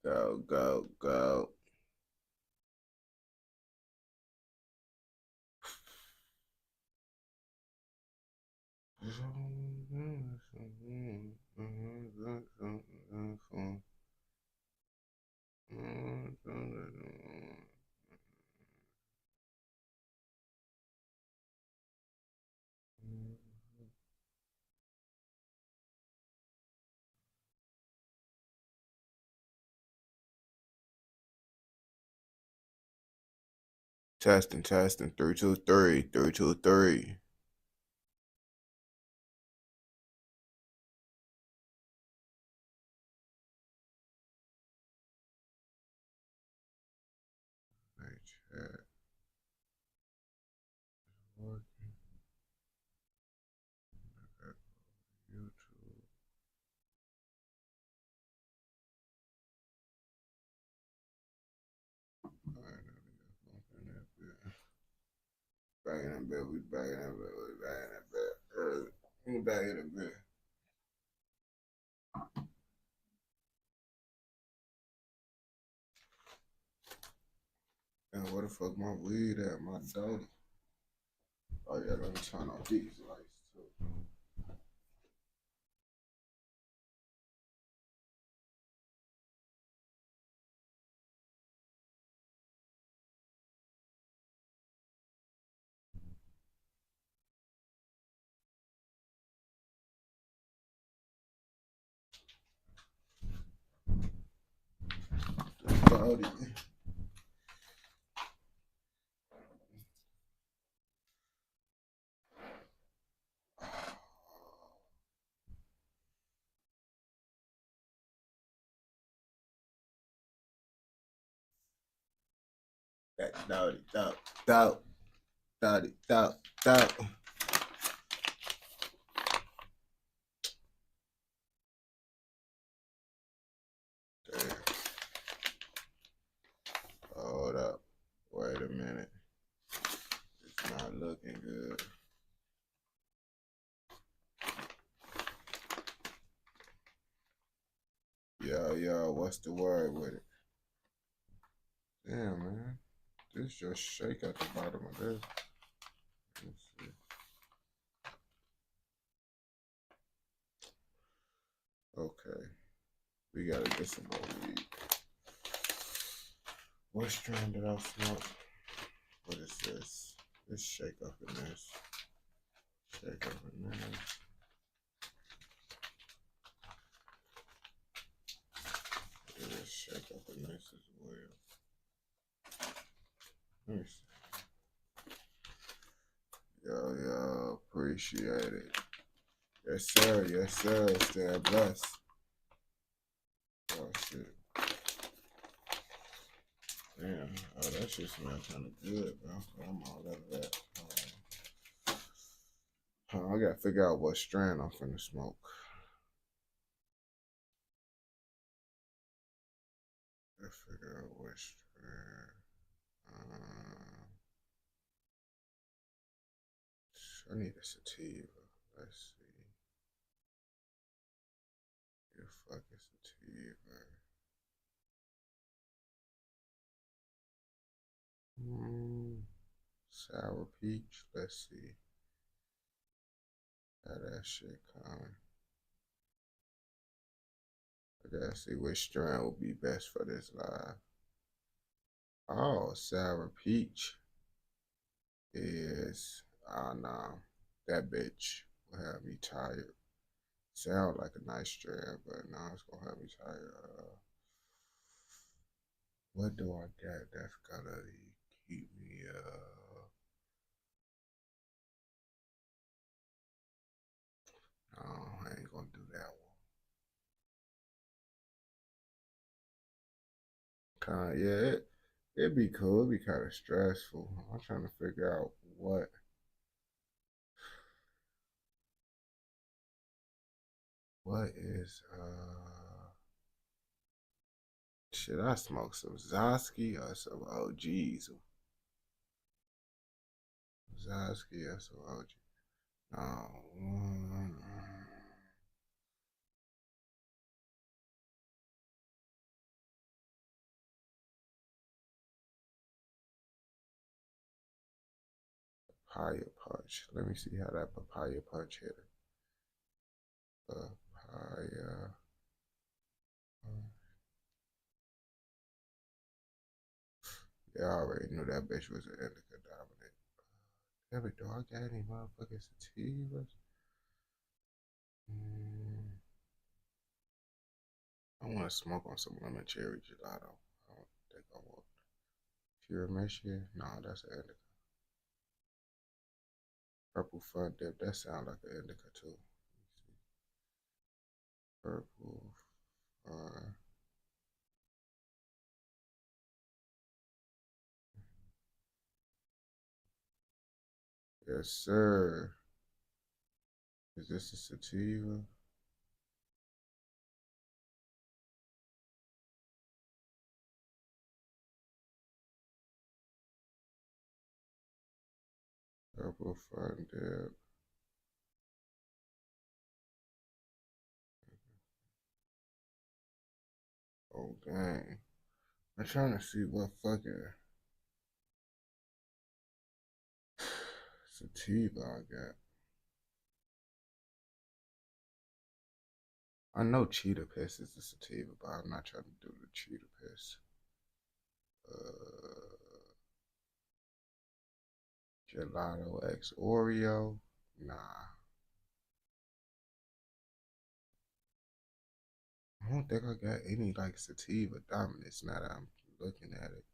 Go, go, go. Testing, testing. 3, 2, 3, 3, 2, 3. Hey, chat. Working. YouTube. All right, now we got something that bit. Back in that bit. We back in that bit. We back in that bit. We back in that bit. And where the fuck my weed at? My doty. Oh yeah, let me turn off these lights too. Doty. That doty, dope, dope, doty, dope, dope. Damn. Hold up. Wait a minute. It's not looking good. Yo, what's the word with it? Damn, man. This just shake at the bottom of this. Let's see. Okay. We gotta get some more weed. What strand did I smoke? What is this? This shake up in this. Shake up in this. This shake up in this as well. Let me see. Yo, appreciate it. Yes, sir. Yes, sir. Stay blessed. Oh, shit. Damn. Oh, that shit smells kind of good, bro. I'm all out of that. I gotta figure out what strand I'm finna smoke. Gotta figure out what strand. I need a sativa. Let's see. The fuck is sativa? Sour peach. Let's see how that shit coming. I gotta see which strand will be best for this live. Oh, sour peach is, oh no, that bitch will have me tired. Sound like a nice strand, but no, it's gonna have me tired. What do I got that's gonna keep me no, I ain't gonna do that one. Kinda, yeah, it'd be cool. It'd be kind of stressful. I'm trying to figure out what is should I smoke some Zosky or some OGs? Zosky or some OG? No. papaya punch. Let me see how that papaya punch hit. Papaya. Yeah, I already knew that bitch was an indica dominant. Damn it, do I got any motherfucking sativas? I want to smoke on some lemon cherry gelato. I don't think I want pure Michigan. No, that's an indica. Purple fun dip. That sounds like an indica too. Purple fun. Yes, sir. Is this a sativa? Purple fun dip. Oh, dang. I'm trying to see what fucking sativa I got. I know cheetah piss is a sativa, but I'm not trying to do the cheetah piss. Gelato X Oreo. Nah. I don't think I got any like sativa dominance now that I'm looking at it.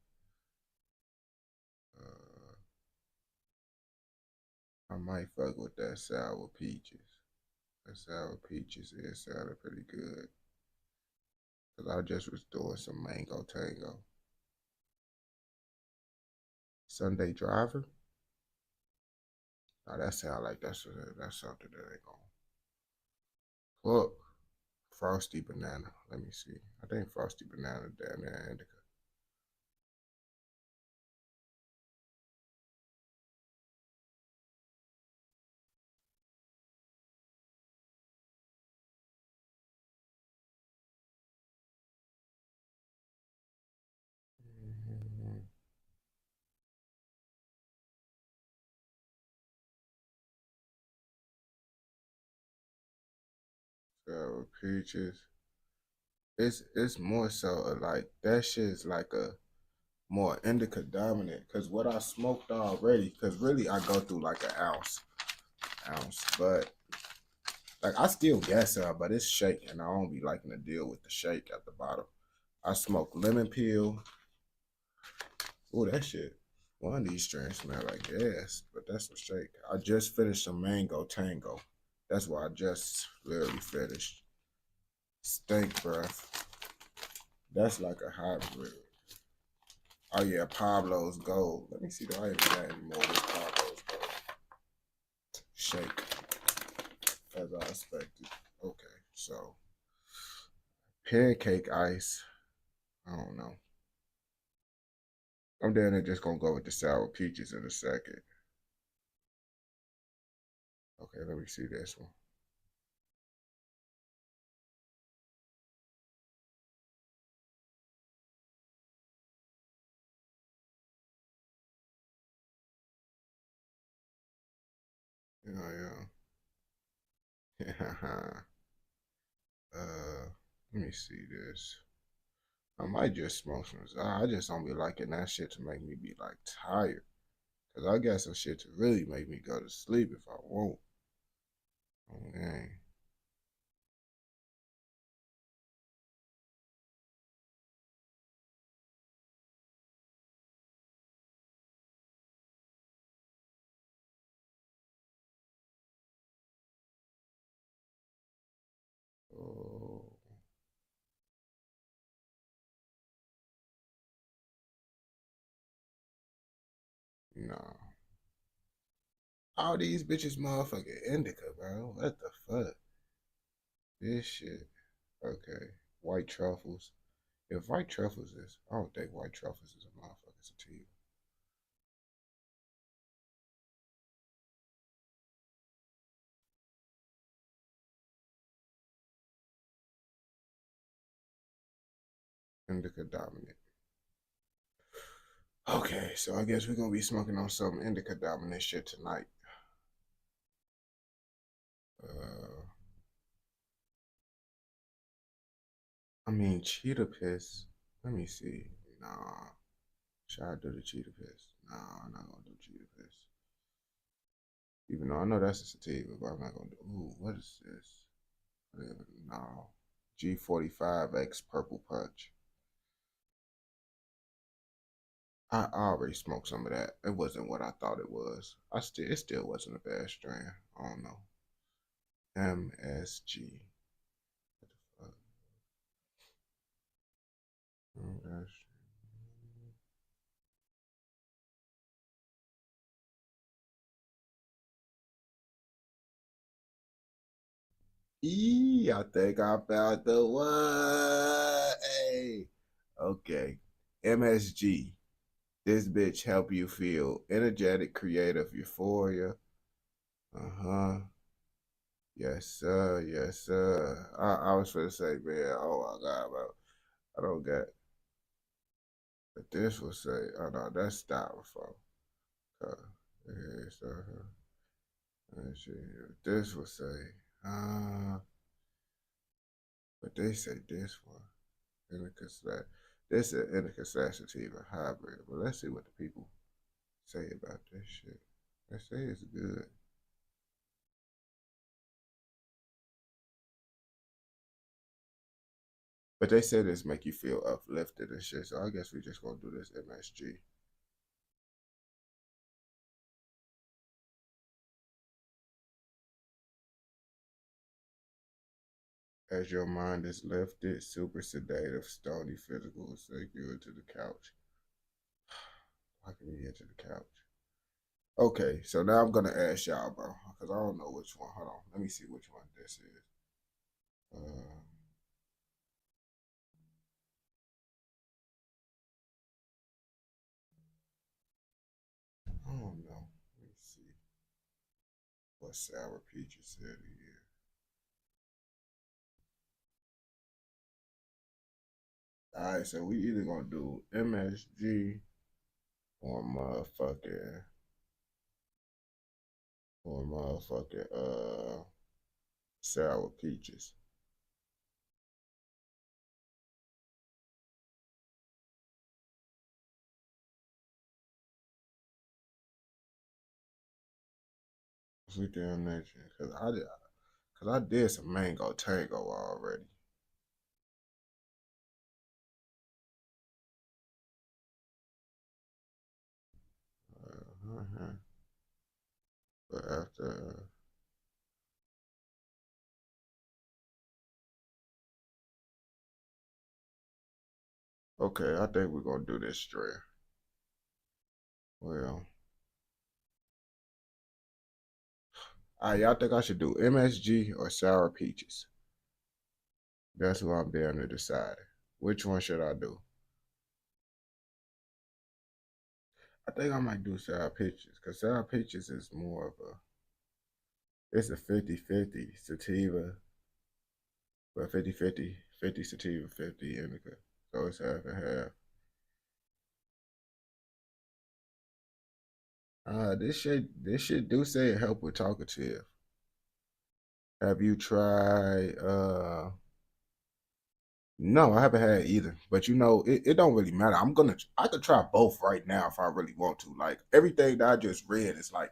I might fuck with that sour peaches. That sour peaches is sounded pretty good. Cause I just was doing some mango tango. Sunday driver. Now that sound like that's something that ain't gonna cook. Frosty banana. Let me see. I think frosty banana down there indica. Mm-hmm. Sour peaches. It's more so like that shit is like a more indica dominant. Cause what I smoked already, cause really I go through like an ounce, but like I still gas up, but it's shaking. I don't be liking to deal with the shake at the bottom. I smoke lemon peel. Oh, that shit. One of these strains smell like gas, but that's a shake. I just finished some mango tango. That's what I just literally finished. Stink breath. That's like a hybrid. Oh yeah, Pablo's Gold. Let me see. Do I even got any more of this Pablo's Gold? Shake, as I expected. Okay, so pancake ice. I don't know. I'm then just gonna go with the sour peaches in a second. Okay, let me see this one. Yeah, yeah. Let me see this. I might just smoke some. I just don't be liking that shit to make me be like tired. Cause I got some shit to really make me go to sleep if I want. Okay. Oh no. All these bitches motherfucking indica, bro. What the fuck? This shit. Okay. White truffles. If white truffles is, I don't think white truffles is a motherfucking sativa. Indica dominant. Okay, so I guess we're gonna be smoking on some indica dominant shit tonight. Uh, I mean cheetah piss. Let me see. Nah, should I do the cheetah piss? Nah, I'm not gonna do cheetah piss. Even though I know that's a sativa, but I'm not gonna do. Ooh, what is this? No, G45X Purple Punch. I already smoked some of that. It wasn't what I thought it was. It still wasn't a bad strain. I don't know. MSG. What the fuck? I think I found the one. Hey. Okay. MSG. This bitch help you feel energetic, creative, euphoria. Uh-huh. Yes, sir. Yes, sir. I was gonna say, man, oh my God, bro. I don't get. But this will say, oh no, that's styrofoam. Uh, yes, let's see. This will say, uh, but they say this one. Indica slash. This is indica slash sativa hybrid. But let's see what the people say about this shit. They say it's good. But they say this make you feel uplifted and shit. So I guess we just gonna do this MSG. As your mind is lifted, super sedative, stony physical will take you into the couch. How can you get to the couch? Okay, so now I'm gonna ask y'all, bro, because I don't know which one. Hold on, let me see which one this is. Uh, I don't know. Let me see what Sour Peaches said here. All right, so we either gonna do MSG or motherfucking Sour Peaches. We damn nature, cause I did some mango tango already. Uh-huh. But after, okay, I think we're gonna do this straight. Well, y'all think I should do MSG or Sour Peaches? That's what I'm down to decide. Which one should I do? I think I might do Sour Peaches because Sour Peaches is more of it's a 50-50 sativa, but 50-50 sativa, 50 indica. So it's half and half. This shit do say it help with talkative. Have you tried no, I haven't had either. But it don't really matter. I could try both right now if I really want to. Like everything that I just read is like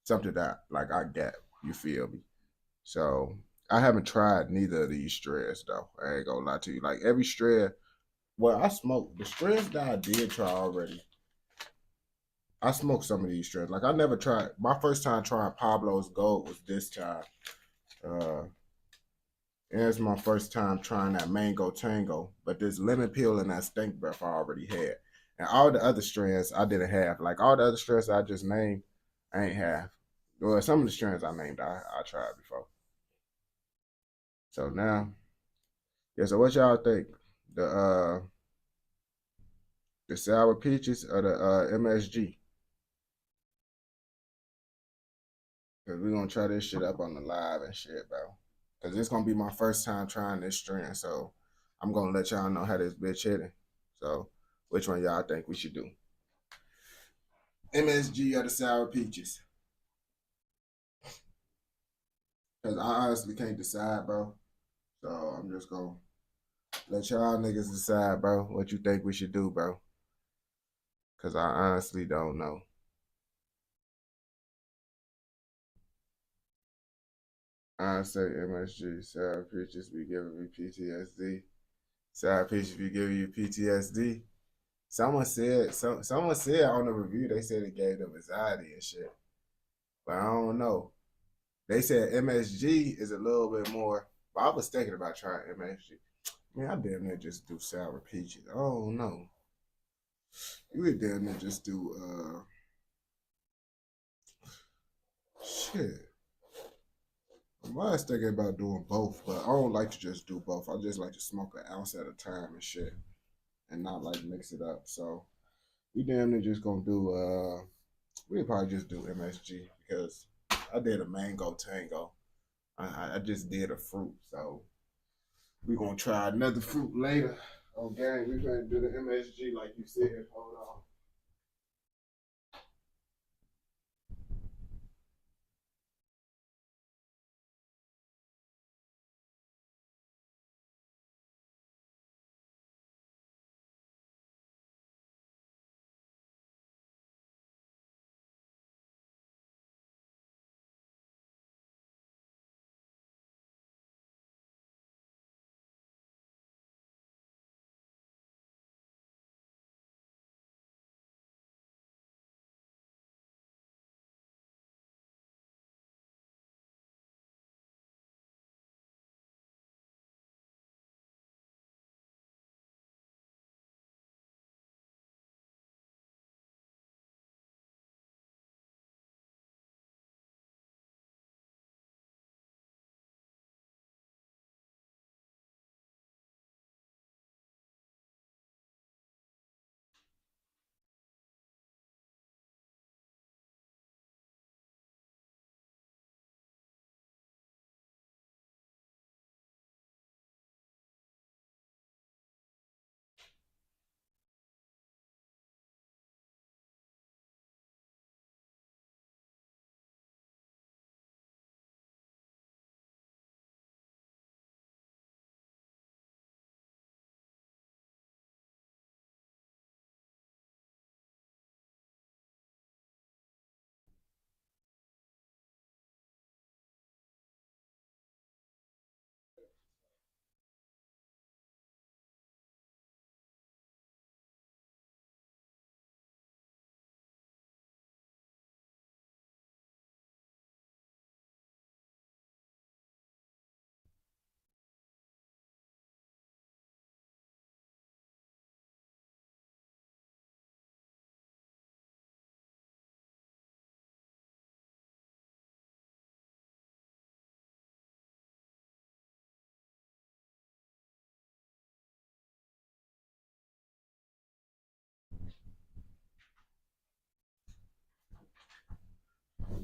something that like I get. You feel me? So I haven't tried neither of these strains though. I ain't gonna lie to you. Like every strain, well, I smoked the strains that I did try already. I smoked some of these strains. Like I never tried. My first time trying Pablo's Gold was this time. Uh, and it's my first time trying that mango tango, but this lemon peel and that stink breath I already had. And all the other strands I didn't have. Like all the other strands I just named, I ain't have. Well, some of the strands I named, I tried before. So now, yeah. So what y'all think? The uh the sour peaches or the MSG? Cause we're gonna try this shit up on the live and shit, bro. Cause it's gonna be my first time trying this strand, so I'm gonna let y'all know how this bitch hitting. So which one y'all think we should do? MSG or the sour peaches? Cause I honestly can't decide, bro. So I'm just gonna let y'all niggas decide, bro, what you think we should do, bro. Cause I honestly don't know. I say MSG, sour peaches be giving me PTSD. Sour peaches be giving you PTSD. Someone said on the review they said it gave them anxiety and shit. But I don't know. They said MSG is a little bit more. But I was thinking about trying MSG. Man, I damn near just do sour peaches. I don't know. You would damn near just do shit. I was thinking about doing both, but I don't like to just do both. I just like to smoke an ounce at a time and shit, and not like mix it up. So we damn near just gonna do. We'll probably just do MSG because I did a mango tango. I just did a fruit, so we gonna try another fruit later. Okay, we gonna do the MSG like you said. Hold on.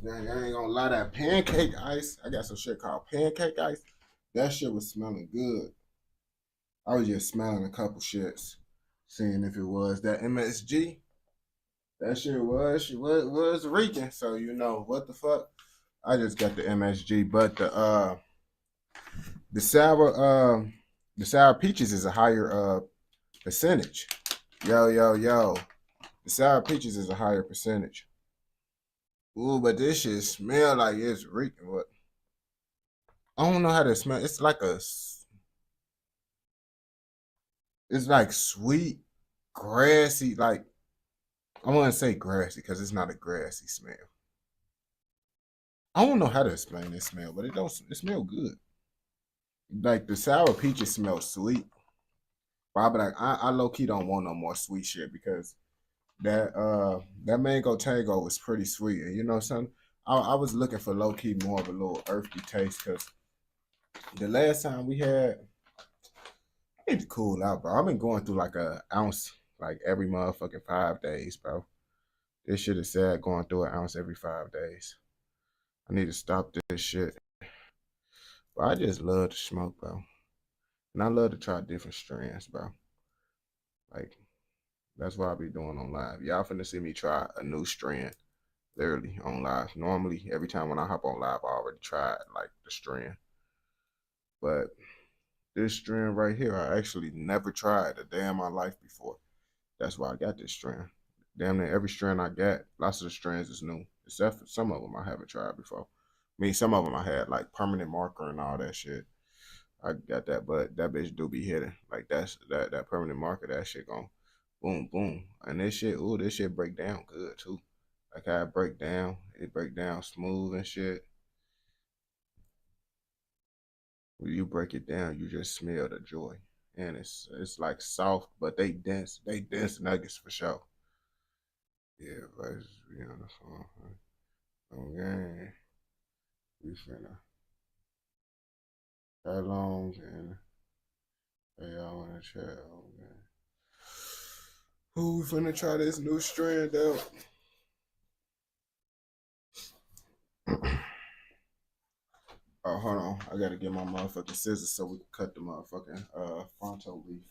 Dang, I ain't gonna lie, that pancake ice. I got some shit called pancake ice. That shit was smelling good. I was just smelling a couple shits, seeing if it was that MSG. That shit was reeking. So you know what the fuck. I just got the MSG, but the sour the sour peaches is a higher percentage. Yo yo yo, the sour peaches is a higher percentage. Ooh, but this shit smell like it's reeking. What? I don't know how to smell. It's like sweet, grassy. Like I want to say grassy because it's not a grassy smell. I don't know how to explain this smell, but it don't. It smell good. Like the sour peaches smell sweet. But I be like, I low key don't want no more sweet shit because that mango tango was pretty sweet, and you know something. I was looking for low key more of a little earthy taste because the last time we had, I need to cool out, bro. I've been going through like a ounce like every motherfucking 5 days, bro. This shit is sad going through an ounce every 5 days. I need to stop this shit. But I just love to smoke, bro. And I love to try different strands, bro. Like That's what I be doing on live. Y'all finna see me try a new strand, literally on live. Normally, every time when I hop on live, I already tried like the strand. But this strand right here, I actually never tried a day in my life before. That's why I got this strand. Damn near every strand I got, lots of the strands is new, except for some of them I haven't tried before. I mean, some of them I had like permanent marker and all that shit. I got that, but that bitch do be hitting. Like that permanent marker, that shit gon' boom boom, and this shit, ooh, this shit break down good too. Like how it break down smooth and shit. When you break it down, you just smell the joy, and it's like soft, but they dense nuggets for sure. Yeah, but you know the phone. Okay, we finna how long and hey, y'all wanna chat? Okay. Who we finna try this new strand out? Oh, hold on. I gotta get my motherfucking scissors so we can cut the motherfucking fronto leaf.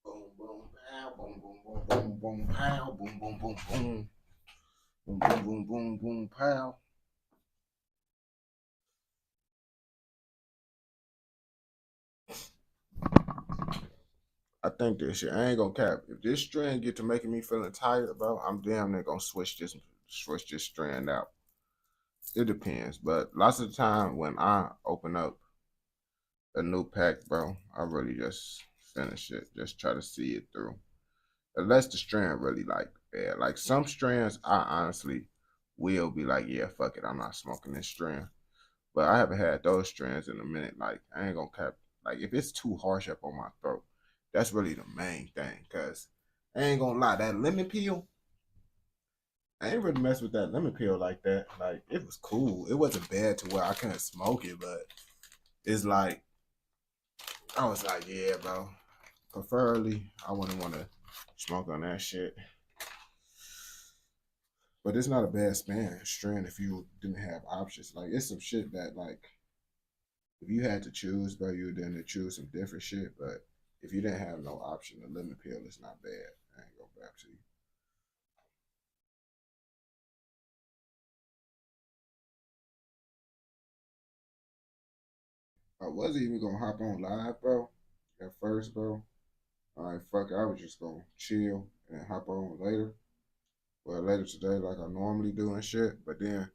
Boom, boom, pow, boom, boom, boom, boom, boom, pow, boom, boom, boom, boom, boom, boom, boom, boom, boom, pow. I think this shit. I ain't gonna cap. If this strand get to making me feeling tired, bro, I'm damn near gonna switch this strand out. It depends, but lots of the time when I open up a new pack, bro, I really just finish it. Just try to see it through. Unless the strand really like bad. Like some strands, I honestly will be like, yeah, fuck it, I'm not smoking this strand. But I haven't had those strands in a minute. Like I ain't gonna cap. Like if it's too harsh up on my throat, that's really the main thing. Cause I ain't gonna lie, that lemon peel, I ain't really mess with that lemon peel like that. Like it was cool. It wasn't bad to where I couldn't smoke it, but it's like I was like, yeah, bro. Preferably, I wouldn't want to smoke on that shit. But it's not a bad strand if you didn't have options. Like it's some shit that like if you had to choose, bro, you would then choose some different shit. But if you didn't have no option, the lemon peel is not bad. I ain't gonna back to you. I wasn't even gonna hop on live, bro. At first, bro. All right, fuck it. I was just gonna chill and hop on later. Well, later today, like I normally do and shit. But then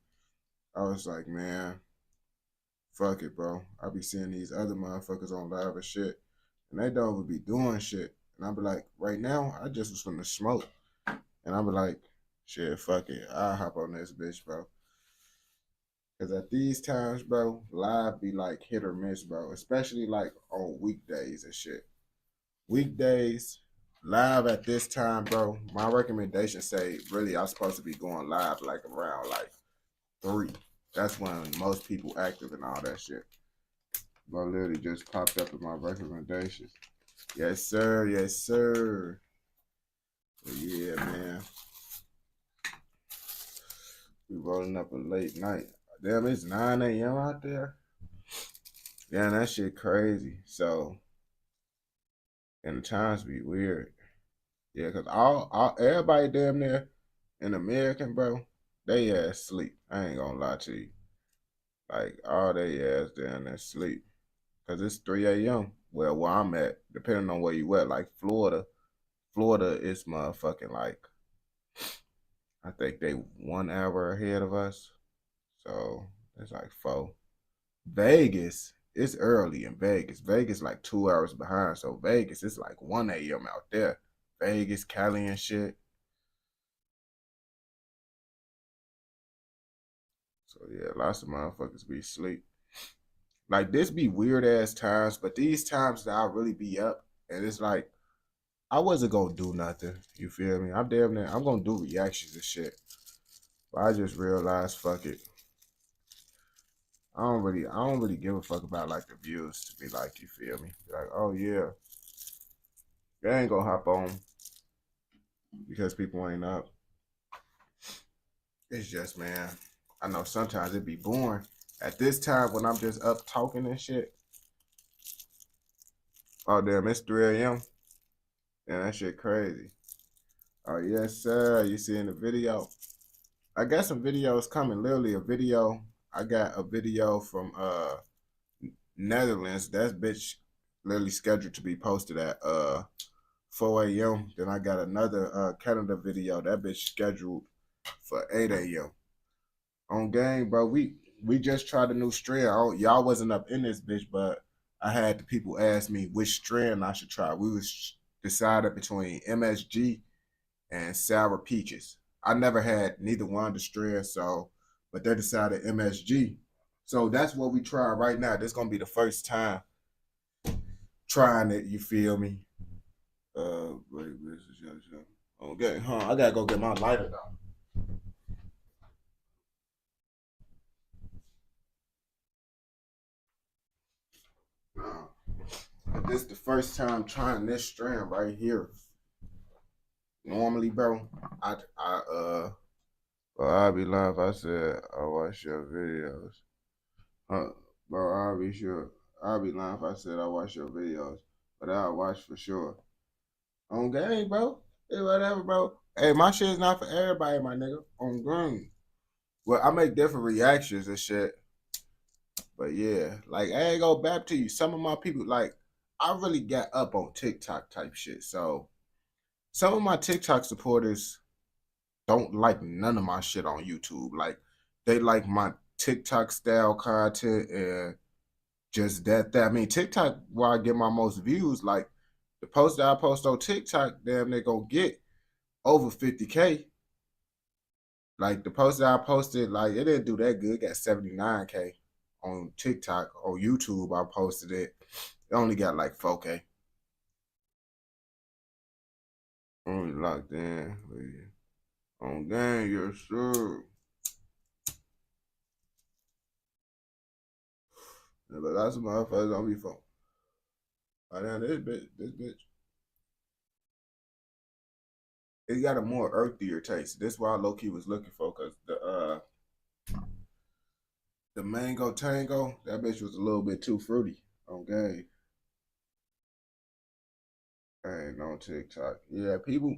I was like, man, fuck it, bro. I be seeing these other motherfuckers on live and shit, and they don't be doing shit. And I be like, right now, I just was gonna smoke, and I be like, shit, fuck it, I'll hop on this bitch, bro. Cause at these times, bro, live be like hit or miss, bro. Especially like on weekdays and shit. Weekdays, live at this time, bro. My recommendation say really I'm supposed to be going live like around like 3. That's when most people active and all that shit. But literally just popped up in my recommendations. Yes, sir. Yes, sir. But yeah, man. We rolling up a late night. Damn, it's 9 a.m. out there. Damn, that shit crazy. So, and the times be weird. Yeah, cause all everybody damn near in American, bro, they ass sleep. I ain't gonna lie to you. Like all they ass down there sleep. Cause it's 3 a.m. Well, where I'm at, depending on where you at, like Florida is motherfucking like I think they 1 hour ahead of us. So it's like 4. Vegas, it's early in Vegas. Vegas like 2 hours behind. So Vegas, it's like 1 a.m. out there. Vegas, Cali and shit. So yeah, lots of motherfuckers be asleep. Like this be weird ass times, but these times that I really be up, and it's like I wasn't gonna do nothing. You feel me? I'm damn near I'm gonna do reactions and shit. But I just realized, fuck it. I don't really give a fuck about like the views to be like, you feel me? Like, oh yeah, they ain't gonna hop on because people ain't up. It's just man. I know sometimes it be boring. At this time when I'm just up talking and shit. Oh damn, it's 3 a.m. Yeah, that shit crazy. Oh yes, sir. You see in the video. I got some videos coming. Literally a video. I got a video from Netherlands. That bitch literally scheduled to be posted at 4 a.m. Then I got another Canada video. That bitch scheduled for 8 a.m. On game, bro. We just tried a new strand. Y'all wasn't up in this bitch, but I had the people ask me which strand I should try. We was decided between MSG and sour peaches. I never had neither one of the strands, so but they decided MSG. So that's what we try right now. This gonna be the first time trying it. You feel me? Wait, okay, huh? I gotta go get my lighter though. This the first time trying this strand right here. Normally, bro, well, I'll be lying if I said I watch your videos. Uh, bro, I'll be sure. I'll be lying if I said I watch your videos, but I'll watch for sure. On game, bro. Hey, whatever, bro. Hey, my shit is not for everybody, my nigga. On game. Well, I make different reactions and shit. But yeah, like I ain't gonna bap to you. Some of my people, like, I really got up on TikTok type shit. So some of my TikTok supporters don't like none of my shit on YouTube. Like they like my TikTok style content and just that. I mean, TikTok where I get my most views. Like the post that I post on TikTok, damn, they gonna get over 50K. Like the post that I posted, like it didn't do that good. It got 79K on TikTok. On YouTube, I posted it. It only got like 4K. Only locked in. On game, yes sir. Yeah, but lots of motherfuckers on me phone. Oh damn, this bitch. It got a more earthier taste. This is why low key was looking for, cause the mango tango, that bitch was a little bit too fruity. Okay. Ain't on TikTok. Yeah, people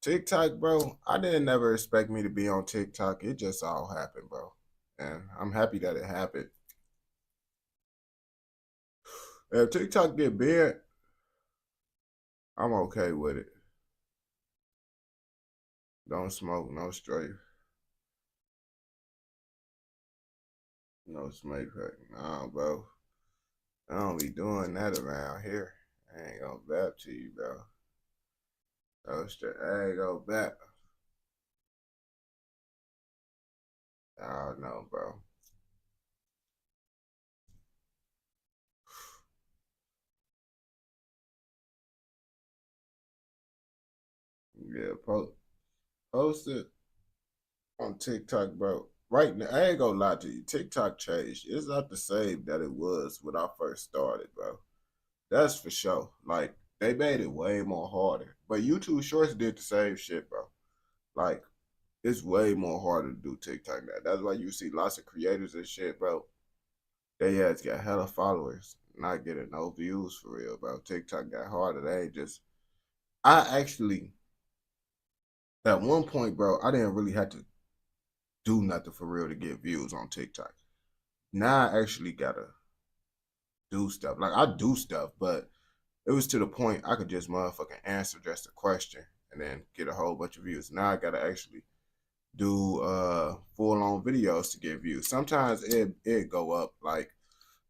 TikTok, bro. I didn't never expect me to be on TikTok. It just all happened, bro. And I'm happy that it happened. If TikTok get big, I'm okay with it. Don't smoke, no strafe, no smoke crack. Nah, bro. I don't be doing that around here. I ain't gonna bap to you, bro. No straight. I ain't gonna bap. I don't know, bro. Yeah, post it on TikTok, bro. Right now, I ain't gonna lie to you. TikTok changed. It's not the same that it was when I first started, bro. That's for sure. Like they made it way more harder. But YouTube Shorts did the same shit, bro. Like it's way more harder to do TikTok now. That's why you see lots of creators and shit, bro. They has got hella followers, not getting no views for real, bro. TikTok got harder. They ain't just. I actually at one point, bro, I didn't really have to do nothing for real to get views on TikTok. Now I actually gotta do stuff. Like I do stuff, but it was to the point I could just motherfucking answer just a question and then get a whole bunch of views. Now I gotta actually do full on videos to get views. Sometimes it go up. Like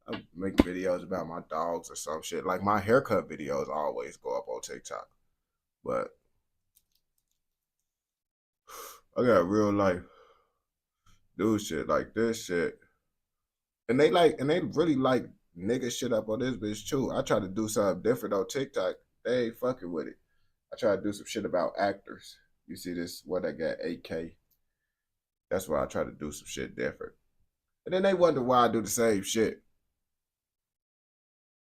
I make videos about my dogs or some shit. Like my haircut videos always go up on TikTok. But I got real life do shit like this shit. And they really like nigga shit up on this bitch too. I try to do something different on TikTok. They ain't fucking with it. I try to do some shit about actors. You see this what I got 8K. That's why I try to do some shit different. And then they wonder why I do the same shit.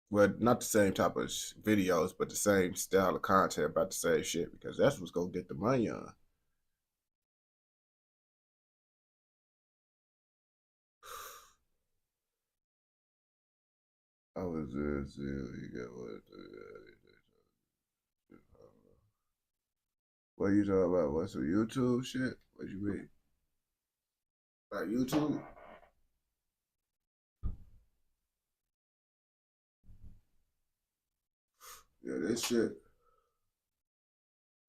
Well, not the same type of videos, but the same style of content about the same shit because that's what's gonna get the money on. I was there, see, you get what you talking about? What's some YouTube shit? What you mean? Like YouTube? Yeah, this shit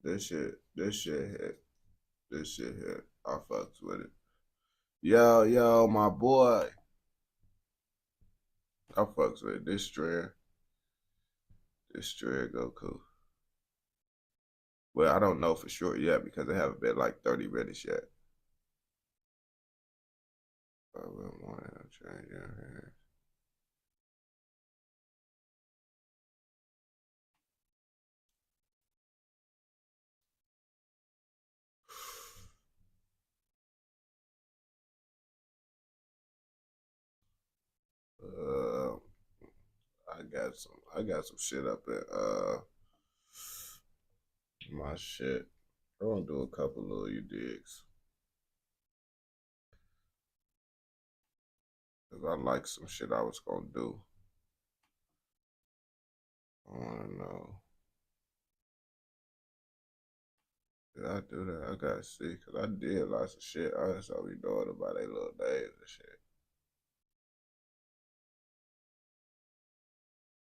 hit. This shit hit. I fucks with it. Yo, my boy. I fucks with it. This strand Goku. Well, I don't know for sure yet because it haven't been like 30 minutes yet. I wouldn't want to change your I got some shit up in my shit. I'm gonna do a couple little you digs. Cause I like some shit I was gonna do. I wanna know. Did I do that? I gotta see, cause I did lots of shit. I just saw me doing about their little days and shit.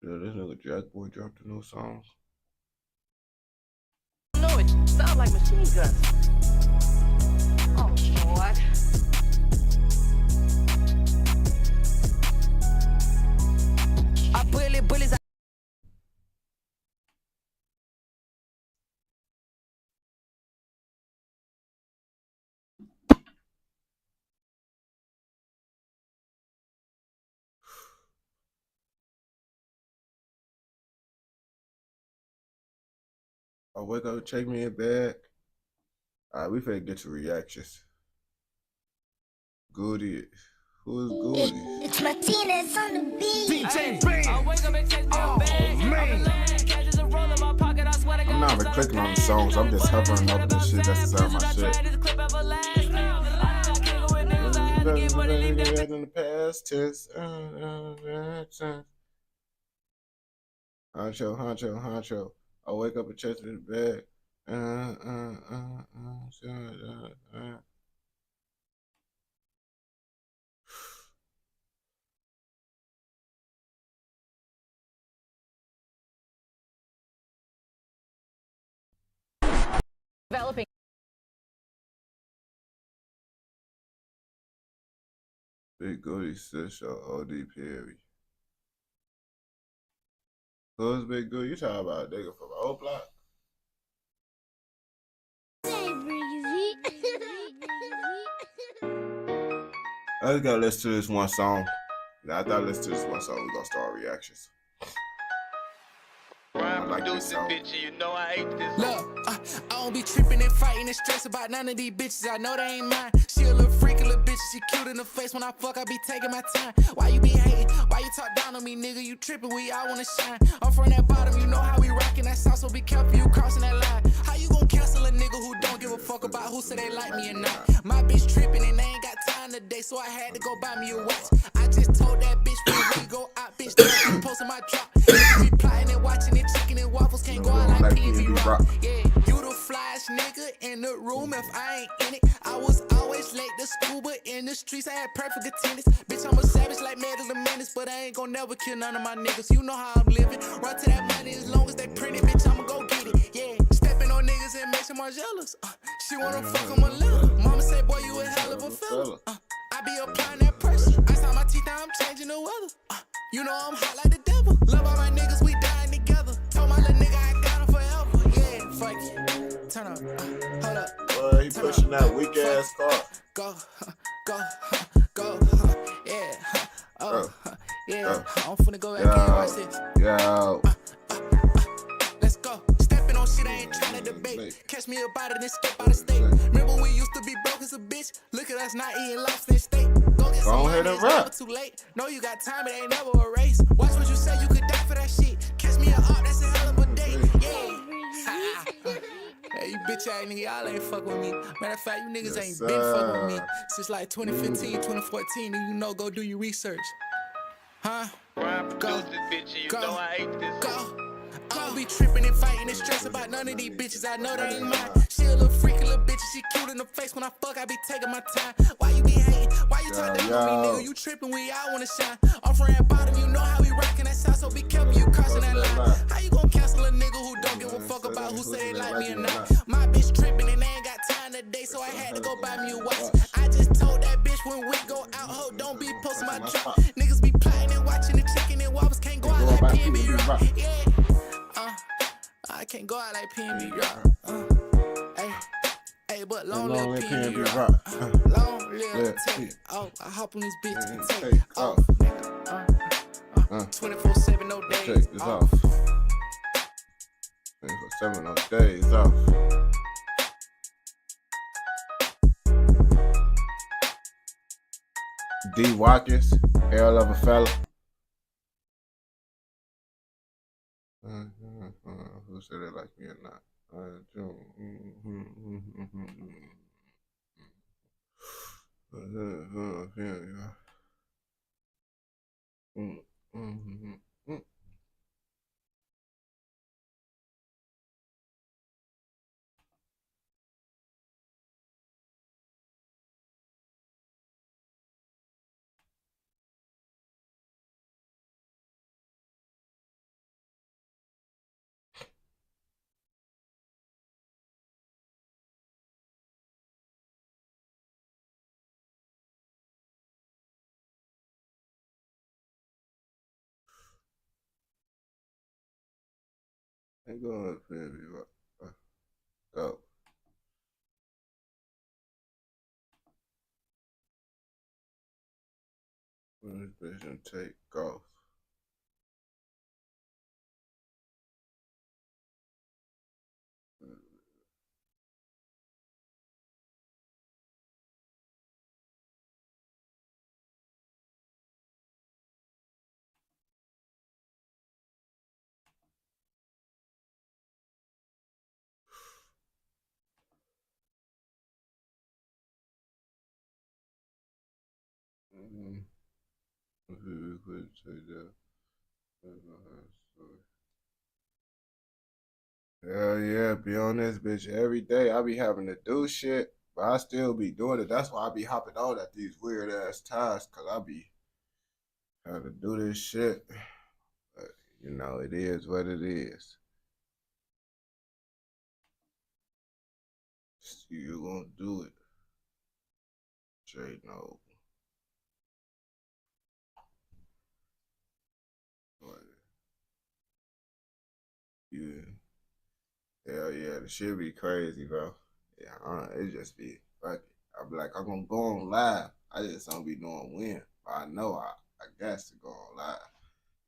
Yeah, this nigga Jack Boy dropped a new song. No, it sounds like machine guns. Oh, Lord. I bullets. I wake up, check me in bed. All right, we finna get your reactions. Goody. Who's Goody? It's Martinez on the beat. DJ Bang. I wake up and check me in bed. Man. I'm not even clicking on the songs. I'm just hovering over the shit that's inside my shit. In the past tense. Honcho. I wake up and check in the bed. Developing. Big Goody Sis or OD Perry. Who's Big Goody? You talking about a nigga from O Block? I just gotta listen to this one song. Now, after I listen to this one song, we gonna start reactions. I like this song. Bitch, you know I hate this. Look, I don't be tripping and fighting and stressed about none of these bitches. I know they ain't mine. She a little freaky little bitch. She cute in the face. When I fuck, I be taking my time. Why you be hating? Why you talk down on me, nigga? You tripping? We all wanna shine. I'm from that bottom. You know how we rockin' that south, so be careful you crossing that line. How you gon' cancel a nigga who don't give a fuck about who say they like me or not? My bitch tripping and they ain't got time today, so I had to go buy me a watch. I just told that bitch when we go out, bitch, don't posting my drop. Nigga be plotting and watching it, chicken and waffles can't go out like PNB Rock. Yeah, you the flyest nigga in the room if I ain't in it. I was always late to school, but in the streets I had perfect attendance. Bitch, I'm a savage like Metal the Menace, but I ain't gon' never kill none of my niggas. You know how I'm living. Run to that money as long as they print it, bitch, I'ma go get it. Yeah, stepping on niggas and makes them more jealous. She wanna fuck them a little. Mama say, boy, you a hell of a fella. I be applying that pressure. I saw my teeth, now I'm changing the weather. You know I'm hot like the devil. Love all my niggas, we dying together. Told my little nigga I got him forever. Yeah, fuck it. Turn up, hold up. Boy, he pushing that weak ass car. Go, yeah, yeah. I'm finna go back and watch this. Yo. Let's go. Stepping on shit, I ain't trying to debate. Catch me about it and step out of state. Remember we used to be broke as a bitch. Look at us not eating lobster and steak. Go get some money, it's never too late. Know you got time, it ain't never a race. Watch what you say, you could die for that shit. Catch me up, that's a hell of a day. Yeah. Hey, you bitch ass nigga, y'all ain't fuck with me. Matter of fact, you niggas ain't been fucking with me since like 2015, 2014. And you know, go do your research. Huh? Brian produced this bitch, and you know I hate this. Go. I don't be tripping and fighting and stressing about none of these bitches. I know they ain't mine. She a little freaky little bitch. She cute in the face. When I fuck, I be taking my time. Why you be hating? Why you talk down on me, nigga? You tripping? We all wanna shine. Off at bottom, you know how we rockin' that south. So be careful, you crossing that line. How you gon' cancel a nigga who don't give a fuck about who say they like me or not? My bitch tripping and they ain't got time today, so I had to go buy me a watch. I just told that bitch when we go out, ho, don't be posting my drop. Niggas be plotting and watching the chicken and wobbles. Can't go out like PNB Rock. Yeah. I can't go out like PNB Rock. Hey, but long live PNB Rock. Long live take off. I hop on this bitch and take off. 24/7, no days Check this off. 24/7, no days off. D. Watkins, hell of a fella. Who said they like me or not? Ain't going to PNB Rock. Go. This bitch and take off. Hell yeah, be on this bitch every day. I be having to do shit, but I still be doing it. That's why I be hopping on at these weird ass times, cause I be having to do this shit. But you know, it is what it is. You gonna do it. Straight no. Yeah. Hell yeah, the shit be crazy, bro. Yeah, it just be fuck it. I be like, I'm gonna go on live. I just don't be knowing when. But I know I got to go on live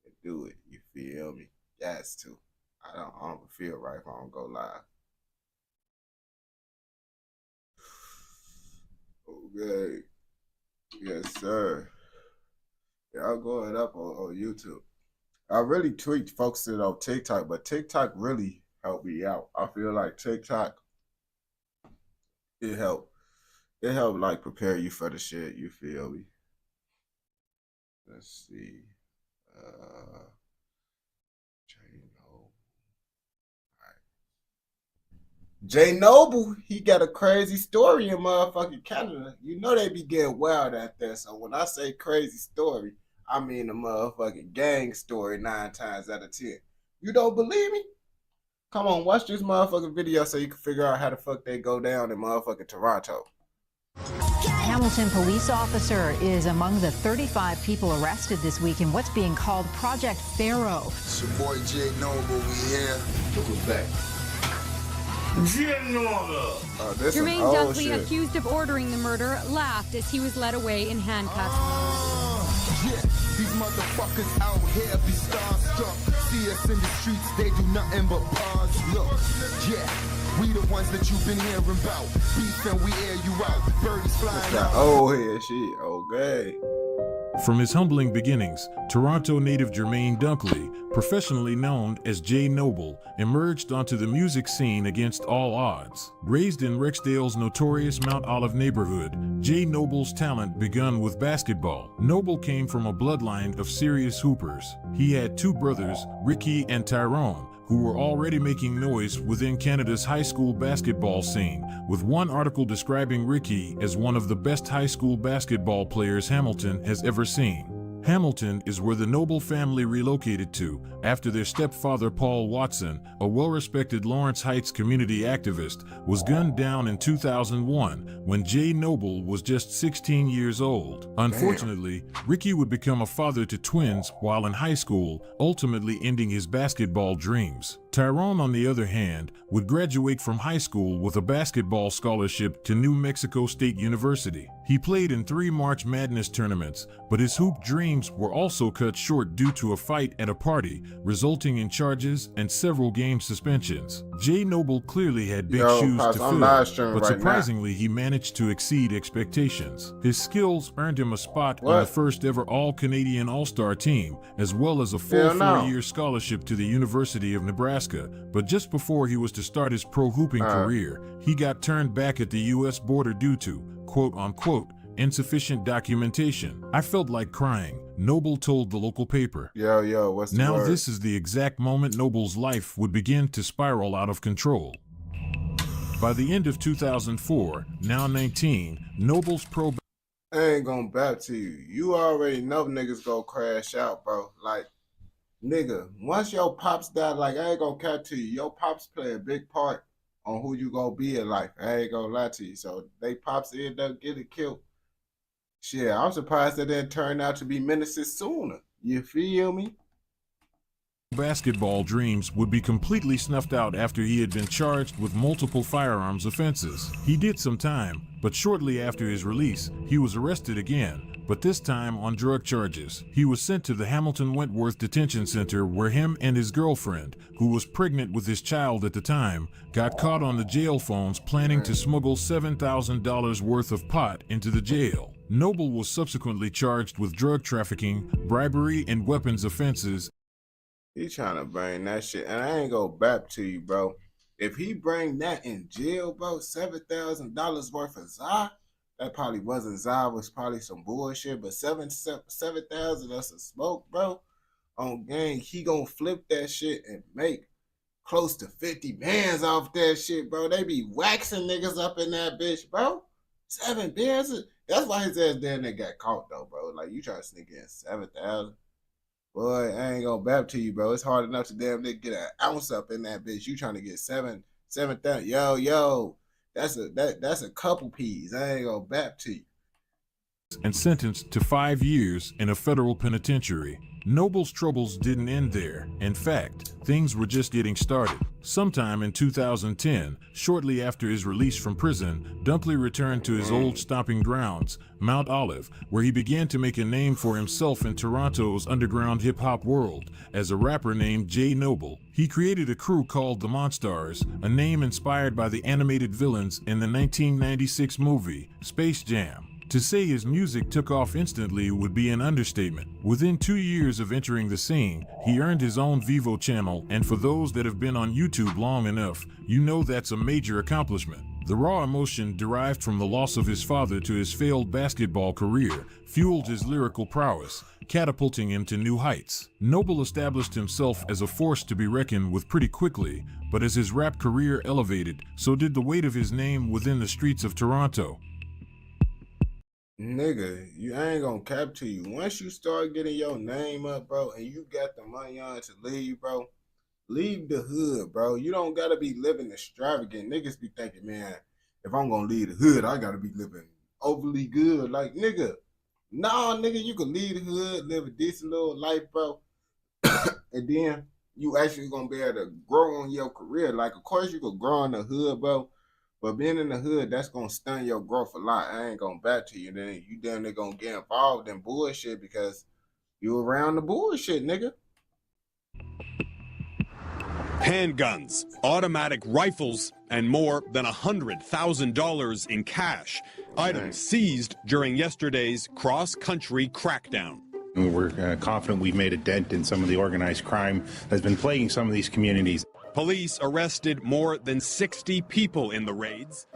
and do it. You feel me? Got to. I don't feel right if I don't go live. Okay. Yes, sir. Yeah, I'm going up on YouTube. I really tweaked focusing on TikTok, but TikTok really helped me out. I feel like TikTok, it helped like prepare you for the shit, you feel me? Let's see. Jay Noble, he got a crazy story in motherfucking Canada. You know they be getting wild out there. So when I say crazy story, I mean a motherfucking gang story 9 times out of 10. You don't believe me? Come on, watch this motherfucking video so you can figure out how the fuck they go down in motherfucking Toronto. Hamilton police officer is among the 35 people arrested this week in what's being called Project Pharaoh. It's your boy Jay Noble, we here. Look back. Jermaine Dudley, accused of ordering the murder, laughed as he was led away in handcuffs. Yeah, these motherfuckers out here be starstruck. See us in the streets, they do nothing but pause. Look, yeah, we the ones that you've been hearing about. Beef and we air you out. Birdies flying out. Oh, here, shit. Okay. From his humbling beginnings, Toronto native Jermaine Dunkley, professionally known as Jay Noble, emerged onto the music scene against all odds. Raised in Rexdale's notorious Mount Olive neighborhood, Jay Noble's talent began with basketball. Noble came from a bloodline of serious hoopers. He had two brothers, Ricky and Tyrone, who were already making noise within Canada's high school basketball scene, with one article describing Ricky as one of the best high school basketball players Hamilton has ever seen. Hamilton is where the Noble family relocated to after their stepfather Paul Watson, a well-respected Lawrence Heights community activist, was gunned down in 2001 when Jay Noble was just 16 years old. Unfortunately, Ricky would become a father to twins while in high school, ultimately ending his basketball dreams. Tyrone, on the other hand, would graduate from high school with a basketball scholarship to New Mexico State University. He played in 3 March Madness tournaments, but his hoop dreams were also cut short due to a fight at a party, resulting in charges and several game suspensions. Jay Noble clearly had big shoes to fill, but surprisingly he managed to exceed expectations. His skills earned him a spot on the first ever All-Canadian All-Star team, as well as a full 4-year scholarship to the University of Nebraska. But just before he was to start his pro hooping career, he got turned back at the U.S. border due to, quote-unquote, insufficient documentation. I felt like crying, Noble told the local paper. Yo, what's the word? This is the exact moment Noble's life would begin to spiral out of control. By the end of 2004, now 19, Noble's pro... I ain't gonna back to you. You already know niggas go crash out, bro. Like, nigga, once your pops die, like, I ain't gonna cut to you. Your pops play a big part on who you gonna be in life. I ain't gonna lie to you. So they pops end up getting killed. Shit, I'm surprised that didn't turn out to be menaces sooner. You feel me? Basketball dreams would be completely snuffed out after he had been charged with multiple firearms offenses. He did some time, but shortly after his release, he was arrested again, but this time on drug charges. He was sent to the Hamilton Wentworth Detention Center where him and his girlfriend, who was pregnant with his child at the time, got caught on the jail phones planning to smuggle $7,000 worth of pot into the jail. Noble was subsequently charged with drug trafficking, bribery, and weapons offenses. He trying to bring that shit, and I ain't gonna back to you, bro. If he bring that in jail, bro, $7,000 worth of Zah, that probably wasn't Zah, was probably some bullshit, but 7,000 that's a smoke, bro. On gang, he gonna flip that shit and make close to 50 bands off that shit, bro. They be waxing niggas up in that bitch, bro. 7 bands. That's why his ass down there got caught though, bro. Like, you trying to sneak in 7,000. Boy, I ain't gonna bap to you, bro. It's hard enough to damn near get an ounce up in that bitch. You trying to get 7,000. Yo, that's a couple P's. I ain't gonna bap to you. And sentenced to 5 years in a federal penitentiary. Noble's troubles didn't end there. In fact, things were just getting started. Sometime in 2010, shortly after his release from prison, Dunkley returned to his old stomping grounds, Mount Olive, where he began to make a name for himself in Toronto's underground hip-hop world as a rapper named Jay Noble. He created a crew called the Monstars, a name inspired by the animated villains in the 1996 movie Space Jam. To say his music took off instantly would be an understatement. Within 2 years of entering the scene, he earned his own Vivo channel, and for those that have been on YouTube long enough, you know that's a major accomplishment. The raw emotion derived from the loss of his father to his failed basketball career fueled his lyrical prowess, catapulting him to new heights. Noble established himself as a force to be reckoned with pretty quickly, but as his rap career elevated, so did the weight of his name within the streets of Toronto. Nigga, I ain't gonna cap to you. Once you start getting your name up, bro, and you got the money on to leave, bro, leave the hood, bro. You don't gotta be living extravagant. Niggas be thinking, man, if I'm gonna leave the hood, I gotta be living overly good. Like, nigga, nah, nigga, you can leave the hood, live a decent little life, bro, and then you actually gonna be able to grow on your career. Like, of course you could grow in the hood, bro, but being in the hood, that's gonna stun your growth a lot. I ain't gonna back to you. Then you damn near gonna get involved in bullshit because you around the bullshit, nigga. handguns, automatic rifles, and more than $100,000 in cash. Items seized during yesterday's cross-country crackdown. We're confident we've made a dent in some of the organized crime that's been plaguing some of these communities. Police arrested more than 60 people in the raids.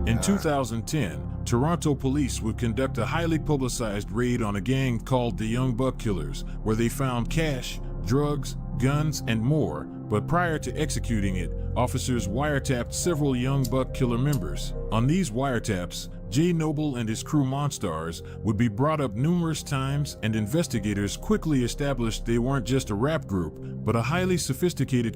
In 2010, Toronto police would conduct a highly publicized raid on a gang called the Young Buck Killers, where they found cash, drugs, guns, and more. But prior to executing it, officers wiretapped several Young Buck Killer members. On these wiretaps, Jay Noble and his crew Monstars would be brought up numerous times, and investigators quickly established they weren't just a rap group, but a highly sophisticated.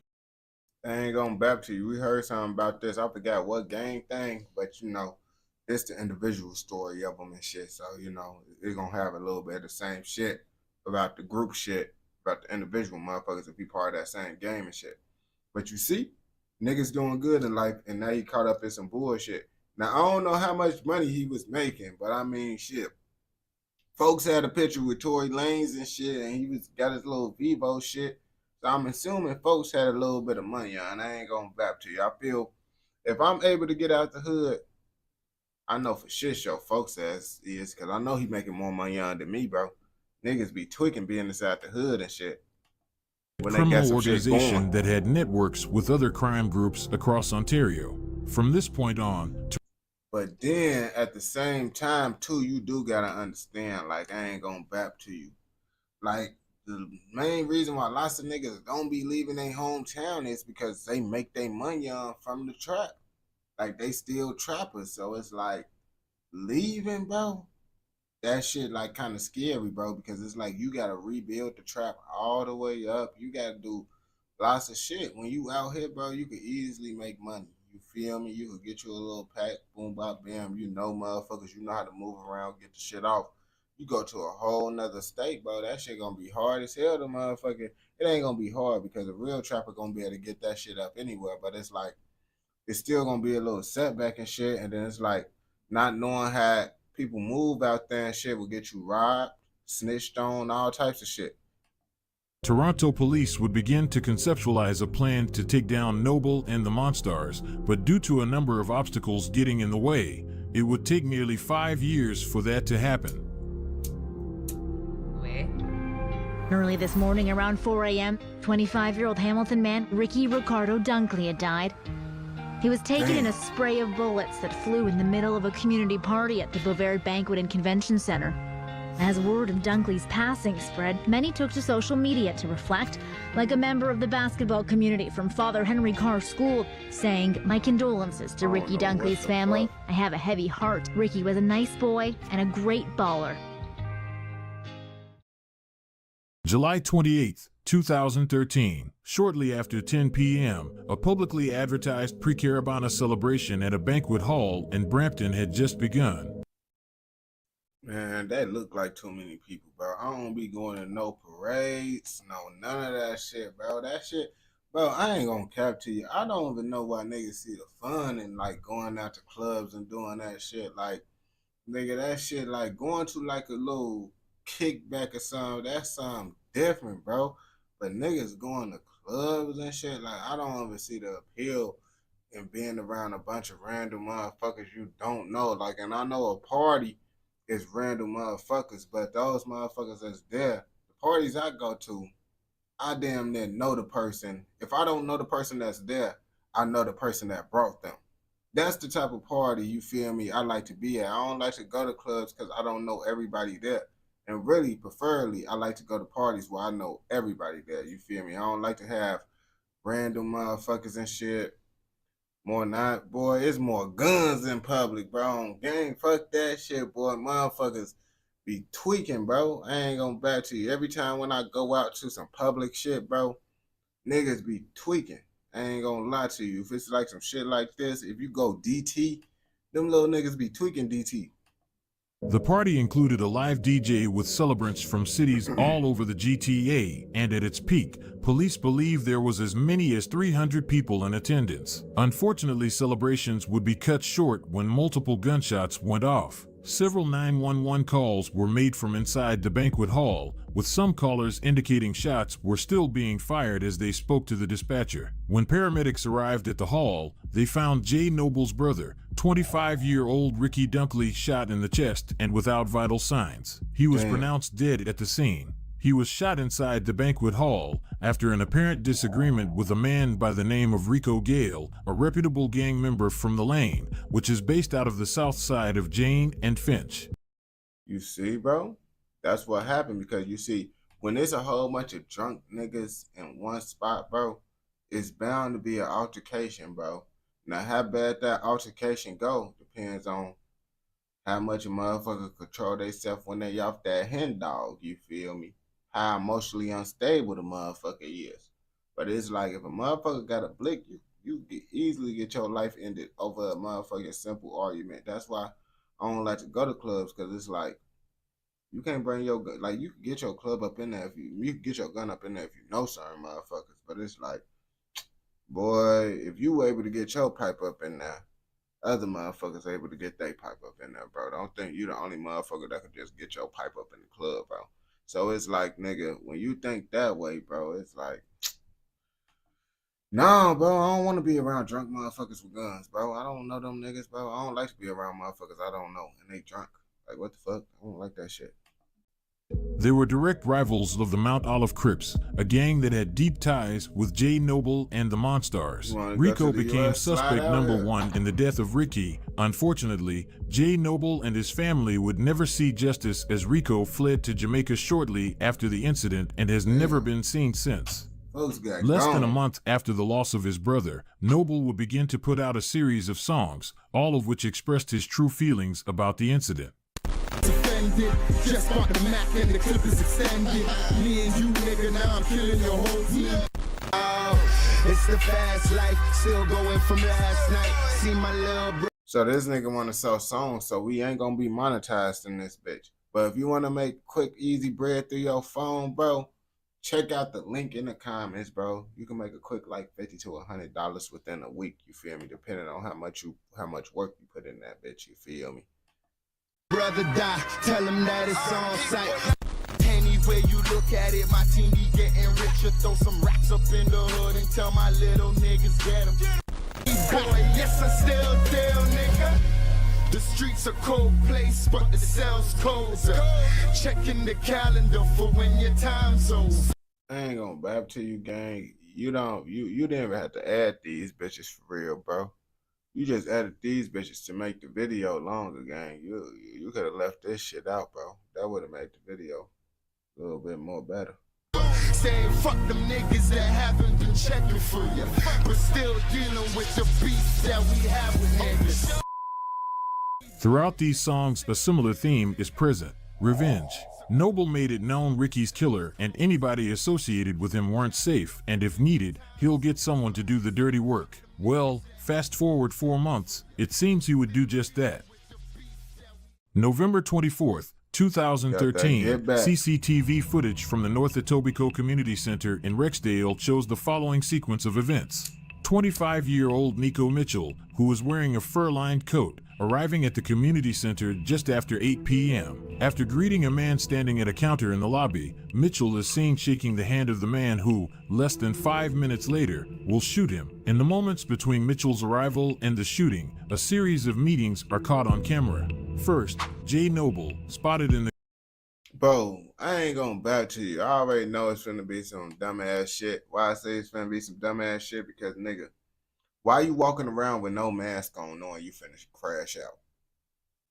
I ain't gonna bap to you. We heard something about this. I forgot what gang thing, but you know, it's the individual story of them and shit. So, you know, it's gonna have a little bit of the same shit about the group shit, about the individual motherfuckers that be part of that same game and shit. But you see, niggas doing good in life, and now he caught up in some bullshit. Now, I don't know how much money he was making, but I mean, shit. Folks had a picture with Tory Lanez and shit, and he got his little Vivo shit. So I'm assuming folks had a little bit of money on. I ain't gonna bap to you. I feel if I'm able to get out the hood, I know for shit show folks ass is, because I know he making more money on than me, bro. Niggas be tweaking being inside the hood and shit. When Criminal organization that had networks with other crime groups across Ontario. From this point on. But then at the same time too, you do gotta understand, like, I ain't gonna bap to you. Like, the main reason why lots of niggas don't be leaving their hometown is because they make their money on from the trap. Like, they still trappers. So it's like, leaving, bro, that shit like kind of scary, bro, because it's like you gotta rebuild the trap all the way up. You gotta do lots of shit. When you out here, bro, you could easily make money. You feel me? You could get you a little pack, boom, bop, bam. You know motherfuckers, you know how to move around, get the shit off. You go to a whole nother state, bro, that shit gonna be hard as hell to motherfucker. It ain't gonna be hard because a real trapper gonna be able to get that shit up anywhere, but it's like, it's still gonna be a little setback and shit, and then it's like, not knowing how people move out there and shit will get you robbed, snitched on, all types of shit. Toronto police would begin to conceptualize a plan to take down Noble and the Monstars, but due to a number of obstacles getting in the way, it would take nearly 5 years for that to happen. Early this morning around 4 a.m., 25-year-old Hamilton man Ricky Ricardo Dunkley had died. He was taken in a spray of bullets that flew in the middle of a community party at the Bovaird Banquet and Convention Center. As word of Dunkley's passing spread, many took to social media to reflect, like a member of the basketball community from Father Henry Carr School, saying, "My condolences to Ricky Dunkley's family. I have a heavy heart. Ricky was a nice boy and a great baller." July 28, 2013, shortly after 10 p.m., a publicly advertised pre-Carabana celebration at a banquet hall in Brampton had just begun. Man, that looked like too many people, bro. I don't be going to no parades, no none of that shit, bro. That shit, bro, I ain't gonna cap to you. I don't even know why niggas see the fun in, like, going out to clubs and doing that shit. Like, nigga, that shit, like, going to, like, a little kickback or something, that's something different, bro. But niggas going to clubs and shit, like, I don't even see the appeal in being around a bunch of random motherfuckers you don't know. Like, and I know a party is random motherfuckers, but those motherfuckers that's there, the parties I go to, I damn near know the person. If I don't know the person that's there, I know the person that brought them. That's the type of party, you feel me, I like to be at. I don't like to go to clubs because I don't know everybody there. And really, preferably, I like to go to parties where I know everybody there, you feel me? I don't like to have random motherfuckers and shit. More not, boy, it's more guns in public, bro. Gang, fuck that shit, boy. Motherfuckers be tweaking, bro. I ain't gonna back to you. Every time when I go out to some public shit, bro, niggas be tweaking. I ain't gonna lie to you. If it's like some shit like this, if you go DT, them little niggas be tweaking DT. The party included a live DJ with celebrants from cities all over the GTA, and at its peak, police believe there was as many as 300 people in attendance. Unfortunately, celebrations would be cut short when multiple gunshots went off. Several 911 calls were made from inside the banquet hall, with some callers indicating shots were still being fired as they spoke to the dispatcher. When paramedics arrived at the hall, they found Jay Noble's brother, 25-year-old Ricky Dunkley, shot in the chest and without vital signs. He was pronounced dead at the scene. He was shot inside the banquet hall after an apparent disagreement with a man by the name of Rico Gale, a reputable gang member from the Lane, which is based out of the south side of Jane and Finch. You see, bro? That's what happened, because you see, when there's a whole bunch of drunk niggas in one spot, bro, it's bound to be an altercation, bro. Now, how bad that altercation go depends on how much a motherfucker control themselves when they off that hen dog, you feel me? How emotionally unstable the motherfucker is. But it's like, if a motherfucker got a blick, you can easily get your life ended over a motherfucking simple argument. That's why I don't like to go to clubs, because it's like, you can't bring your gun. Like, you can get your club up in there if you can get your gun up in there if you know certain motherfuckers. But it's like, boy, if you were able to get your pipe up in there, other motherfuckers able to get their pipe up in there, bro. Don't think you the only motherfucker that could just get your pipe up in the club, bro. So it's like, nigga, when you think that way, bro, it's like, nah, bro, I don't want to be around drunk motherfuckers with guns, bro. I don't know them niggas, bro. I don't like to be around motherfuckers I don't know, and they drunk. Like, what the fuck? I don't like that shit. They were direct rivals of the Mount Olive Crips, a gang that had deep ties with Jay Noble and the Monstars. Rico became suspect number one in the death of Ricky. Unfortunately, Jay Noble and his family would never see justice, as Rico fled to Jamaica shortly after the incident and has never been seen since. Less than a month after the loss of his brother, Noble would begin to put out a series of songs, all of which expressed his true feelings about the incident. Just bought the Mac and the clip is extended. Me and you, nigga, now I'm killing your whole team. Oh, it's the fast life, still going from last night. See my little bro. So this nigga want to sell songs, so we ain't gonna be monetized in this bitch. But if you want to make quick, easy bread through your phone, bro, check out the link in the comments, bro. You can make a quick like $50 to $100 within a week. You feel me? Depending on how much work you put in that bitch. You feel me? Brother die, tell him that it's on site. Anyway you look at it, my team be getting richer. Throw some racks up in the hood and tell my little niggas get them. Boy, yes, I still deal, nigga. The streets a cold place, but the cell's colder. Checking the calendar for when your time's over. I ain't gonna bab to you, gang. You didn't even have to add these bitches for real, bro. You just added these bitches to make the video longer, gang. You could have left this shit out, bro. That would have made the video a little bit more better. Saying fuck them niggas that haven't been checking for you, but still dealing with the beef that we have with niggas. Throughout these songs, a similar theme is present: revenge. Noble made it known Ricky's killer and anybody associated with him weren't safe, and if needed, he'll get someone to do the dirty work. Well, fast forward 4 months, it seems he would do just that. November 24th, 2013, CCTV footage from the North Etobicoke Community Center in Rexdale shows the following sequence of events. 25-year-old Nico Mitchell, who was wearing a fur-lined coat, arriving at the community center just after 8 p.m. After greeting a man standing at a counter in the lobby, Mitchell is seen shaking the hand of the man who, less than 5 minutes later, will shoot him. In the moments between Mitchell's arrival and the shooting, a series of meetings are caught on camera. First, Jay Noble, spotted in the... Bro, I ain't gonna back to you. I already know it's finna be some dumbass shit. Why I say it's finna be some dumbass shit? Because, nigga, why you walking around with no mask on knowing you finna crash out?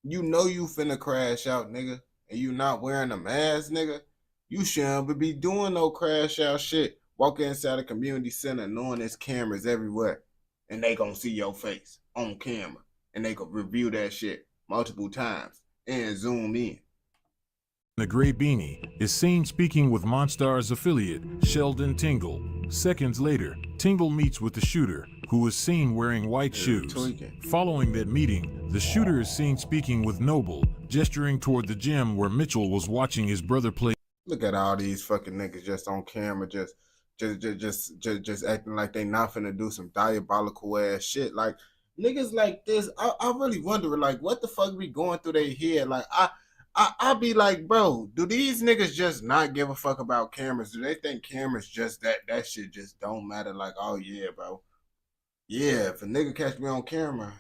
You know you finna crash out, nigga, and you not wearing a mask, nigga? You shouldn't be doing no crash out shit. Walk inside a community center knowing there's cameras everywhere, and they gonna see your face on camera, and they gonna review that shit multiple times and zoom in. The gray beanie is seen speaking with Monstars affiliate Sheldon Tingle. Seconds later, Tingle meets with the shooter, who is seen wearing white shoes. Following that meeting, the shooter is seen speaking with Noble, gesturing toward the gym where Mitchell was watching his brother play. Look at all these fucking niggas just on camera, just acting like they not finna do some diabolical ass shit. Like, niggas like this, I really wonder, like, what the fuck be going through their head? Like, I be like, bro, do these niggas just not give a fuck about cameras? Do they think cameras just that shit just don't matter? Like, oh yeah, bro. Yeah, if a nigga catch me on camera,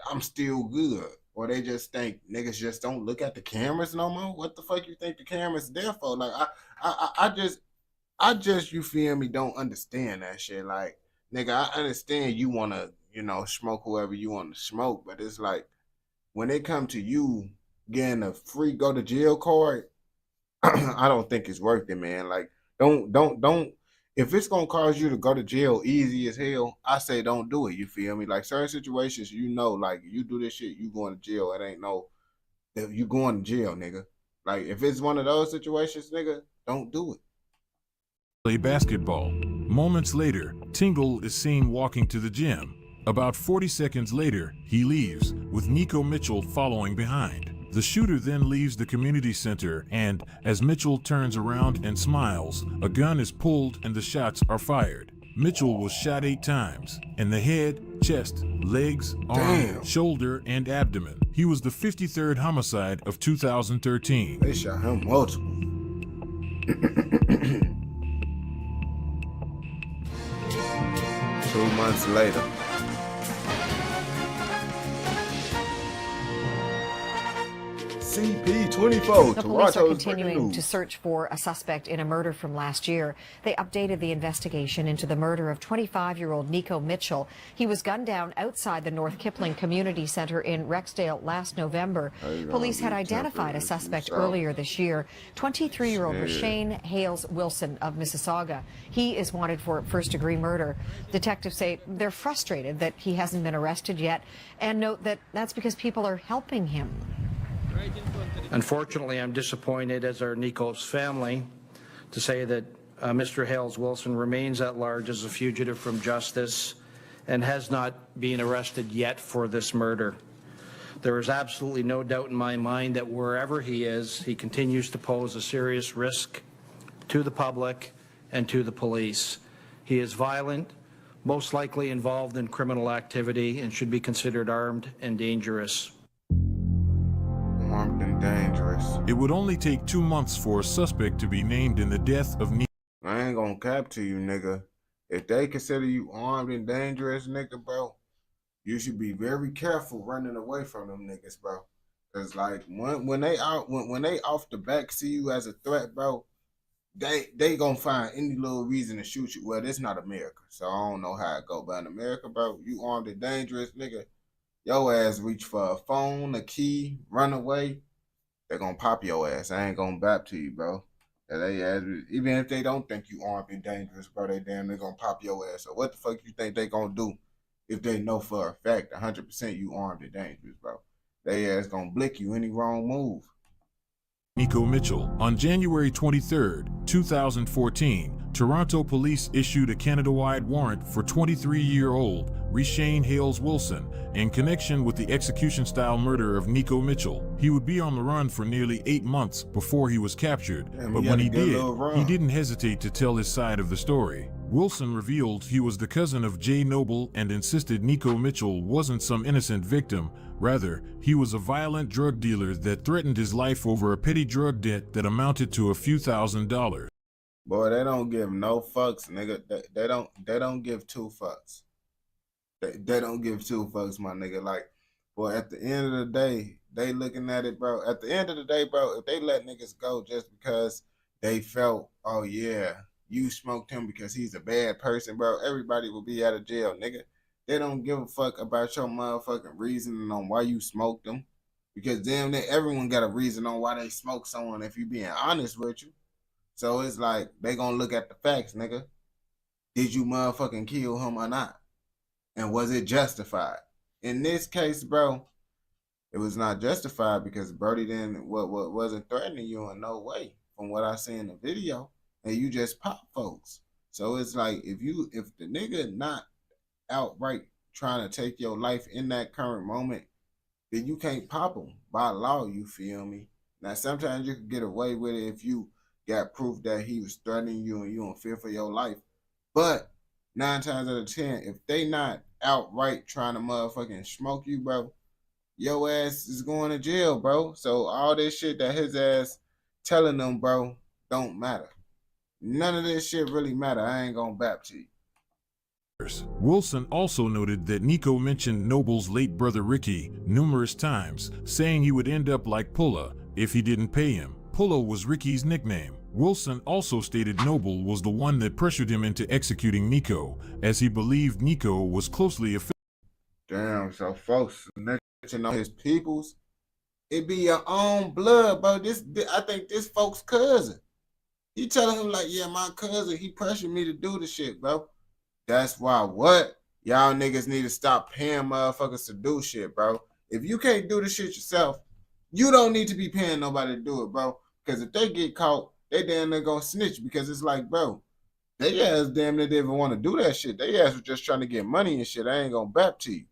I'm still good. Or they just think niggas just don't look at the cameras no more. What the fuck you think the cameras there for? Like I just you feel me, don't understand that shit. Like, nigga, I understand you wanna, smoke whoever you want to smoke, but it's like when it come to you getting a free go to jail card, I don't think it's worth it, man. Like, don't. If it's gonna cause you to go to jail easy as hell, I say don't do it. You feel me? Like certain situations, like you do this shit, you going to jail. It ain't no, you going to jail, nigga. Like if it's one of those situations, nigga, don't do it. Play basketball. Moments later, Tingle is seen walking to the gym. About 40 seconds later, he leaves, with Nico Mitchell following behind. The shooter then leaves the community center, and as Mitchell turns around and smiles, a gun is pulled and the shots are fired. Mitchell was shot 8 times, in the head, chest, legs, arm, shoulder, and abdomen. He was the 53rd homicide of 2013. They shot him multiple. 2 months later. CP24. The police are continuing to search for a suspect in a murder from last year. They updated the investigation into the murder of 25-year-old Nico Mitchell. He was gunned down outside the North Kipling Community Center in Rexdale last November. Police had identified a suspect earlier this year, 23-year-old Rashane Hales Wilson of Mississauga. He is wanted for first-degree murder. Detectives say they're frustrated that he hasn't been arrested yet and note that that's because people are helping him. Unfortunately, I'm disappointed, as are Nico's family, to say that Mr. Hales Wilson remains at large as a fugitive from justice and has not been arrested yet for this murder. There is absolutely no doubt in my mind that wherever he is, he continues to pose a serious risk to the public and to the police. He is violent, most likely involved in criminal activity, and should be considered armed and dangerous. Armed and dangerous. It would only take 2 months for a suspect to be named in the death of Nico. I ain't gonna cap to you, nigga. If they consider you armed and dangerous, nigga, bro, you should be very careful running away from them niggas, bro. Cause like when they off the back see you as a threat, bro, they gonna find any little reason to shoot you. Well, this not America, so I don't know how it go. But in America, bro, you armed and dangerous, nigga. Your ass reach for a phone, a key, run away, they're gonna pop your ass. I ain't gonna bap to you, bro. Even if they don't think you armed and dangerous, bro, they gonna pop your ass. So what the fuck you think they gonna do if they know for a fact 100% you armed and dangerous, bro? They ass gonna blick you any wrong move. Nico Mitchell. On January 23, 2014, Toronto police issued a Canada-wide warrant for 23-year-old Rashane Hales Wilson in connection with the execution-style murder of Nico Mitchell. He would be on the run for nearly 8 months before he was captured, but when he did, he didn't hesitate to tell his side of the story. Wilson revealed he was the cousin of Jay Noble and insisted Nico Mitchell wasn't some innocent victim. Rather, he was a violent drug dealer that threatened his life over a petty drug debt that amounted to a few $1,000s. Boy, they don't give no fucks, nigga. They don't give 2 fucks. They don't give 2 fucks, my nigga. Like, boy, at the end of the day, they looking at it, bro. At the end of the day, bro, if they let niggas go just because they felt, oh yeah, you smoked him because he's a bad person, bro, everybody will be out of jail, nigga. They don't give a fuck about your motherfucking reasoning on why you smoked them. Because damn near everyone got a reason on why they smoke someone if you being honest with you. So it's like, they gonna look at the facts, nigga. Did you motherfucking kill him or not? And was it justified? In this case, bro, it was not justified because Brody wasn't threatening you in no way from what I see in the video. And you just pop folks. So it's like, if the nigga not outright trying to take your life in that current moment, then you can't pop him by law, you feel me? Now, sometimes you can get away with it if you got proof that he was threatening you and you don't fear for your life. But 9 times out of 10, if they not outright trying to motherfucking smoke you, bro, your ass is going to jail, bro. So all this shit that his ass telling them, bro, don't matter. None of this shit really matter. I ain't gonna bap to you. Wilson also noted that Nico mentioned Noble's late brother Ricky numerous times, saying he would end up like Pulla if he didn't pay him. Pulla was Ricky's nickname. Wilson also stated Noble was the one that pressured him into executing Nico, as he believed Nico was closely affiliated. Damn, so folks, mention on his peoples, it be your own blood, bro. I think this folks' cousin. He telling him like, yeah, my cousin, he pressured me to do the shit, bro. That's why what? Y'all niggas need to stop paying motherfuckers to do shit, bro. If you can't do the shit yourself, you don't need to be paying nobody to do it, bro. Because if they get caught, they damn near gonna snitch, because it's like, bro, they ass damn near didn't even want to do that shit. They ass was just trying to get money and shit. I ain't gonna bap to you.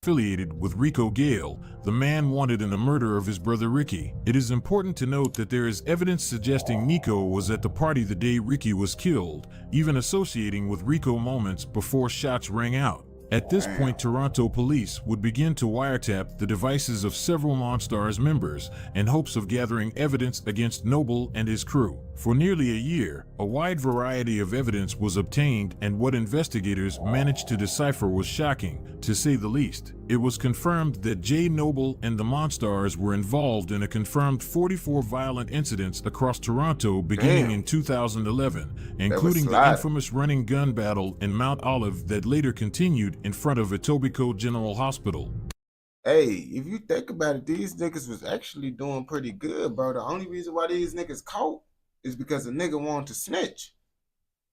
Affiliated with Rico Gale, the man wanted in the murder of his brother Ricky. It is important to note that there is evidence suggesting Nico was at the party the day Ricky was killed, even associating with Rico moments before shots rang out. At this point, Toronto police would begin to wiretap the devices of several Monstars members in hopes of gathering evidence against Noble and his crew. For nearly a year, a wide variety of evidence was obtained, and what investigators managed to decipher was shocking, to say the least. It was confirmed that Jay Noble and the Monstars were involved in a confirmed 44 violent incidents across Toronto beginning in 2011, including the infamous running gun battle in Mount Olive that later continued in front of Etobicoke General Hospital. Hey, if you think about it, these niggas was actually doing pretty good, bro. The only reason why these niggas caught is because the nigga wanted to snitch.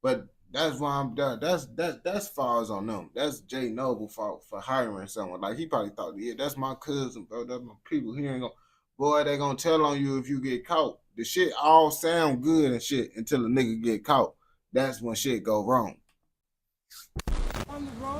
But that's why I'm done. That's falls on them. That's Jay Noble fault for hiring someone. Like, he probably thought, yeah, that's my cousin, bro. That's my people. He ain't gonna, boy, they gonna tell on you if you get caught. The shit all sound good and shit until a nigga get caught. That's when shit go wrong.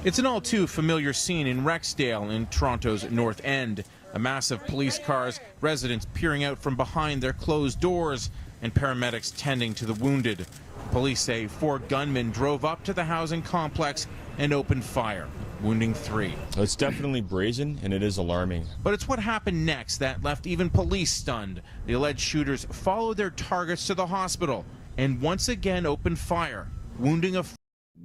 It's an all too familiar scene in Rexdale in Toronto's North End. A mass of police cars, residents peering out from behind their closed doors, and paramedics tending to the wounded. Police say 4 gunmen drove up to the housing complex and opened fire, wounding 3. It's definitely brazen, and it is alarming. But it's what happened next that left even police stunned. The alleged shooters followed their targets to the hospital and once again opened fire, wounding a...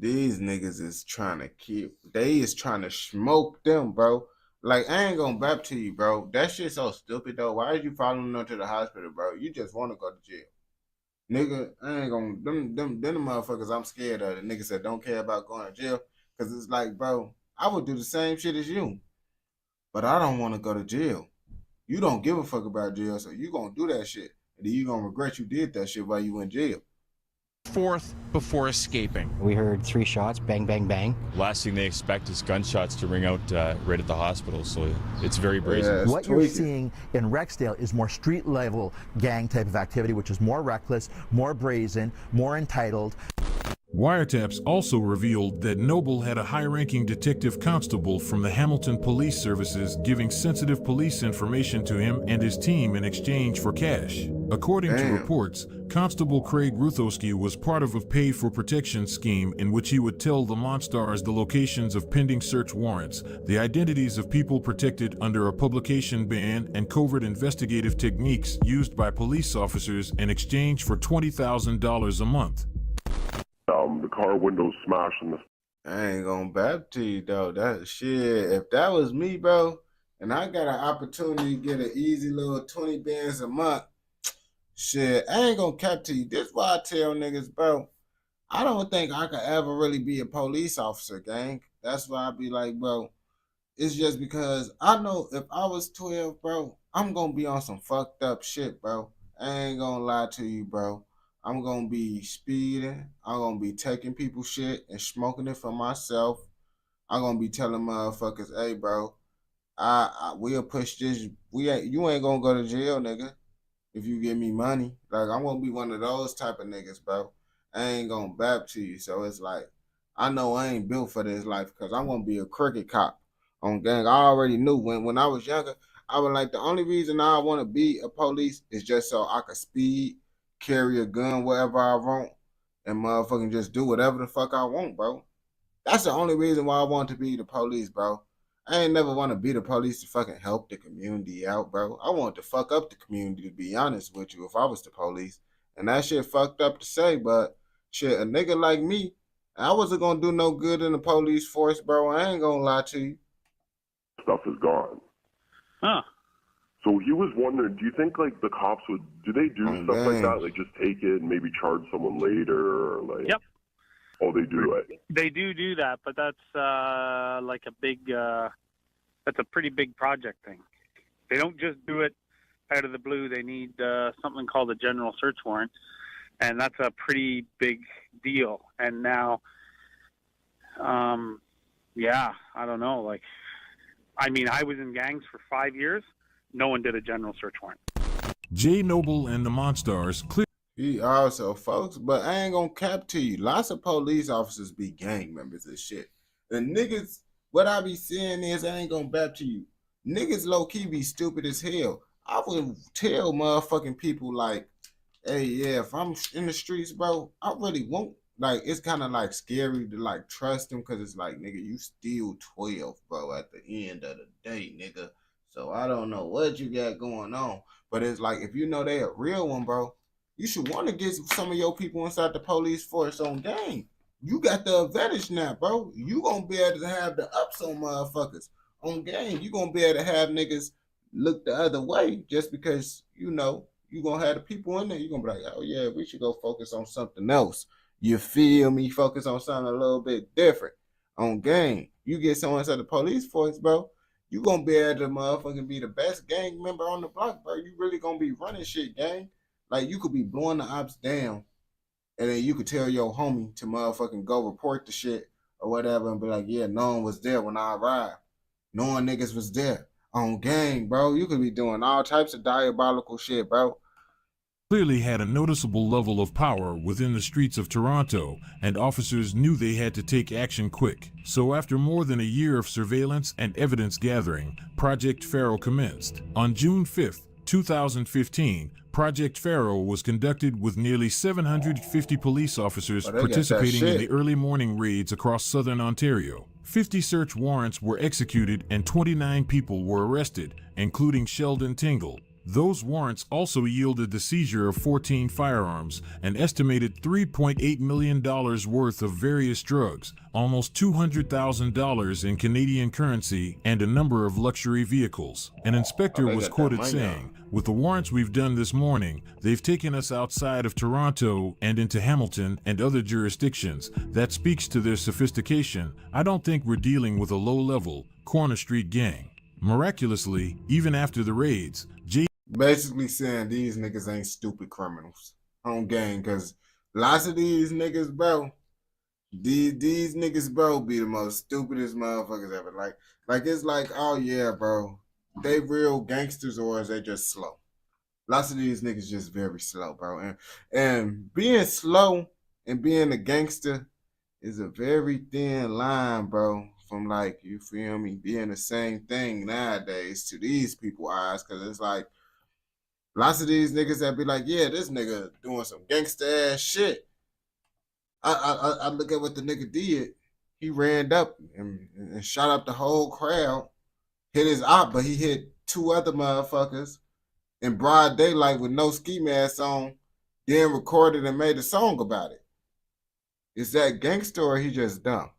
These niggas is trying to they is trying to smoke them, bro. Like, I ain't gonna bap to you, bro. That shit's so stupid, though. Why did you following them to the hospital, bro? You just want to go to jail. Nigga, I ain't gonna, them the motherfuckers I'm scared of. The niggas that don't care about going to jail. Because it's like, bro, I would do the same shit as you. But I don't want to go to jail. You don't give a fuck about jail, so you gonna do that shit. And then you gonna regret you did that shit while you in jail. 4th before escaping. We heard 3 shots, bang, bang, bang. Last thing they expect is gunshots to ring out right at the hospital, so it's very brazen. Yeah, what you're seeing in Rexdale is more street-level gang type of activity, which is more reckless, more brazen, more entitled. Wiretaps also revealed that Noble had a high-ranking detective constable from the Hamilton Police Services giving sensitive police information to him and his team in exchange for cash. According to reports, Constable Craig Ruthowski was part of a pay-for-protection scheme in which he would tell the Monstars the locations of pending search warrants, the identities of people protected under a publication ban, and covert investigative techniques used by police officers in exchange for $20,000 a month. The car windows smashed in the... I ain't gonna bap to you, though. That shit, if that was me, bro, and I got an opportunity to get an easy little 20 bands a month, shit, I ain't gonna cap to you. This is why I tell niggas, bro, I don't think I could ever really be a police officer, gang. That's why I be like, bro, it's just because I know if I was 12, bro, I'm gonna be on some fucked up shit, bro. I ain't gonna lie to you, bro. I'm gonna be speeding. I'm gonna be taking people's shit and smoking it for myself. I'm gonna be telling motherfuckers, hey, bro, we'll push this. You ain't gonna go to jail, nigga, if you give me money. Like, I'm gonna be one of those type of niggas, bro. I ain't gonna bap to you. So it's like, I know I ain't built for this life because I'm gonna be a crooked cop on gang. I already knew when I was younger, I was like, the only reason I want to be a police is just so I could speed, carry a gun wherever I want, and motherfucking just do whatever the fuck I want, bro. That's the only reason why I want to be the police, bro. I ain't never want to be the police to fucking help the community out, bro. I want to fuck up the community, to be honest with you, if I was the police. And that shit fucked up to say, but shit, a nigga like me, I wasn't gonna do no good in the police force, bro. I ain't gonna lie to you. Stuff is gone. Huh. So he was wondering, do you think like the cops do they do stuff like that? Like just take it and maybe charge someone later or like Yep. Oh, they do it. They do that, but that's like a big, that's a pretty big project thing. They don't just do it out of the blue. They need something called a general search warrant, and that's a pretty big deal. And now, yeah, I don't know. Like, I mean, I was in gangs for 5 years. No one did a general search warrant. Jay Noble and the Monstars clear. He also, folks, but I ain't gonna cap to you. Lots of police officers be gang members and shit. The niggas, what I be seeing is, I ain't gonna bap to you. Niggas low-key be stupid as hell. I would tell motherfucking people like, hey, yeah, if I'm in the streets, bro, I really won't. Like, it's kind of like scary to like trust them because it's like, nigga, you still 12, bro, at the end of the day, nigga. So I don't know what you got going on. But it's like, if you know they a real one, bro, you should want to get some of your people inside the police force on game. You got the advantage now, bro. You gonna be able to have the ups on motherfuckers on game. You gonna be able to have niggas look the other way just because, you know, you gonna have the people in there. You gonna be like, oh yeah, we should go focus on something else. You feel me? Focus on something a little bit different on game. You get someone inside the police force, bro, you gonna be able to motherfucking be the best gang member on the block, bro. You really gonna be running shit, gang. Like, you could be blowing the ops down, and then you could tell your homie to motherfucking go report the shit or whatever and be like, yeah, no one was there when I arrived. No one niggas was there. On gang, bro. You could be doing all types of diabolical shit, bro. Clearly had a noticeable level of power within the streets of Toronto, and officers knew they had to take action quick. So after more than a year of surveillance and evidence gathering, Project Pharaoh commenced. On June 5th, 2015, Project Pharaoh was conducted with nearly 750 police officers participating in the early morning raids across southern Ontario. 50 search warrants were executed and 29 people were arrested, including Sheldon Tingle. Those warrants also yielded the seizure of 14 firearms, an estimated $3.8 million worth of various drugs, almost $200,000 in Canadian currency, and a number of luxury vehicles. An inspector was quoted saying, "With the warrants we've done this morning, they've taken us outside of Toronto and into Hamilton and other jurisdictions. That speaks to their sophistication. I don't think we're dealing with a low-level, corner street gang." Miraculously, even after the raids, basically saying these niggas ain't stupid criminals on gang, because lots of these niggas, bro, these niggas, bro, be the most stupidest motherfuckers ever. Like it's like, oh yeah, bro, they real gangsters, or is they just slow? Lots of these niggas just very slow, bro. And being slow and being a gangster is a very thin line, bro, from like, you feel me, being the same thing nowadays to these people's eyes, because it's like, lots of these niggas that be like, yeah, this nigga doing some gangsta ass shit. I look at what the nigga did. He ran up and shot up the whole crowd, hit his op, but he hit two other motherfuckers in broad daylight with no ski mask on, then recorded and made a song about it. Is that gangster or he just dumb?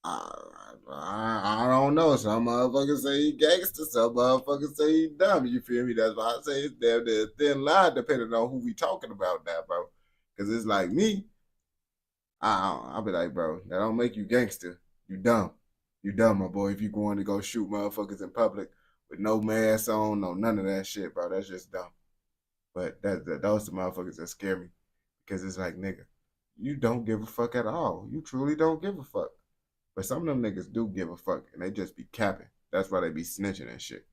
I don't know. Some motherfuckers say he gangster, some motherfuckers say he dumb. You feel me? That's why I say it's damn near a thin line depending on who we talking about now, bro. Because it's like me, I'll be like, bro, that don't make you gangster. You dumb. You dumb, my boy, if you going to go shoot motherfuckers in public with no mask on, no none of that shit, bro. That's just dumb. But those the motherfuckers that scare me. Because it's like, nigga, you don't give a fuck at all. You truly don't give a fuck. But some of them niggas do give a fuck, and they just be capping. That's why they be snitching and shit.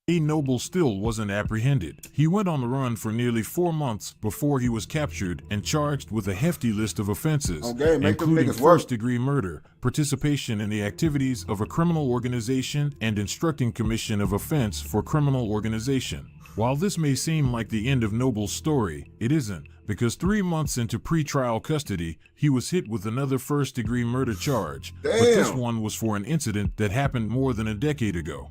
Jay Noble still wasn't apprehended. He went on the run for nearly 4 months before he was captured and charged with a hefty list of offenses, including first-degree murder, participation in the activities of a criminal organization, and instructing commission of offense for criminal organization. While this may seem like the end of Noble's story, it isn't, because 3 months into pretrial custody, he was hit with another first-degree murder charge. But this one was for an incident that happened more than a decade ago.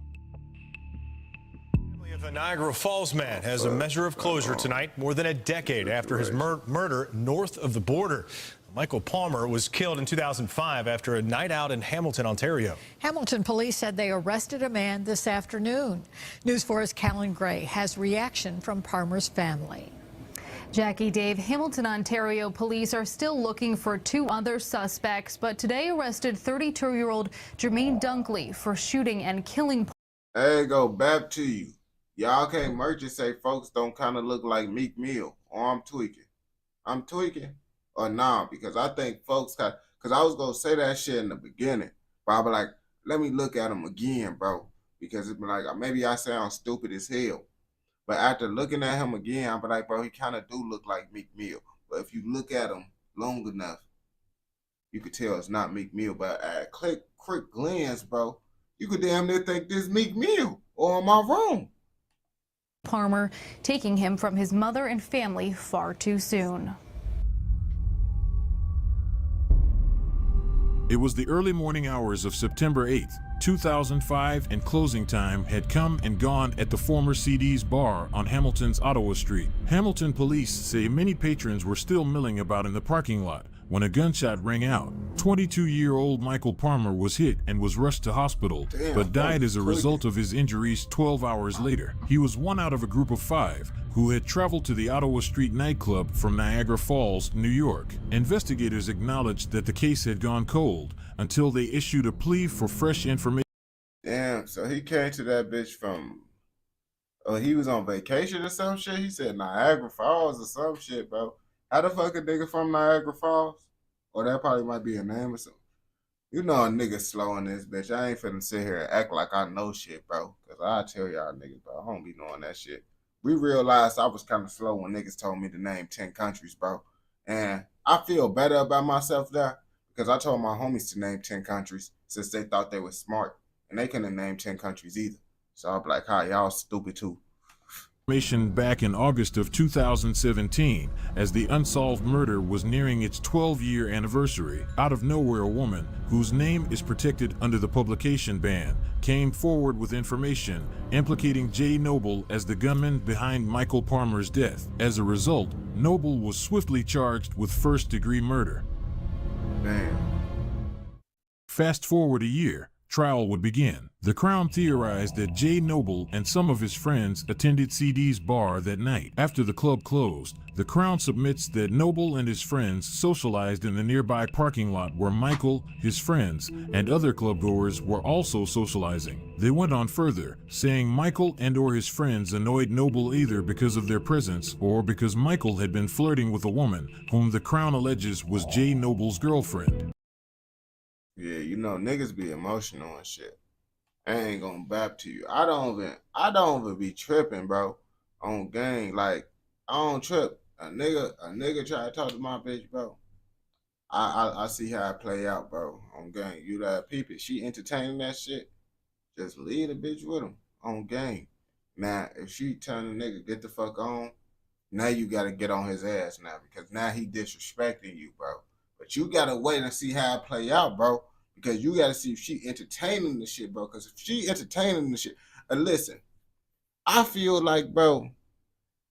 A Niagara Falls man has a measure of closure tonight, more than a decade after his murder north of the border. Michael Palmer was killed in 2005 after a night out in Hamilton, Ontario. Hamilton police said they arrested a man this afternoon. News 4's Callan Gray has reaction from Palmer's family. Jackie, Dave, Hamilton, Ontario police are still looking for 2 other suspects, but today arrested 32-year-old Jermaine Dunkley for shooting and killing. Hey, go back to you. Y'all can't merge and say folks don't kind of look like Meek Mill, or I'm tweaking. I'm tweaking, or nah, because I think folks got, because I was going to say that shit in the beginning, but I'll be like, let me look at him again, bro, because it's like, maybe I sound stupid as hell, but after looking at him again, I'll be like, bro, he kind of do look like Meek Mill, but if you look at him long enough, you could tell it's not Meek Mill, but at a quick glance, bro, you could damn near think this Meek Mill, or am I wrong? Palmer taking him from his mother and family far too soon. It was the early morning hours of September 8th, 2005, and closing time had come and gone at the former CD's bar on Hamilton's Ottawa Street. Hamilton police say many patrons were still milling about in the parking lot when a gunshot rang out. 22-year-old Michael Palmer was hit and was rushed to hospital, but died as a result of his injuries 12 hours later. He was one out of a group of 5 who had traveled to the Ottawa Street nightclub from Niagara Falls, New York. Investigators acknowledged that the case had gone cold until they issued a plea for fresh information. Damn, so he came to that bitch from, he was on vacation or some shit? He said Niagara Falls or some shit, bro. How the fuck a nigga from Niagara Falls? Or that probably might be a name or something. You know a nigga slow in this bitch. I ain't finna sit here and act like I know shit, bro. Because I tell y'all niggas, bro, I don't be knowing that shit. We realized I was kind of slow when niggas told me to name 10 countries, bro. And I feel better about myself there because I told my homies to name 10 countries since they thought they were smart. And they couldn't name 10 countries either. So I'm like, hi, y'all stupid too. Back in August of 2017, as the unsolved murder was nearing its 12-year anniversary. Out of nowhere, a woman, whose name is protected under the publication ban, came forward with information implicating Jay Noble as the gunman behind Michael Palmer's death. As a result, Noble was swiftly charged with first-degree murder. Damn. Fast forward a year. Trial would begin. The Crown theorized that Jay Noble and some of his friends attended CD's bar that night. After the club closed, the Crown submits that Noble and his friends socialized in the nearby parking lot where Michael, his friends, and other clubgoers were also socializing. They went on further, saying Michael and or his friends annoyed Noble either because of their presence or because Michael had been flirting with a woman whom the Crown alleges was Jay Noble's girlfriend. Yeah, you know, niggas be emotional and shit. I ain't gonna bap to you. I don't even be tripping, bro, on gang. Like, I don't trip. A nigga try to talk to my bitch, bro. I see how it play out, bro, on gang. You that peep it. She entertaining that shit. Just leave the bitch with him on gang. Now, if she tell the nigga get the fuck on, now you gotta get on his ass now because now he disrespecting you, bro. But you gotta wait and see how it play out, bro. Because you gotta see if she entertaining the shit, bro. Because if she entertaining the shit, and listen, I feel like, bro,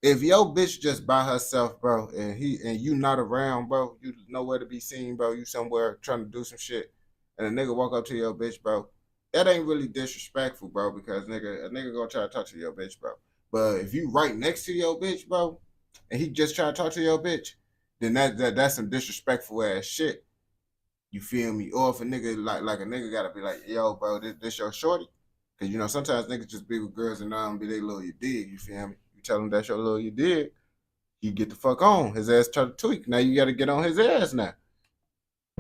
if your bitch just by herself, bro, and you not around, bro, you nowhere to be seen, bro, you somewhere trying to do some shit, and a nigga walk up to your bitch, bro, that ain't really disrespectful, bro. Because a nigga gonna try to talk to your bitch, bro. But if you right next to your bitch, bro, and he just try to talk to your bitch, then that's some disrespectful ass shit. You feel me? Or if a nigga like a nigga gotta be like, yo, bro, this your shorty? Cause you know sometimes niggas just be with girls and be they little you dig. You feel me? You tell him that's your little you dig, you get the fuck on. His ass try to tweak. Now you gotta get on his ass now.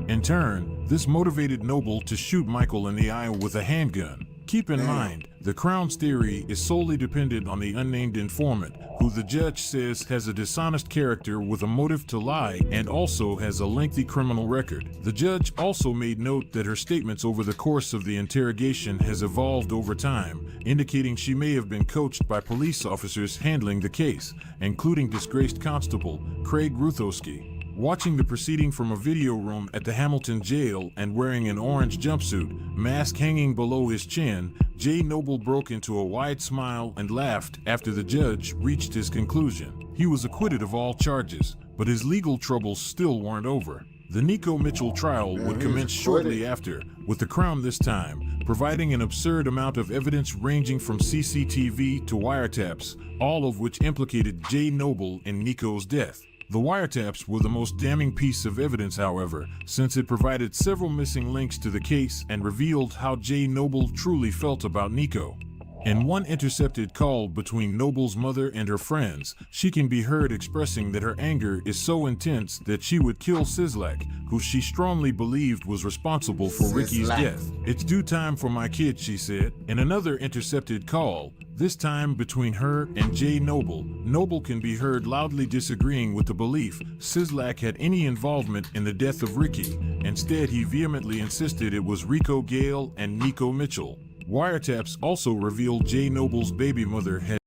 In turn, this motivated Noble to shoot Michael in the eye with a handgun. Keep in mind, the Crown's theory is solely dependent on the unnamed informant, who the judge says has a dishonest character with a motive to lie and also has a lengthy criminal record. The judge also made note that her statements over the course of the interrogation has evolved over time, indicating she may have been coached by police officers handling the case, including disgraced constable Craig Ruthowski. Watching the proceeding from a video room at the Hamilton jail and wearing an orange jumpsuit, mask hanging below his chin, Jay Noble broke into a wide smile and laughed after the judge reached his conclusion. He was acquitted of all charges, but his legal troubles still weren't over. The Nico Mitchell trial would commence shortly after, with the Crown this time providing an absurd amount of evidence ranging from CCTV to wiretaps, all of which implicated Jay Noble in Nico's death. The wiretaps were the most damning piece of evidence, however, since it provided several missing links to the case and revealed how Jay Noble truly felt about Nico. In one intercepted call between Noble's mother and her friends, she can be heard expressing that her anger is so intense that she would kill Sislak, who she strongly believed was responsible for Ricky's death. "It's due time for my kid," she said. In another intercepted call, this time between her and Jay Noble, Noble can be heard loudly disagreeing with the belief Sislak had any involvement in the death of Ricky. Instead, he vehemently insisted it was Rico Gale and Nico Mitchell. Wiretaps also revealed Jay Noble's baby mother had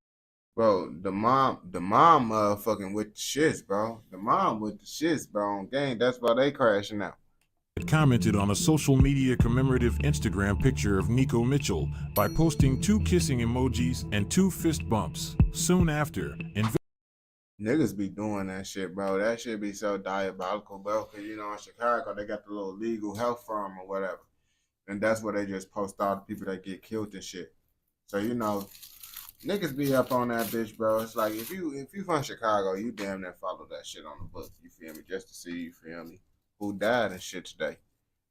the mom motherfucking with the shits, bro. The mom with the shits, bro, on game. That's why they crashing out. Commented on a social media commemorative Instagram picture of Nico Mitchell by posting 2 kissing emojis and 2 fist bumps. Soon after, niggas be doing that shit, bro. That shit be so diabolical, bro. Cause you know in Chicago they got the little legal health firm or whatever. And that's where they just post all the people that get killed and shit. So, you know, niggas be up on that bitch, bro. It's like, if you from Chicago, you damn near follow that shit on the book, you feel me? Just to see, you feel me, who died and shit today.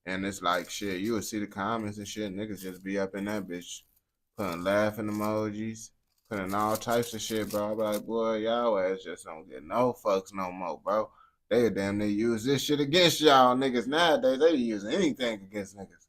And it's like, shit, you would see the comments and shit, niggas just be up in that bitch, putting laughing emojis, putting all types of shit, bro. I be like, boy, y'all ass just don't get no fucks no more, bro. They damn near use this shit against y'all niggas nowadays. They use anything against niggas.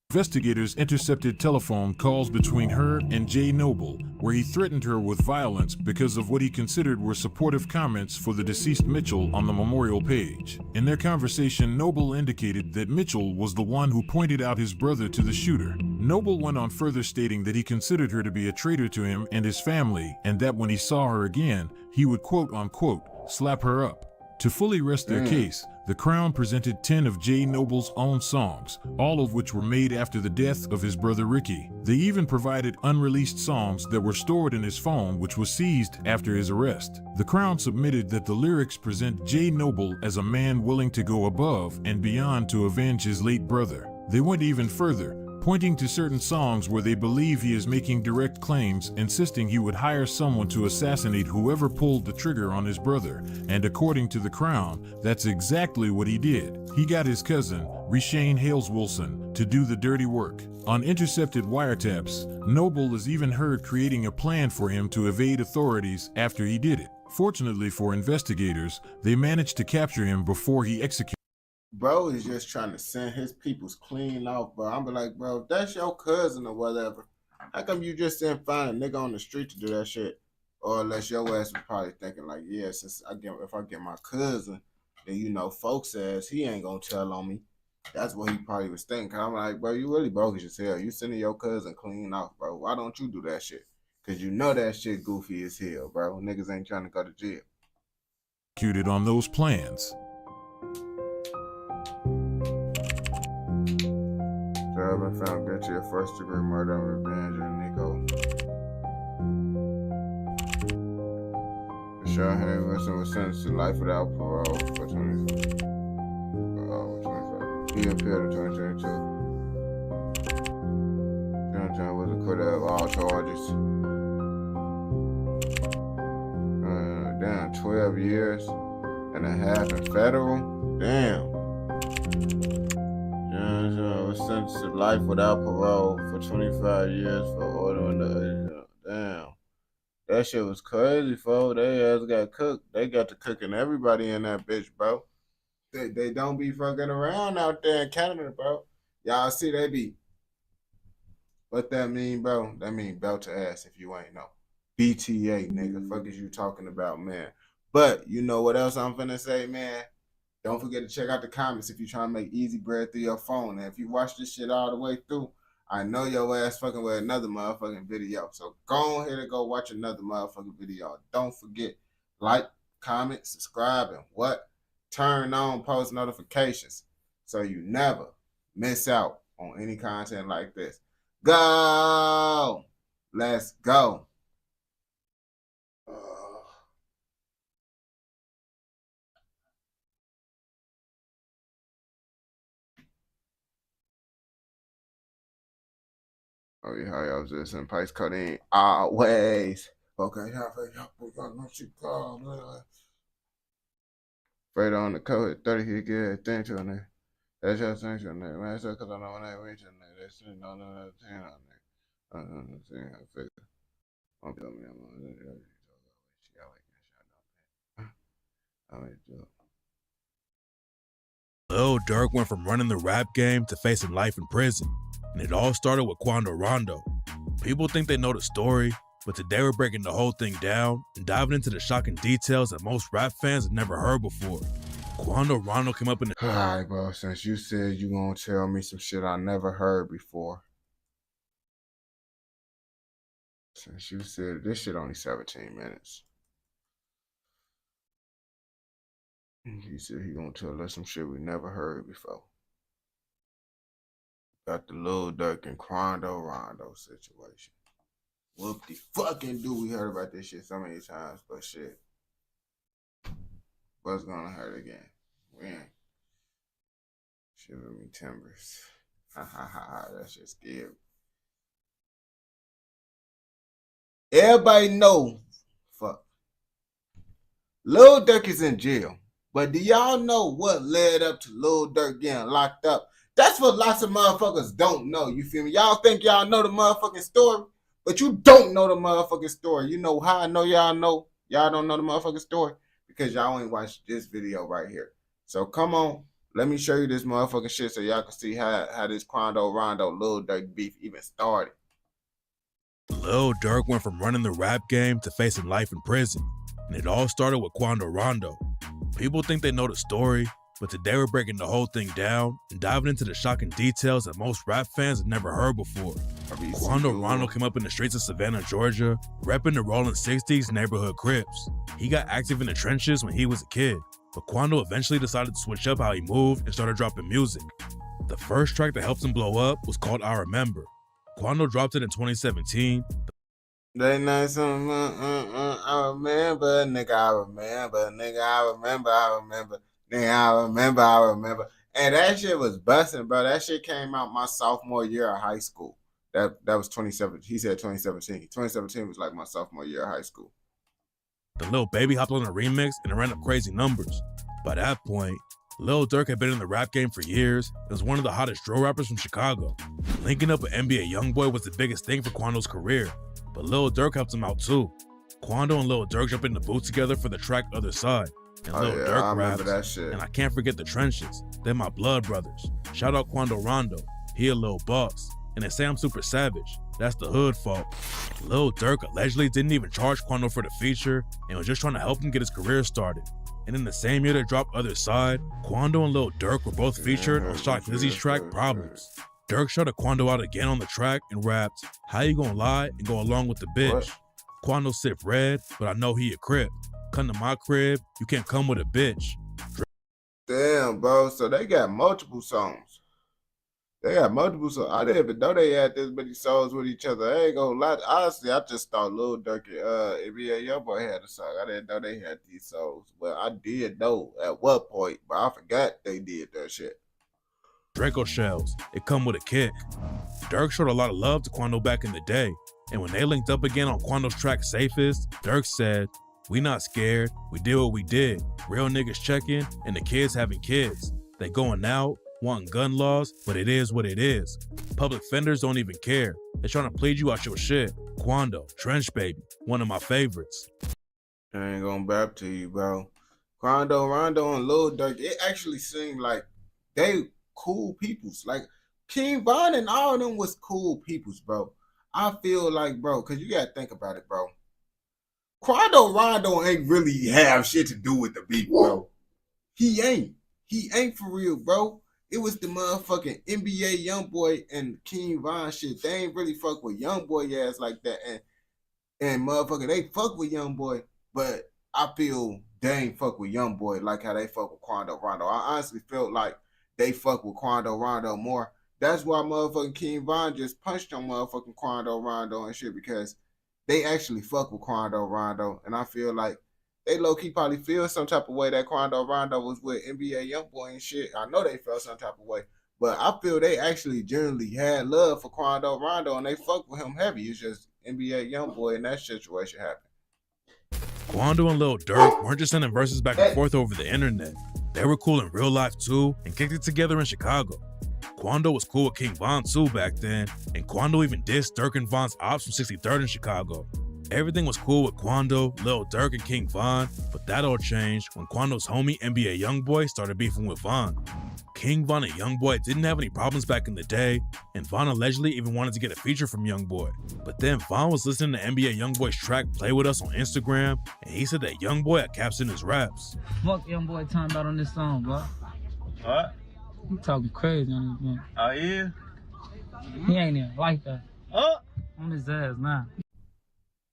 Investigators intercepted telephone calls between her and Jay Noble, where he threatened her with violence because of what he considered were supportive comments for the deceased Mitchell on the memorial page. In their conversation, Noble indicated that Mitchell was the one who pointed out his brother to the shooter. Noble went on further stating that he considered her to be a traitor to him and his family, and that when he saw her again, he would quote-unquote slap her up. To fully rest their case, the Crown presented 10 of Jay Noble's own songs, all of which were made after the death of his brother Ricky. They even provided unreleased songs that were stored in his phone, which was seized after his arrest. The Crown submitted that the lyrics present Jay Noble as a man willing to go above and beyond to avenge his late brother. They went even further, pointing to certain songs where they believe he is making direct claims, insisting he would hire someone to assassinate whoever pulled the trigger on his brother. And according to the Crown, that's exactly what he did. He got his cousin, Reshane Hales Wilson, to do the dirty work. On intercepted wiretaps, Noble is even heard creating a plan for him to evade authorities after he did it. Fortunately for investigators, they managed to capture him before he executed. Bro is just trying to send his peoples clean off, bro. I'm be like, bro, if that's your cousin or whatever, how come you just didn't find a nigga on the street to do that shit? Or unless your ass was probably thinking like, yeah, if I get my cousin, then you know, folks ass, he ain't gonna tell on me. That's what he probably was thinking. Cause I'm like, bro, you really bogus as hell. You sending your cousin clean off, bro. Why don't you do that shit? Cause you know that shit goofy as hell, bro. Niggas ain't trying to go to jail. Executed on those plans. Been found guilty of first-degree murder and revenge in Nico. Reshane Hales Wilson was sentenced to life without parole for 25. He appealed to 2022. Jonathan was acquitted of all charges. Damn, 12 years and a half in federal. Damn. Was sentenced to life without parole for 25 years for ordering the damn. That shit was crazy, folks. They ass got cooked. They got to cooking everybody in that bitch, bro. They don't be fucking around out there in Canada, bro. Y'all see they be What that mean, bro? That mean belt to ass if you ain't know. BTA, nigga. Fuck is you talking about, man? But you know what else I'm finna say, man? Don't forget to check out the comments if you're trying to make easy bread through your phone. And if you watch this shit all the way through, I know your ass fucking with another motherfucking video. So go ahead and go watch another motherfucking video. Don't forget, like, comment, subscribe, and what? Turn on post notifications so you never miss out on any content like this. Go! Let's go. Oh yeah, I was just in Pikes Codeine always. Okay, Fred on the code 30, he get thing to there. That's your thing to there. Man, so cause I know when I reach in there, that's sitting on another 10 on there. I don't understand how to figure. I'm telling me I'm on it. Lil Durk went from running the rap game to facing life in prison, and it all started with Quando Rondo. People think they know the story, but today we're breaking the whole thing down and diving into the shocking details that most rap fans have never heard before. Quando Rondo came up in the— Alright, bro, since you said you gonna tell me some shit I never heard before. Since you said this shit only 17 minutes. He said he gonna tell us some shit we never heard before. Got the Lil Durk and Quando Rondo situation. Whoop the fucking do we heard about this shit so many times, but shit. What's gonna hurt again? We ain't. Shiver me timbers. Ha ha ha, that shit's scary. Everybody know, fuck. Lil Durk is in jail. But do y'all know what led up to Lil Durk getting locked up? That's what lots of motherfuckers don't know. You feel me? Y'all think y'all know the motherfucking story, but you don't know the motherfucking story. You know how I know y'all know? Y'all don't know the motherfucking story? Because y'all ain't watched this video right here. So come on, let me show you this motherfucking shit so y'all can see how this Quando Rondo Lil Durk beef even started. Lil Durk went from running the rap game to facing life in prison, and it all started with Quando Rondo. People think they know the story, but today we're breaking the whole thing down and diving into the shocking details that most rap fans have never heard before. Quando Rondo came up in the streets of Savannah, Georgia, repping the Rolling 60s neighborhood Crips. He got active in the trenches when he was a kid, but Quando eventually decided to switch up how he moved and started dropping music. The first track that helped him blow up was called I Remember. Quando dropped it in 2017. They know some, I remember, nigga, I remember, nigga, I remember, nigga, I remember. And that shit was busting, bro. That shit came out my sophomore year of high school. That was 2017. He said 2017. 2017 was like my sophomore year of high school. The Lil Baby hopped on a remix and it ran up crazy numbers. By that point, Lil Durk had been in the rap game for years and was one of the hottest drill rappers from Chicago. Linking up with NBA Youngboy was the biggest thing for Quando's career, but Lil Durk helped him out too. Quando and Lil Durk jumped in the booth together for the track Other Side. And Lil Durk raps, that shit. And I can't forget the Trenches. They're my blood brothers. Shout out Quando Rondo. He a Lil Boss. And they say I'm super savage. That's the hood fault. Lil Durk allegedly didn't even charge Quando for the feature and was just trying to help him get his career started. And in the same year they dropped Other Side, Quando and Lil Durk were both featured on Shock Lizzie's track Problems. Durk shouted Quando out again on the track and rapped, "How you gonna lie and go along with the bitch?" What? Quando sip red, but I know he a Crip. Come to my crib, you can't come with a bitch. Damn, bro. So they got multiple songs. I didn't even know they had this many songs with each other. I ain't gonna lie. Honestly, I just thought Lil Durk and NBA Youngboy had a song. I didn't know they had these songs. Well, I did know at what point, but I forgot they did that shit. Draco Shells, it come with a kick. Durk showed a lot of love to Quando back in the day, and when they linked up again on Quando's track Safest, Durk said, "We not scared, we did what we did. Real niggas checking, and the kids having kids. They going out, wanting gun laws, but it is what it is. Public fenders don't even care. They're trying to plead you out your shit. Quando, Trench Baby, one of my favorites." I ain't gonna bap to you, bro. Quando, Rondo, and Lil Durk, it actually seemed like they cool peoples. Like, King Von and all of them was cool peoples, bro. I feel like, bro, because you got to think about it, bro. Quando Rondo ain't really have shit to do with the beef, bro. He ain't. He ain't for real, bro. It was the motherfucking NBA Youngboy and King Von shit. They ain't really fuck with Youngboy ass like that. And motherfucker, they fuck with Youngboy, but I feel they ain't fuck with Youngboy like how they fuck with Quando Rondo. I honestly felt like they fuck with Quando Rondo more. That's why motherfucking King Von just punched on motherfucking Quando Rondo and shit, because they actually fuck with Quando Rondo. And I feel like they low-key probably feel some type of way that Quando Rondo was with NBA Youngboy and shit. I know they felt some type of way. But I feel they actually generally had love for Quando Rondo and they fuck with him heavy. It's just NBA Youngboy and that situation happened. Quando and Lil Durk weren't just sending verses back and forth over the internet. They were cool in real life too and kicked it together in Chicago. Quando was cool with King Von too back then, and Quando even dissed Durk and Von's ops from 63rd in Chicago. Everything was cool with Quando, Lil Durk, and King Von, but that all changed when Quando's homie NBA Youngboy started beefing with Von. King Von and Youngboy didn't have any problems back in the day, and Von allegedly even wanted to get a feature from Youngboy. But then Von was listening to NBA Youngboy's track Play With Us on Instagram, and he said that Youngboy had caps in his raps. Fuck Youngboy talking about on this song, bro. What? He talking crazy on this man. Oh, yeah? He ain't even like that. Oh! On his ass now.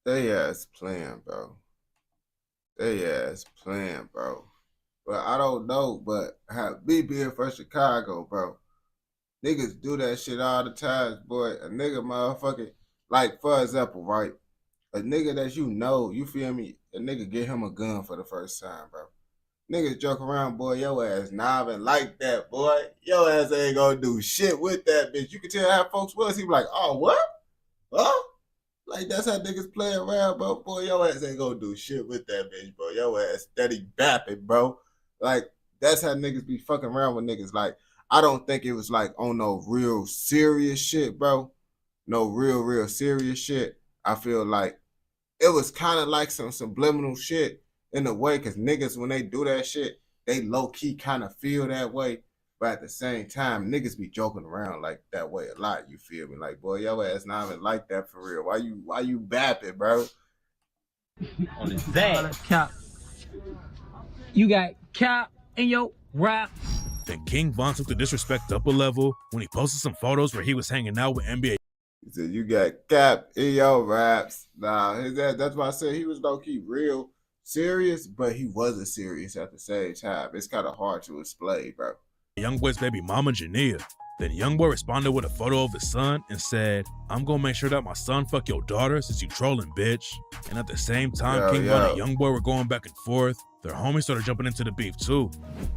They ass playing, bro. They ass playing, bro. But I don't know, but me being from Chicago, bro, niggas do that shit all the time, boy. A nigga motherfucking, like, for example, right? A nigga that you know, you feel me? A nigga get him a gun for the first time, bro. Niggas joke around, boy, your ass knobbing like that, boy. Your ass ain't gonna do shit with that bitch. You can tell how folks was. He be like, oh, what? Huh? Like, that's how niggas play around, bro. Boy, your ass ain't gonna do shit with that bitch, bro. Your ass steady bapping, bro. Like, that's how niggas be fucking around with niggas. Like, I don't think it was, like, on no real serious shit, bro. No real serious shit. I feel like it was kind of like some subliminal shit in a way, because niggas, when they do that shit, they low-key kind of feel that way. But at the same time, niggas be joking around like that way a lot, you feel me? Like, boy, your ass not even like that for real. Why you bapping, bro? On his ass. Cap. You got cap in your rap. Then King Von took the disrespect up a level when he posted some photos where he was hanging out with NBA. He said, you got cap in your raps. Nah, that's why I said he was low-key real serious, but he wasn't serious at the same time. It's kind of hard to explain, bro. Youngboy's baby mama, Jania. Then Youngboy responded with a photo of his son and said, I'm gonna make sure that my son fuck your daughter since you trolling, bitch. And at the same time, King Von and Youngboy were going back and forth. Their homies started jumping into the beef too.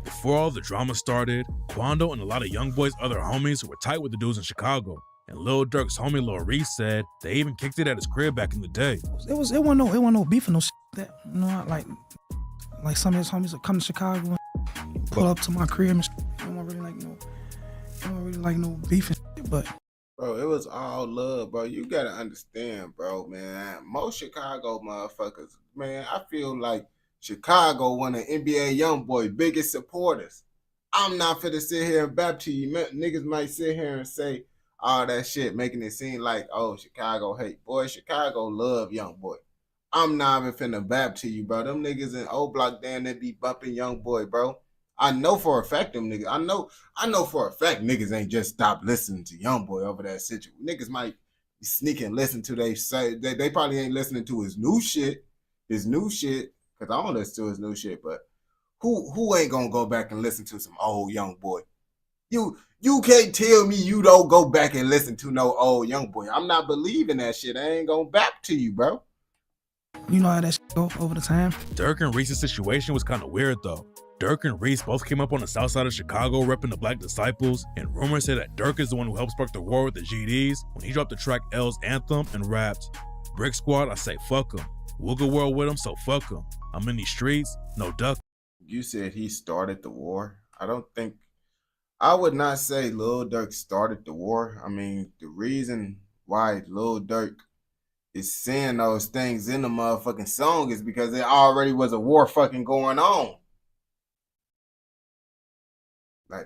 Before all the drama started, Quando and a lot of Youngboy's other homies were tight with the dudes in Chicago. And Lil Durk's homie Lil Reese said they even kicked it at his crib back in the day. It wasn't no beef or no shit that, you know, like some of his homies would come to Chicago and pull up to my crib and shit. I don't really like no beef and shit, but bro, it was all love, bro. You gotta understand, bro, man. Most Chicago motherfuckers, man, I feel like Chicago one of NBA Youngboy biggest supporters. I'm not finna sit here and bap to you. Niggas might sit here and say all that shit, making it seem like, oh, Chicago hate. Boy, Chicago love Youngboy. I'm not even finna bap to you, bro. Them niggas in O Block, damn, they be bumping Youngboy, bro. I know for a fact them niggas. I know for a fact niggas ain't just stopped listening to Youngboy over that situation. Niggas might be sneaking listen to they probably ain't listening to his new shit, because I don't listen to his new shit, but who ain't gonna go back and listen to some old Youngboy? You can't tell me you don't go back and listen to no old Youngboy. I'm not believing that shit. I ain't gonna back to you, bro. You know how that shit go over the time. Durk and Reese's situation was kind of weird though. Durk and Reese both came up on the south side of Chicago repping the Black Disciples, and rumors say that Durk is the one who helped spark the war with the GDs when he dropped the track L's Anthem and rapped, Brick Squad, I say fuck him. Wooga World with him, so fuck him. I'm in these streets, no duck. You said he started the war. I would not say Lil Durk started the war. I mean, the reason why Lil Durk is saying those things in the motherfucking song is because there already was a war fucking going on.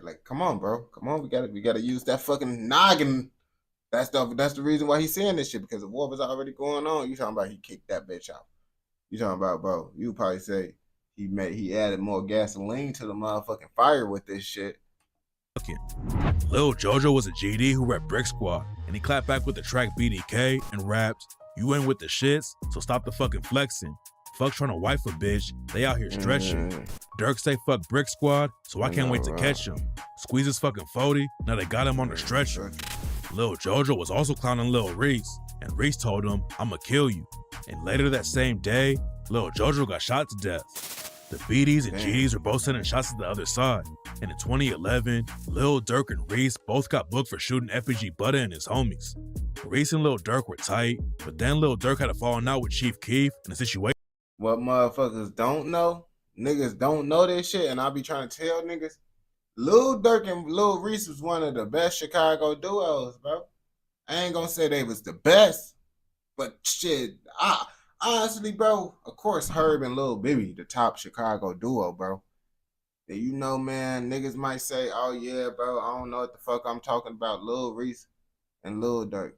Like, come on, bro. Come on, we gotta use that fucking noggin. That's the reason why he's saying this shit, because the war was already going on. You talking about he kicked that bitch out. You talking about, bro, you probably say he added more gasoline to the motherfucking fire with this shit. Lil Jojo was a GD who rep Brick Squad, and he clapped back with the track BDK and raps, "You ain't with the shits, so stop the fucking flexing. Fuck trying to wife a bitch, they out here stretching." Dirk say fuck Brick Squad, so I can't wait to catch him. Squeeze his fucking 40, now they got him on the stretcher. Lil Jojo was also clowning Lil Reese, and Reese told him, "I'ma kill you." And later that same day, Lil Jojo got shot to death. The BDs and GDs were both sending shots to the other side. And in 2011, Lil Durk and Reese both got booked for shooting FBG Butter and his homies. Reese and Lil Durk were tight, but then Lil Durk had a falling out with Chief Keef in a situation. What motherfuckers don't know, niggas don't know this shit, and I be trying to tell niggas, Lil Durk and Lil Reese was one of the best Chicago duos, bro. I ain't gonna say they was the best, but shit, honestly, bro, of course Herb and Lil Bibby, the top Chicago duo, bro. And you know, man, niggas might say, oh yeah, bro, I don't know what the fuck I'm talking about. Lil Reese and Lil Durk,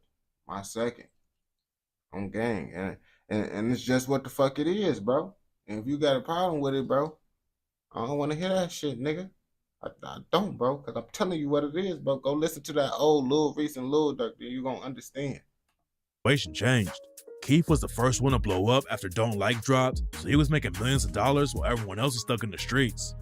my second on gang. And it's just what the fuck it is, bro. And if you got a problem with it, bro, I don't want to hear that shit, nigga. I don't, bro, because I'm telling you what it is, bro. Go listen to that old Lil Reese and Lil Durk, then you gonna understand. Situation changed. Keith was the first one to blow up after Don't Like dropped, so he was making millions of dollars while everyone else was stuck in the streets.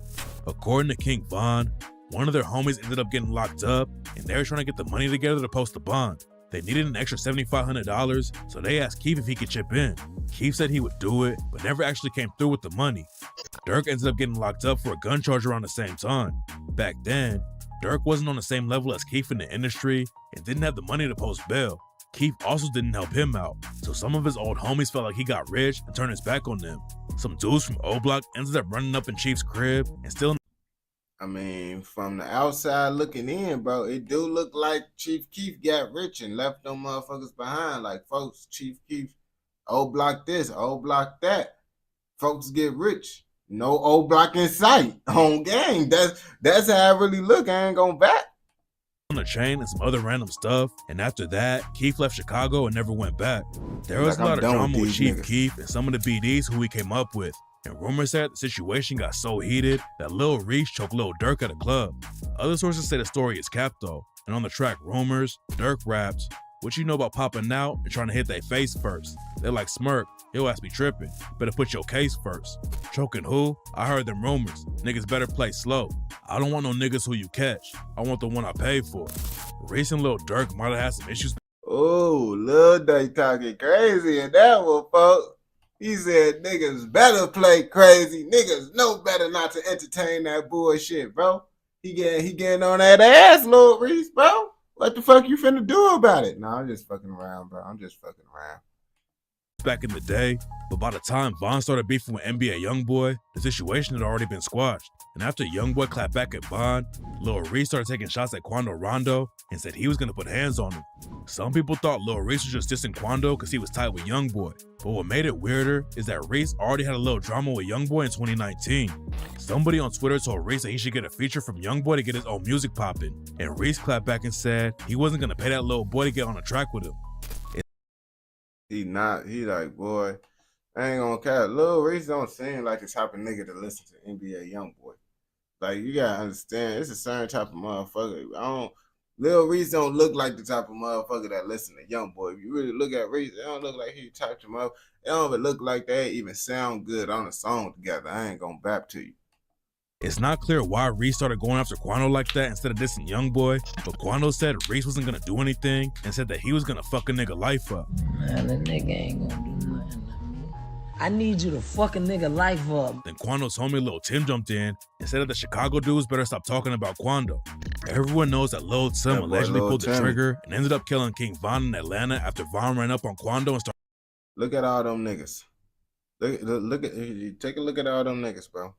According to King Von, one of their homies ended up getting locked up, and they were trying to get the money together to post the bond. They needed an extra $7,500, so they asked Keith if he could chip in. Keith said he would do it, but never actually came through with the money. Dirk ended up getting locked up for a gun charge around the same time. Back then, Dirk wasn't on the same level as Keith in the industry and didn't have the money to post bail. Keith also didn't help him out, so some of his old homies felt like he got rich and turned his back on them. Some dudes from O Block ended up running up in Chief's crib and stealing. I mean, from the outside looking in, bro, it do look like Chief Keef got rich and left them motherfuckers behind. Like, folks, Chief Keef, O Block this, O Block that. Folks get rich. No O Block in sight. On gang. That's how I really look. I ain't gonna back. On the chain and some other random stuff, and after that, Keith left Chicago and never went back. There was a lot of drama with Chief Keef and some of the BDs who he came up with, and rumors said the situation got so heated that Lil Reese choked Lil Durk at a club. Other sources say the story is capped though, and on the track Rumors, Durk raps, "What you know about popping out and trying to hit their face first? They're like Smirk, he'll ask me tripping, better put your case first. Choking who? I heard them rumors, niggas better play slow. I don't want no niggas who you catch, I want the one I paid for." Reese and Lil Durk might have had some issues. Oh, Lil Durk talking crazy in that one, folks. He said niggas better play crazy. Niggas know better not to entertain that bullshit, bro. He getting on that ass, Lil Reese, bro. What the fuck you finna do about it? No, I'm just fucking around, bro. I'm just fucking around. Back in the day, but by the time Von started beefing with NBA Youngboy, the situation had already been squashed. And after Youngboy clapped back at Von, Lil Reese started taking shots at Quando Rondo and said he was gonna put hands on him. Some people thought Lil Reese was just dissing Quando because he was tight with Youngboy. But what made it weirder is that Reese already had a little drama with Youngboy in 2019. Somebody on Twitter told Reese that he should get a feature from Youngboy to get his own music popping. And Reese clapped back and said he wasn't gonna pay that little boy to get on a track with him. He like, boy, I ain't gonna care. Lil Reese don't seem like the type of nigga to listen to NBA Youngboy. Like, you gotta understand, it's a certain type of motherfucker. Lil Reese don't look like the type of motherfucker that listen to Youngboy. If you really look at Reese, it don't look like he type of motherfucker. It don't even look like they even sound good on a song together. I ain't gonna bap to you. It's not clear why Reese started going after Quando like that instead of dissing Youngboy, but Quando said Reese wasn't gonna do anything and said that he was gonna fuck a nigga life up. Man, that nigga ain't gonna do nothing. I need you to fuck a nigga life up. Then Quando's homie Lil Tim jumped in and said that the Chicago dudes better stop talking about Quando. Everyone knows that Lil Tim allegedly pulled the trigger and ended up killing King Von in Atlanta after Von ran up on Quando and started. Look at all them niggas. Take a look at all them niggas, bro.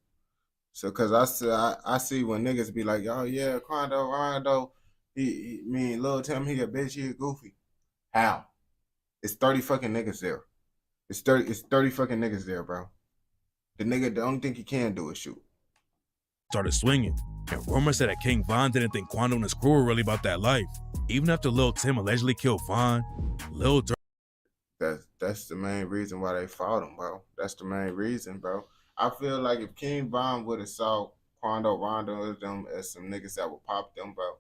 So, cause I see when niggas be like, oh yeah, Quando, Rondo, Lil Tim, he a bitch, he a goofy. How? It's 30 fucking niggas there. It's 30 fucking niggas there, bro. The nigga, the only thing he can do is shoot. started swinging. And rumors said that King Von didn't think Quando and his crew were really about that life. Even after Lil Tim allegedly killed Von, Lil Durk. That's the main reason why they fought him, bro. That's the main reason, bro. I feel like if King Von would have saw Quando, Rondo, and them as some niggas that would pop them, bro,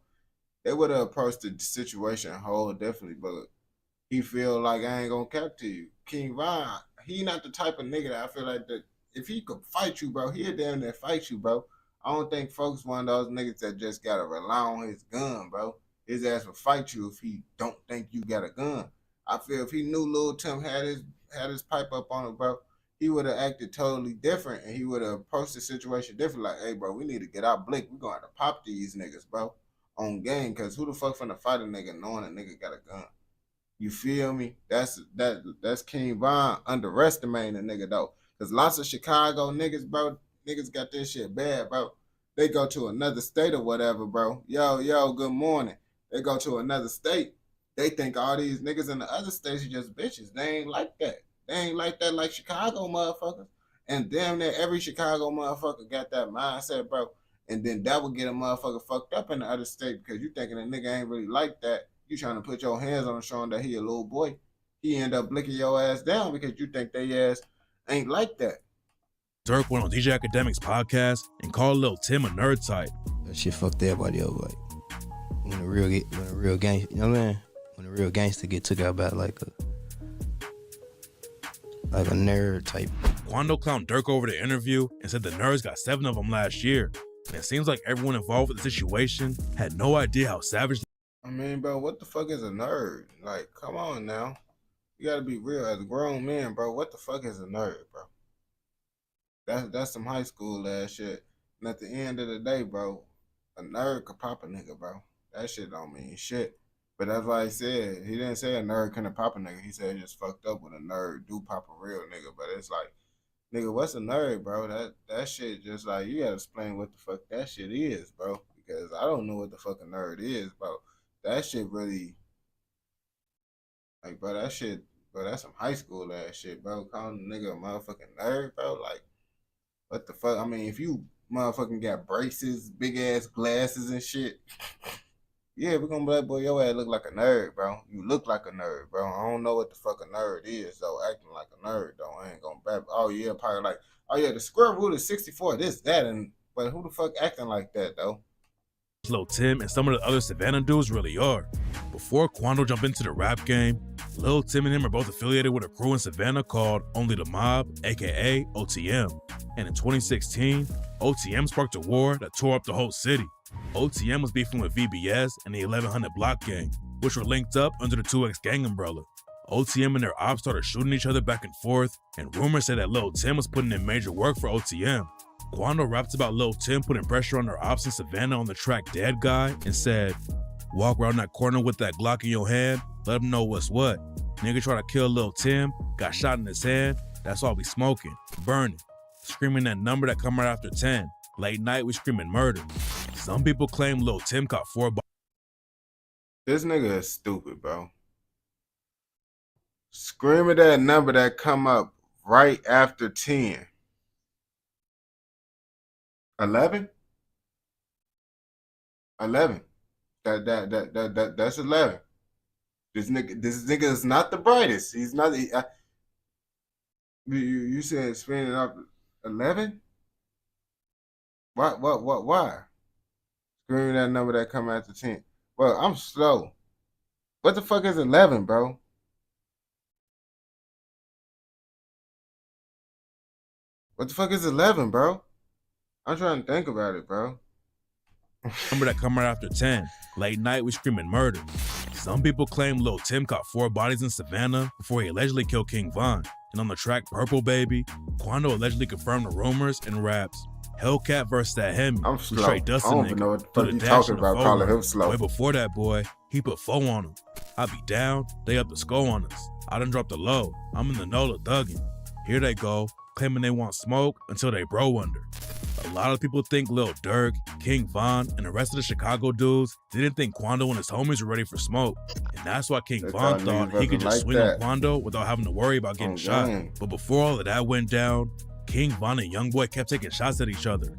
they would have approached the situation whole differently. But he feel like I ain't gonna cap to you. King Von, he not the type of nigga that I feel like that if he could fight you, bro, he'll damn near fight you, bro. I don't think folks one of those niggas that just gotta rely on his gun, bro. His ass will fight you if he don't think you got a gun. I feel if he knew Lil Tim had his pipe up on it, bro, he would have acted totally different and he would have approached the situation different. Like, hey, bro, we need to get our blick. We gonna have to pop these niggas, bro, on game. Cause who the fuck finna fight a nigga knowing a nigga got a gun? You feel me? That's King Von underestimating a nigga though. Cause lots of Chicago niggas, bro, niggas got this shit bad, bro. They go to another state or whatever, bro. Yo, good morning. They go to another state. They think all these niggas in the other states are just bitches. They ain't like that. They ain't like that like Chicago motherfuckers. And damn near every Chicago motherfucker got that mindset, bro. And then that would get a motherfucker fucked up in the other state because you thinking a nigga ain't really like that. You trying to put your hands on him showing that he a little boy. He end up blicking your ass down because you think they ass ain't like that. Durk went on DJ Academic's podcast and called Lil Tim a nerd type. That shit fucked everybody up. Like when a real gangster, you know what I mean? When a real gangster get took out by like a nerd type. Quando clowned Durk over the interview and said the nerds got 7 of them last year. And it seems like everyone involved with the situation had no idea how savage. I mean, bro, what the fuck is a nerd? Like, come on now. You gotta be real as a grown man, bro. What the fuck is a nerd, bro? That's some high school ass shit. And at the end of the day, bro, a nerd could pop a nigga, bro. That shit don't mean shit. But that's why he said, he didn't say a nerd couldn't pop a nigga. He said he just fucked up with a nerd do pop a real nigga. But it's like, nigga, what's a nerd, bro? That shit just like, you gotta explain what the fuck that shit is, bro. Because I don't know what the fuck a nerd is, bro. That shit really, like, bro, that shit, bro, that's some high school ass shit, bro. Calling a nigga a motherfucking nerd, bro. Like, what the fuck? I mean, if you motherfucking got braces, big ass glasses and shit, yeah, we're gonna be like, boy, your ass look like a nerd, bro. You look like a nerd, bro. I don't know what the fuck a nerd is, though. Acting like a nerd, though. I ain't gonna bat. Oh, yeah, probably like, oh, yeah, the square root is 64, this, that, and, but who the fuck acting like that, though? Lil Tim and some of the other Savannah dudes really are. Before Quando jumped into the rap game, Lil Tim and him are both affiliated with a crew in Savannah called Only the Mob, aka OTM. And in 2016, OTM sparked a war that tore up the whole city. OTM was beefing with VBS and the 1100 Block Gang, which were linked up under the 2X gang umbrella. OTM and their ops started shooting each other back and forth, and rumors said that Lil Tim was putting in major work for OTM. Quando raps about Lil Tim putting pressure on their ops in Savannah on the track Dead Guy and said, walk around that corner with that Glock in your hand, let them know what's what. Nigga try to kill Lil Tim, got shot in his hand, that's all we smoking, burning, screaming that number that come right after 10. Late night we screaming murder. Some people claim Lil Tim caught 4 bodies. This nigga is stupid, bro. Screaming that number that come up right after 10. 11? 11. That's 11. This nigga is not the brightest. He's not. You said spinning up 11? Why? Screaming that number that come after 10. Well, I'm slow. What the fuck is 11, bro? What the fuck is 11, bro? I'm trying to think about it, bro. Number that come right after 10. Late night we screaming murder. Some people claim Lil Tim caught 4 bodies in Savannah before he allegedly killed King Von. And on the track Purple Baby, Quando allegedly confirmed the rumors and raps. Hellcat versus that Hemi. I'm slow. Straight dustin' I don't even know what the fuck you dash talking on the about, phone. calling him slow. Way before that, boy, he put 4 on him. I be down, they up the skull on us. I done dropped the low. I'm in the NOLA thuggin'. Here they go, claiming they want smoke until they bro under. A lot of people think Lil Durk, King Von, and the rest of the Chicago dudes didn't think Quando and his homies were ready for smoke. And that's why King Von thought he could just swing on Quando without having to worry about getting shot. But before all of that went down, King Von and Youngboy kept taking shots at each other.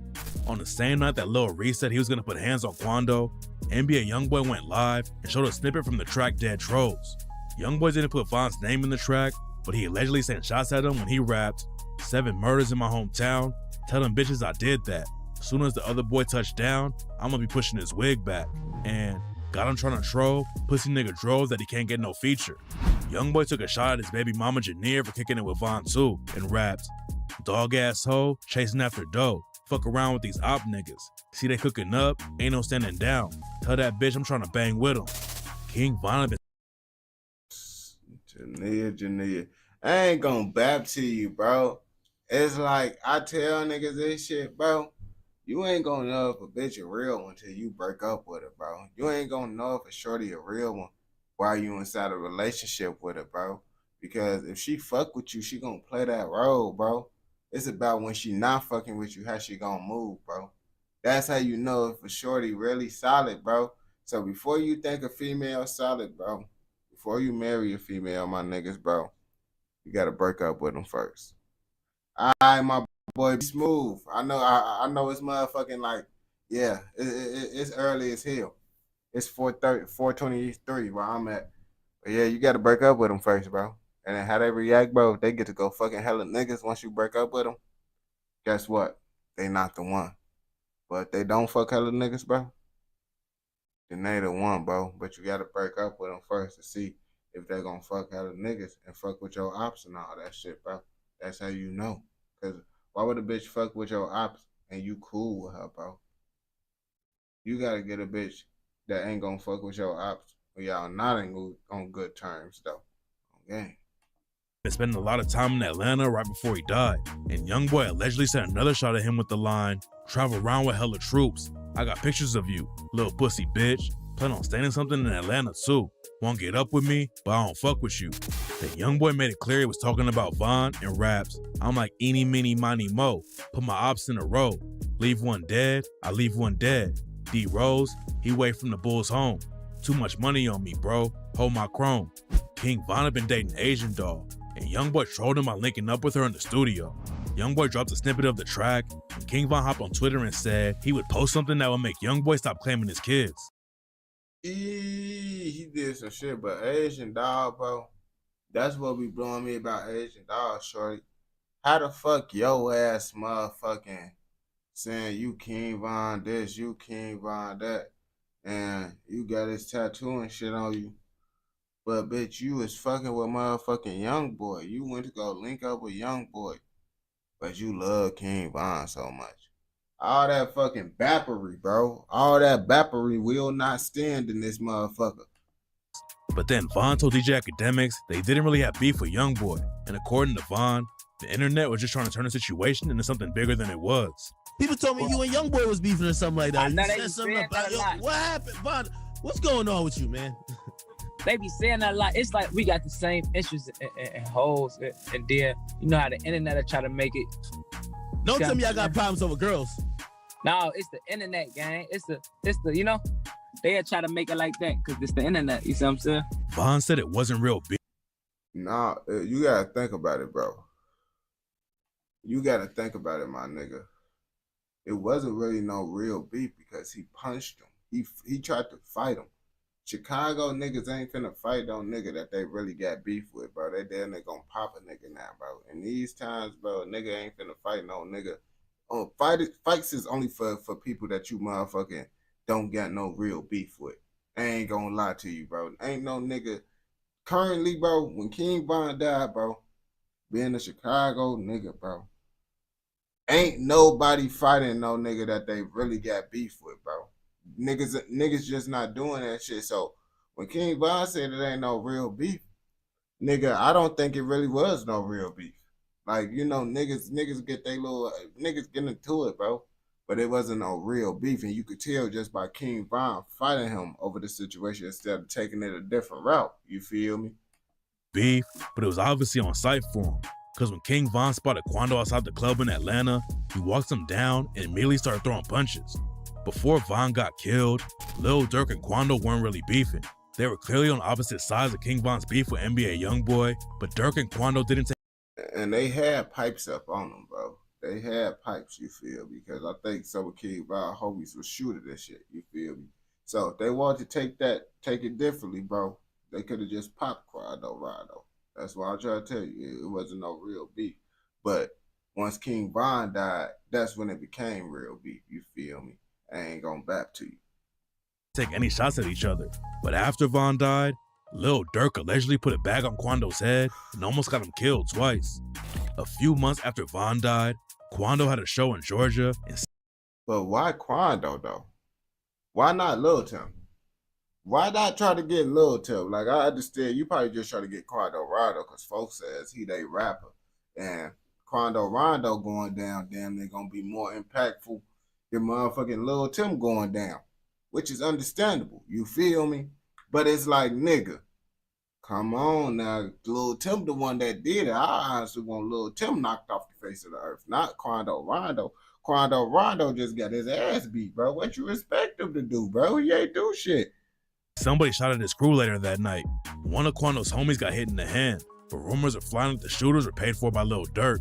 On the same night that Lil Reese said he was gonna put hands on Quando, NBA Youngboy went live and showed a snippet from the track Dead Trolls. Youngboy didn't put Von's name in the track, but he allegedly sent shots at him when he rapped, 7 murders in my hometown, tell them bitches I did that. As soon as the other boy touched down, I'm gonna be pushing his wig back. And got him trying to troll, pussy nigga drove that he can't get no feature. Youngboy took a shot at his baby mama Janier for kicking it with Von too, and rapped, dog ass hoe, chasing after dough. Fuck around with these op niggas. See they cooking up, ain't no standing down. Tell that bitch I'm trying to bang with him. King Von been Jania. I ain't gonna bap to you, bro. It's like, I tell niggas this shit, bro. You ain't gonna know if a bitch a real one till you break up with her, bro. You ain't gonna know if a shorty a real one while you inside a relationship with her, bro. Because if she fuck with you, she gonna play that role, bro. It's about when she not fucking with you, how she gonna move, bro. That's how you know if a shorty really solid, bro. So before you think a female solid, bro, before you marry a female, my niggas, bro, you gotta break up with them first. All right, my boy, be smooth. I know it's motherfucking like, yeah, it's early as hell. It's 4:23 where I'm at. But yeah, you gotta break up with them first, bro. And then how they react, bro, if they get to go fucking hella niggas once you break up with them, guess what? They not the one. But if they don't fuck hella niggas, bro, then they the one, bro. But you gotta break up with them first to see if they gonna fuck hella niggas and fuck with your ops and all that shit, bro. That's how you know. Because why would a bitch fuck with your ops and you cool with her, bro? You gotta get a bitch that ain't gonna fuck with your ops or y'all not on good terms, though. Okay. Been spending a lot of time in Atlanta right before he died, and Youngboy allegedly sent another shot at him with the line, travel around with hella troops. I got pictures of you, little pussy bitch. Plan on staying something in Atlanta too. Won't get up with me, but I don't fuck with you. Then Youngboy made it clear he was talking about Von and raps, I'm like eeny, meeny, miny, mo. Put my ops in a row. Leave one dead, I leave one dead. D Rose, he way from the Bulls home. Too much money on me, bro. Hold my chrome. King Von had been dating Asian doll, and Youngboy trolled him by linking up with her in the studio. Youngboy dropped a snippet of the track, and King Von hopped on Twitter and said he would post something that would make Youngboy stop claiming his kids. He did some shit, but Asian doll, bro. That's what be blowing me about Asian doll, shorty. How the fuck your ass motherfucking saying you King Von this, you King Von that, and you got this tattoo and shit on you. But bitch, you was fucking with motherfucking Youngboy. You went to go link up with Youngboy. But you love King Von so much. All that fucking bappery, bro. All that bappery will not stand in this motherfucker. But then Von told DJ Academics they didn't really have beef with Youngboy. And according to Von, the internet was just trying to turn the situation into something bigger than it was. People told me you and Youngboy was beefing or something like that. I know You they said be something saying about that a yo, lot. what happened, Von? What's going on with you, man? They be saying that a lot. It's like we got the same issues and holes, and then you know how the internet will try to make it. Don't tell me I got problems over girls. No, it's the internet, gang. It's the you know, they'll try to make it like that because it's the internet. You see what I'm saying? Von said it wasn't real beef. Nah, you gotta think about it, bro. You gotta think about it, my nigga. It wasn't really no real beef because he punched him. He tried to fight him. Chicago niggas ain't finna fight no nigga that they really got beef with, bro. They damn near gonna pop a nigga now, bro. In these times, bro, a nigga ain't finna fight no nigga. Fights is only for people that you motherfucking don't got no real beef with. I ain't gonna lie to you, bro. Ain't no nigga currently, bro, when King Von died, bro, being a Chicago nigga, bro, ain't nobody fighting no nigga that they really got beef with, bro. Niggas just not doing that shit. So when King Von said it ain't no real beef, nigga, I don't think it really was no real beef. Like, you know, niggas get they little niggas get into it, bro. But it wasn't no real beef, and you could tell just by King Von fighting him over the situation instead of taking it a different route. You feel me? Beef, but it was obviously on sight for him. Because when King Von spotted Quando outside the club in Atlanta, he walked him down and immediately started throwing punches. Before Von got killed, Lil Durk and Quando weren't really beefing. They were clearly on opposite sides of King Von's beef with NBA Youngboy, but Durk and Quando didn't take And they had pipes up on them, bro. They had pipes, you feel me? Because I think some of King Von homies was shooting this shit, you feel me? So if they wanted to take it differently, bro, they could have just popped Quando Rondo. That's why I'm trying to tell you, it wasn't no real beef. But once King Von died, that's when it became real beef, you feel me? I ain't gonna back to you. Take any shots at each other. But after Von died, Lil Durk allegedly put a bag on Quando's head and almost got him killed twice. A few months after Von died, Quando had a show in Georgia. But why Quando though? Why not Lil Tim? Why not try to get Lil Tim? Like, I understand you probably just try to get Quando Rondo because folks says he they rapper. And Quando Rondo going down, damn, they're going to be more impactful than motherfucking Lil Tim going down, which is understandable. You feel me? But it's like, nigga, come on now. Lil Tim the one that did it. I honestly want Lil Tim knocked off the face of the earth, not Quando Rondo. Quando Rondo just got his ass beat, bro. What you expect him to do, bro? He ain't do shit. Somebody shot at his crew later that night. One of Quando's homies got hit in the hand, but rumors are flying that the shooters were paid for by Lil Durk.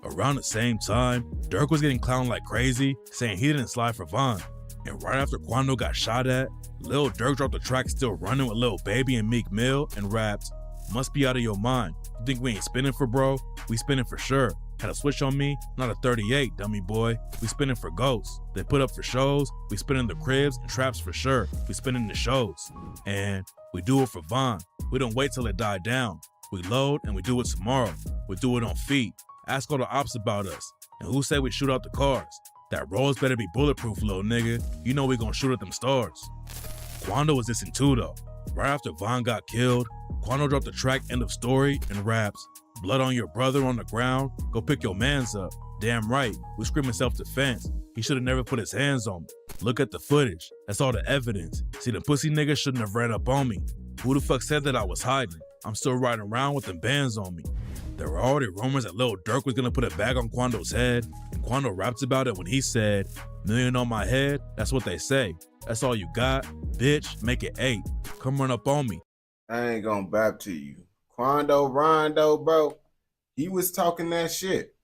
Around the same time, Durk was getting clowned like crazy, saying he didn't slide for Von. And right after Quando got shot at, Lil Durk dropped the track Still Running with Lil Baby and Meek Mill and rapped, "Must be out of your mind. You think we ain't spinning for bro? We spinning for sure. Had a switch on me, not a 38, dummy boy. We spinning for ghosts. They put up for shows. We spinning the cribs and traps for sure. We spinning the shows. And we do it for Von. We don't wait till it died down. We load and we do it tomorrow. We do it on feet. Ask all the ops about us. And who say we shoot out the cars? That rolls better be bulletproof, little nigga. You know we gonna shoot at them stars." Quando was dissing too though. Right after Von got killed, Quando dropped the track End of Story and raps, "Blood on your brother on the ground, go pick your mans up. Damn right, we screaming self-defense. He should've never put his hands on me. Look at the footage, that's all the evidence. See, the pussy nigga shouldn't have ran up on me. Who the fuck said that I was hiding? I'm still riding around with them bands on me." There were already rumors that Lil Durk was gonna put a bag on Quando's head, and Quando rapped about it when he said, "Million on my head, that's what they say. That's all you got? Bitch, make it 8. Come run up on me." I ain't gonna back to you. Quando Rondo, bro, he was talking that shit.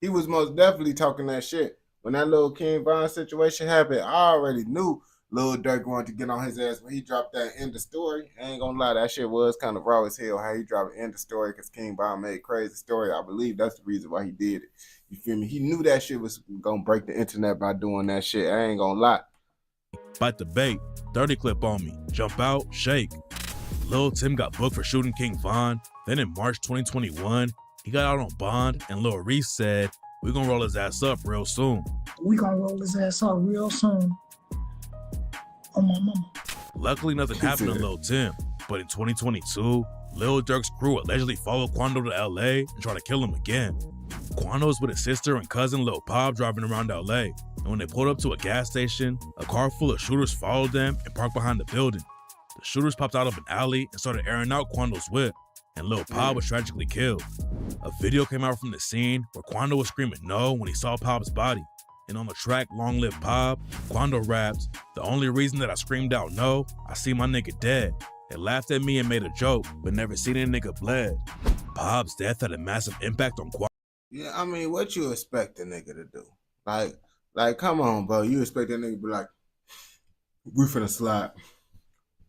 He was most definitely talking that shit. When that little King Von situation happened, I already knew Lil Durk wanted to get on his ass when he dropped that End of Story. I ain't gonna lie, that shit was kind of raw as hell how he dropped End of Story because King Von made crazy story. I believe that's the reason why he did it. You feel me? He knew that shit was gonna break the internet by doing that shit. I ain't gonna lie. Bite the bait, 30 clip on me, jump out, shake. Lil Tim got booked for shooting King Von. Then in March 2021, he got out on bond and Lil Reese said, "We gonna roll his ass up real soon." We gonna roll his ass up real soon. Oh my mama. Luckily, nothing happened to Lil Tim, but in 2022, Lil Durk's crew allegedly followed Quando to LA and tried to kill him again. Quando was with his sister and cousin Lil Pop driving around LA, and when they pulled up to a gas station, a car full of shooters followed them and parked behind the building. The shooters popped out of an alley and started airing out Quando's whip, and Lil Pop was tragically killed. A video came out from the scene where Quando was screaming no when he saw Pop's body. And on the track Long Live Pop, Quando raps, "The only reason that I screamed out no, I see my nigga dead. They laughed at me and made a joke, but never seen a nigga bled." Pop's death had a massive impact on Quando. Yeah, I mean, what you expect a nigga to do? Like, come on, bro. You expect that nigga to be like, "We finna slide."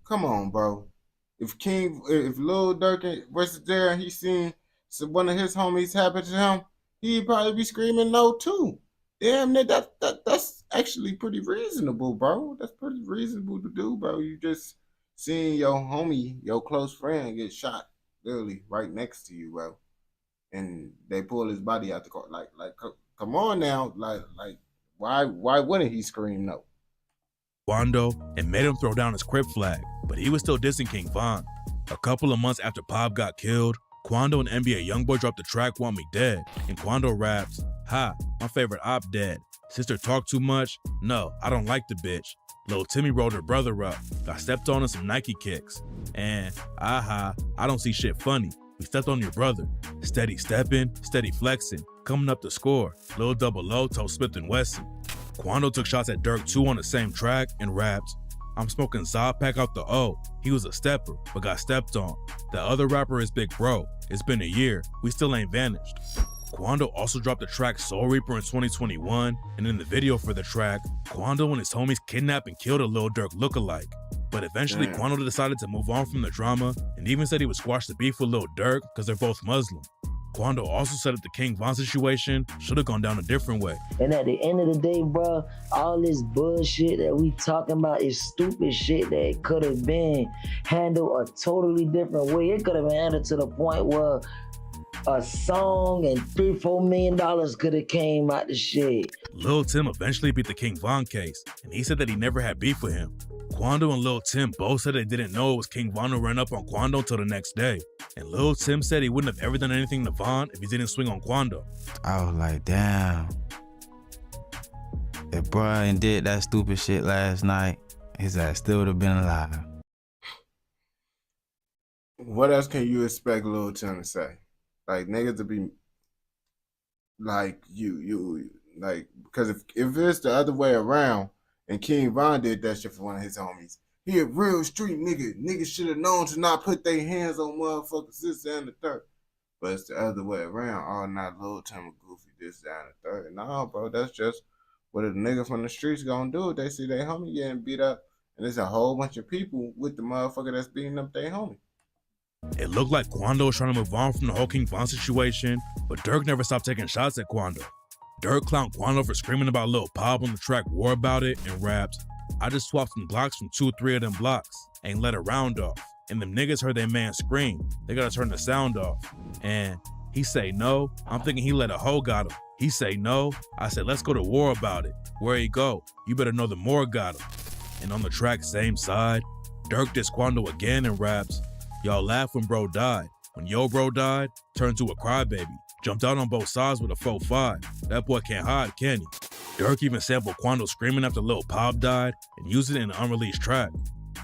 Come on, bro. If Lil Durk was there and he seen one of his homies happen to him, he'd probably be screaming no too. Damn, that's actually pretty reasonable, bro. That's pretty reasonable to do, bro. You just seeing your homie, your close friend get shot literally right next to you, bro. And they pull his body out the car. Like, come on now. Like, why wouldn't he scream no? Quando and made him throw down his Crip flag, but he was still dissing King Von. A couple of months after Pop got killed, Quando and NBA Youngboy dropped the track Want Me Dead, and Quando raps, "Ha, my favorite op dead. Sister talk too much? No, I don't like the bitch. Lil Timmy rolled her brother up, got stepped on in some Nike kicks. And, aha, I don't see shit funny. We stepped on your brother. Steady stepping, steady flexing, coming up the score. Lil Double O told Smith & Wesson." Quando took shots at Durk too on the same track and rapped, I'm smoking Zod out the O. He was a stepper, but got stepped on. The other rapper is Big Bro. It's been a year. We still ain't vanished. Quando also dropped the track Soul Reaper in 2021, and in the video for the track, Quando and his homies kidnapped and killed a Lil Durk lookalike. But eventually, Quando decided to move on from the drama and even said he would squash the beef with Lil Durk because they're both Muslim. Quando also said that the King Von situation should have gone down a different way. And at the end of the day, bro, all this bullshit that we talking about is stupid shit that could have been handled a totally different way. It could have been handled to the point where a song and $3-4 million could have came out the shit. Lil Tim eventually beat the King Von case, and he said that he never had beef with him. Quando and Lil Tim both said they didn't know it was King Von who ran up on Quando until the next day. And Lil Tim said he wouldn't have ever done anything to Von if he didn't swing on Quando. I was like, damn. If Brian did that stupid shit last night, his ass still would have been alive. What else can you expect Lil Tim to say? Like, niggas to be like, like, because if it's the other way around, and King Von did that shit for one of his homies, he a real street nigga. Niggas should have known to not put their hands on motherfuckers this, that, and the third. But it's the other way around. Oh, not Lil Tim Goofy, this, that, and the third. Nah, bro, that's just what a nigga from the streets gonna do. They see their homie getting beat up, and there's a whole bunch of people with the motherfucker that's beating up their homie. It looked like Quando was trying to move on from the whole King Von situation, but Durk never stopped taking shots at Quando. Durk clowned Quando for screaming about Lil Pop on the track War About It and rapped, I just swapped some Glocks from 2-3 of them blocks, ain't let a round off. And them niggas heard their man scream, they gotta turn the sound off. And he say no, I'm thinking he let a hoe got him. He say no, I said let's go to war about it. Where he go? You better know the more got him. And on the track Same Side, Durk dissed Quando again and raps, y'all laugh when bro died. When yo bro died, turned to a crybaby. Jumped out on both sides with a 4-5. That boy can't hide, can he? Durk even sampled Quando screaming after Lil Pop died and used it in an unreleased track.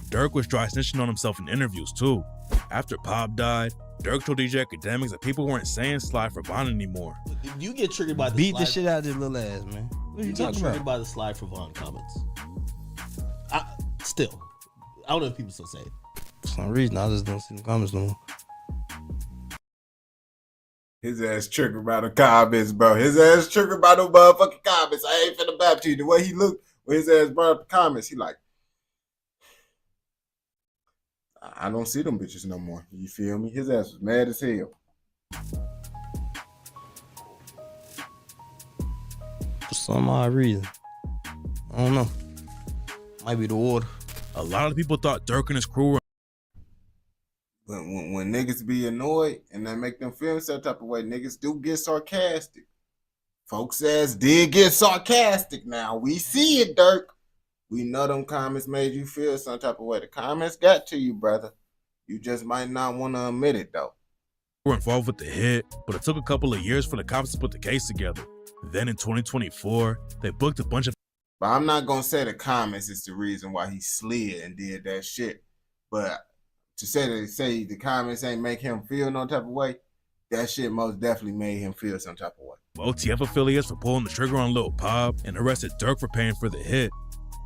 Durk was dry snitching on himself in interviews too. After Pop died, Durk told DJ Academics that people weren't saying Slide for Von anymore. You get triggered by the Beat slide. the shit out of this little ass, man. What are you get talking triggered about? by the Slide for Von comments. I don't know if people still say it. For some reason, I just don't see the comments no more. His ass triggered by the comments, bro. His ass triggered by the motherfucking comments. I ain't finna bap to you. The way he looked when his ass brought up the comments, he like, I don't see them bitches no more. You feel me? His ass was mad as hell. For some odd reason. I don't know. Might be the water. A lot of people thought Durk and his crew were When niggas be annoyed and that make them feel some type of way, niggas do get sarcastic. Folks ass did get sarcastic now. We see it, Durk. We know them comments made you feel some type of way. The comments got to you, brother. You just might not want to admit it, though. were involved with the hit, but it took a couple of years for the cops to put the case together. Then in 2024, they booked a bunch of... But I'm not going to say the comments is the reason why he slid and did that shit. But to say the comments ain't make him feel no type of way, that shit most definitely made him feel some type of way. OTF affiliates for pulling the trigger on Lil Pop and arrested Durk for paying for the hit.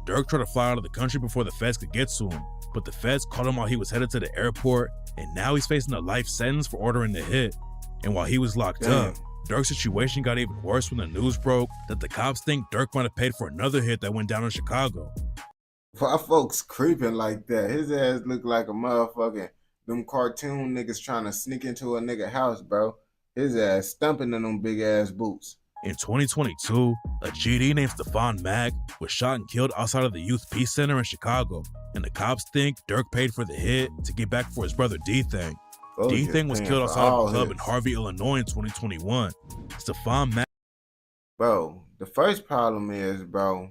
Durk tried to fly out of the country before the feds could get to him, but the feds caught him while he was headed to the airport, and now he's facing a life sentence for ordering the hit. And while he was locked up, Durk's situation got even worse when the news broke that the cops think Durk might have paid for another hit that went down in Chicago. Why folks creeping like that? His ass look like a motherfucking them cartoon niggas trying to sneak into a nigga house, bro. His ass stumping in them big ass boots. In 2022, a GD named Stephon Mack was shot and killed outside of the Youth Peace Center in Chicago, and the cops think Durk paid for the hit to get back for his brother D-Thing. Oh, D-Thing was killed outside of a club in Harvey, Illinois in 2021. Stephon Mack... Bro, the first problem is, bro,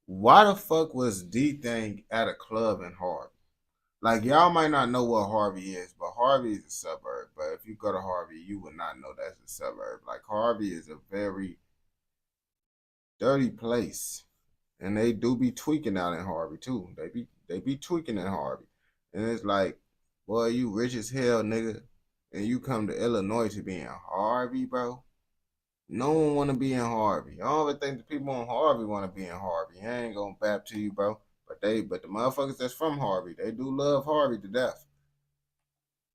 why the fuck was D-Thing at a club in Harvey? Like, y'all might not know what Harvey is, but Harvey is a suburb. But if you go to Harvey, you would not know that's a suburb. Like, Harvey is a very dirty place. And they do be tweaking out in Harvey, too. They be tweaking in Harvey. And it's like, boy, you rich as hell, nigga. And you come to Illinois to be in Harvey, bro. No one want to be in Harvey. I don't even think the people in Harvey want to be in Harvey. I ain't going to bap to you, bro. But but the motherfuckers that's from Harvey, they do love Harvey to death.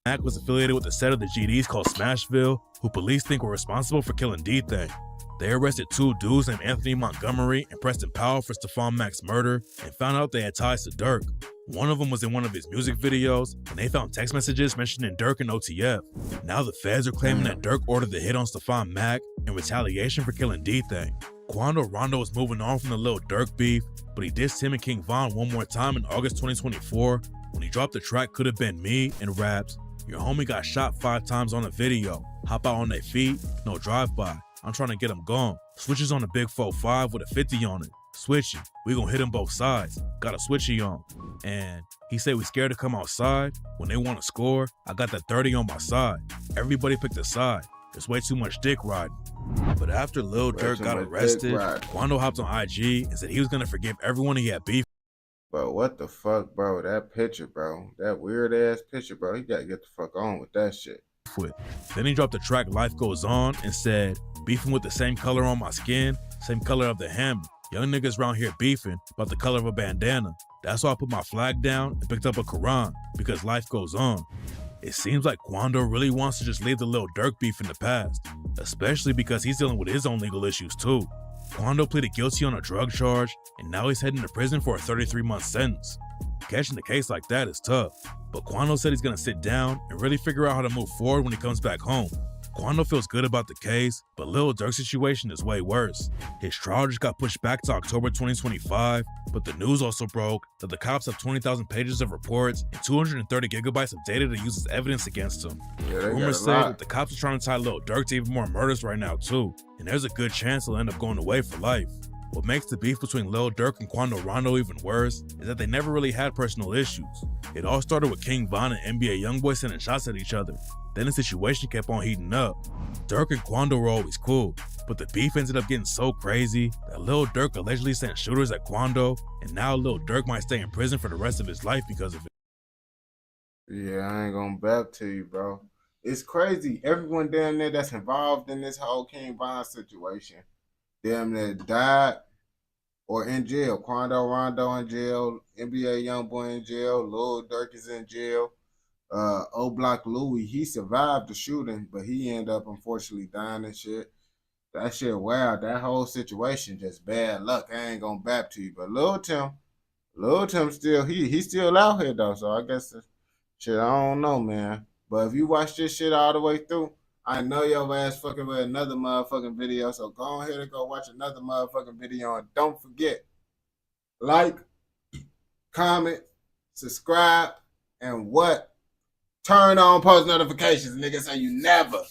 Mac was affiliated with a set of the GDs called Smashville, who police think were responsible for killing D-Thing. They arrested two dudes named Anthony Montgomery and Preston Powell for Stephon Mack's murder and found out they had ties to Dirk. One of them was in one of his music videos, and they found text messages mentioning Dirk and OTF. Now the feds are claiming that Dirk ordered the hit on Stephon Mack in retaliation for killing D-Thing. Quando Rondo was moving on from the Lil Durk beef, but he dissed him and King Von one more time in August 2024 when he dropped the track Could've Been Me and raps, "Your homie got shot 5 times on a video. Hop out on their feet, no drive-by. I'm trying to get him gone. Switches on a big 4-5 with a 50 on it. Switchy, we gon' hit him both sides. Got a switchy on." And he said we scared to come outside. When they want to score, I got that 30 on my side. Everybody picked a side. There's way too much dick riding. But after Lil Durk got arrested, Quando hopped on IG and said he was gonna forgive everyone he had beef. Bro, what the fuck, bro? That picture, bro. That weird ass picture, bro. He gotta get the fuck on with that shit. With. Then he dropped the track Life Goes On and said, "Beefing with the same color on my skin, same color of the hammer. Young niggas around here beefing about the color of a bandana. That's why I put my flag down and picked up a Quran, because life goes on." It seems like Quando really wants to just leave the Lil Durk beef in the past, especially because he's dealing with his own legal issues too. Quando pleaded guilty on a drug charge, and now he's heading to prison for a 33-month sentence. Catching a case like that is tough, but Quando said he's gonna sit down and really figure out how to move forward when he comes back home. Quando feels good about the case, but Lil Durk's situation is way worse. His trial just got pushed back to October 2025, but the news also broke that the cops have 20,000 pages of reports and 230 gigabytes of data to use as evidence against him. Rumors say that the cops are trying to tie Lil Durk to even more murders right now too, and there's a good chance he'll end up going away for life. What makes the beef between Lil Durk and Quando Rondo even worse is that they never really had personal issues. It all started with King Von and NBA Youngboy sending shots at each other. Then the situation kept on heating up. Durk and Quando were always cool, but the beef ended up getting so crazy that Lil Durk allegedly sent shooters at Quando, and now Lil Durk might stay in prison for the rest of his life because of it. Yeah, I ain't gonna back to you, bro. It's crazy. Everyone down there that's involved in this whole King Von situation, damn near died or in jail. Quando Rondo in jail, NBA Youngboy in jail, Lil Durk is in jail. O-Block Louie, he survived the shooting, but he ended up unfortunately dying and shit. That shit, wow, that whole situation just bad luck. I ain't gonna back to you, but Lil Tim still, he still out here though, so I guess shit, I don't know, man. But if you watch this shit all the way through, I know your ass fucking with another motherfucking video, so go ahead and go watch another motherfucking video, and don't forget, like, comment, subscribe, and what? Turn on post notifications, nigga, so you never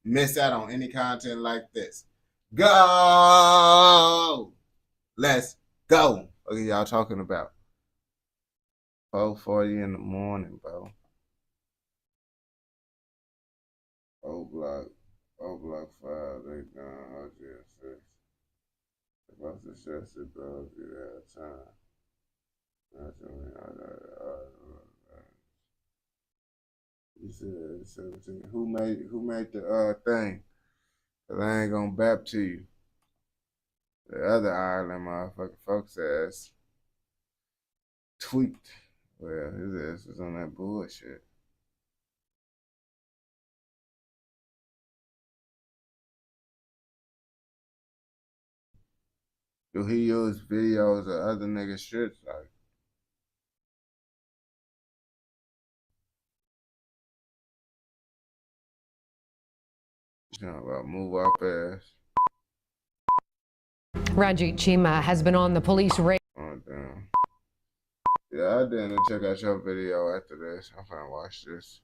miss out on any content like this. Go! Let's go. What are y'all talking about? 4:40 in the morning, bro. O-Block 5, they done OGS 6. If I suggested, bro, if you had time. That's You said 17. Who made the thing? 'Cause I ain't gonna bap to you. The other Ireland motherfucking folks ass tweaked. Well, his ass was on that bullshit. Do he use videos of other niggas' shit? Like, about move up ass. Ranjit Chima has been on the police radar. Oh, damn. Yeah, I didn't check out your video after this. I'm gonna watch this.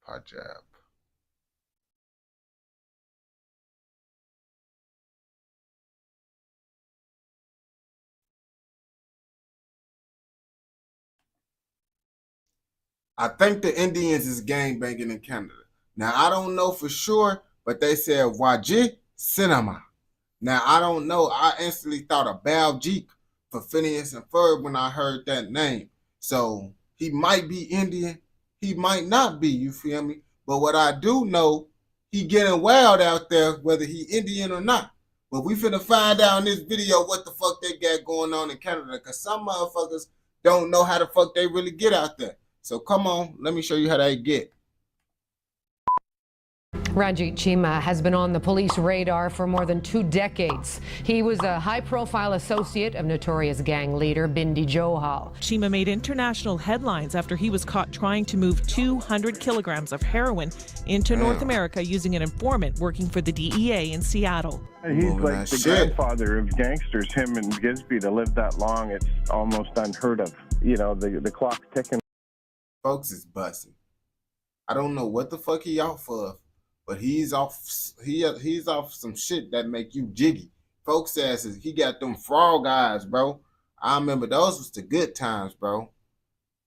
Punjab. I think the Indians is gangbanging in Canada. Now, I don't know for sure, but they said Wajid Cinema. Now, I don't know. I instantly thought of Baljeet for Phineas and Ferb when I heard that name. So, he might be Indian. he might not be, you feel me? But what I do know, he getting wild out there, whether he Indian or not. But we finna find out in this video what the fuck they got going on in Canada, because some motherfuckers don't know how the fuck they really get out there. So come on, let me show you how they get. Ranjit Chima has been on the police radar for more than 2 decades. He was a high-profile associate of notorious gang leader Bindi Johal. Chima made international headlines after he was caught trying to move 200 kilograms of heroin into North America using an informant working for the DEA in Seattle. He's like the grandfather of gangsters, him and Gisby, to live that long, it's almost unheard of. You know, the clock's ticking. Folks is busting. I don't know what the fuck he off of, but he's off some shit that make you jiggy. Folks says he got them frog eyes, bro. I remember those was the good times, bro.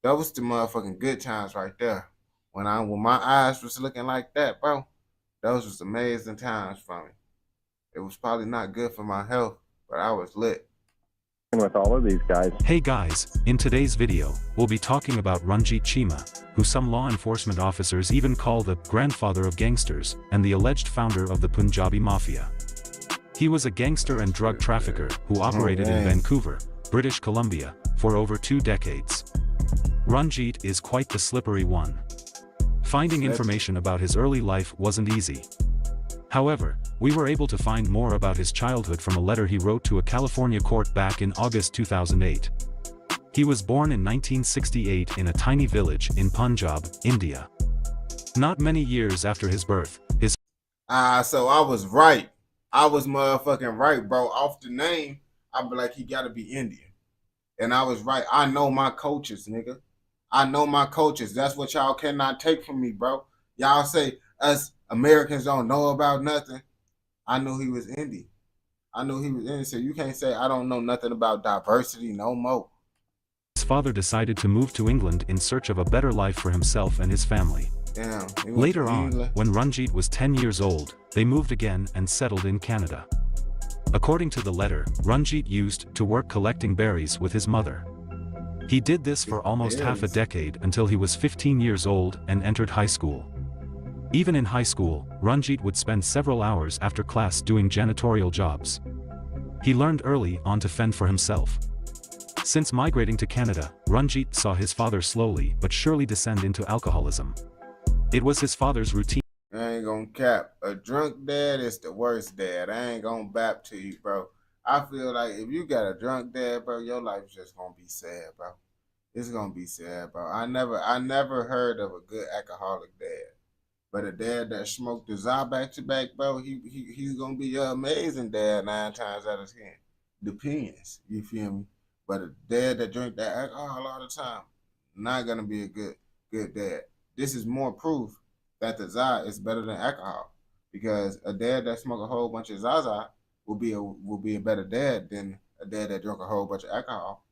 That was the motherfucking good times right there. When my eyes was looking like that, bro. Those was amazing times for me. It was probably not good for my health, but I was lit. With all of these guys. Hey guys, in today's video, we'll be talking about Ranjit Chima, who some law enforcement officers even call the grandfather of gangsters and the alleged founder of the Punjabi Mafia. He was a gangster and drug trafficker who operated in Vancouver, British Columbia, for over 2 decades. Ranjit is quite the slippery one. Finding information about his early life wasn't easy. However, we were able to find more about his childhood from a letter he wrote to a California court back in August 2008. He was born in 1968 in a tiny village in Punjab, India. Not many years after his birth, his so I was right. I was motherfucking right, bro. Off the name, I'd be like, he gotta be Indian. And I was right. I know my coaches, nigga. I know my coaches. That's what y'all cannot take from me, bro. Y'all say us Americans don't know about nothing. I knew he was Indian. I knew he was Indian. So you can't say I don't know nothing about diversity no more. His father decided to move to England in search of a better life for himself and his family. Damn. Later on, when Ranjit was 10 years old, they moved again and settled in Canada. According to the letter, Ranjit used to work collecting berries with his mother. He did this for almost half a decade until he was 15 years old and entered high school. Even in high school, Ranjit would spend several hours after class doing janitorial jobs. He learned early on to fend for himself. Since migrating to Canada, Ranjit saw his father slowly but surely descend into alcoholism. It was his father's routine. I ain't gonna cap. A drunk dad is the worst dad. I ain't gonna bap to you, bro. I feel like if you got a drunk dad, bro, your life's just gonna be sad, bro. It's gonna be sad, bro. I never heard of a good alcoholic dad. But a dad that smoked the za back to back, bro, he's gonna be an amazing dad 9 times out of 10. Depends, you feel me? But a dad that drink that alcohol all the time, not gonna be a good dad. This is more proof that the za is better than alcohol, because a dad that smoke a whole bunch of zaza will be a better dad than a dad that drunk a whole bunch of alcohol.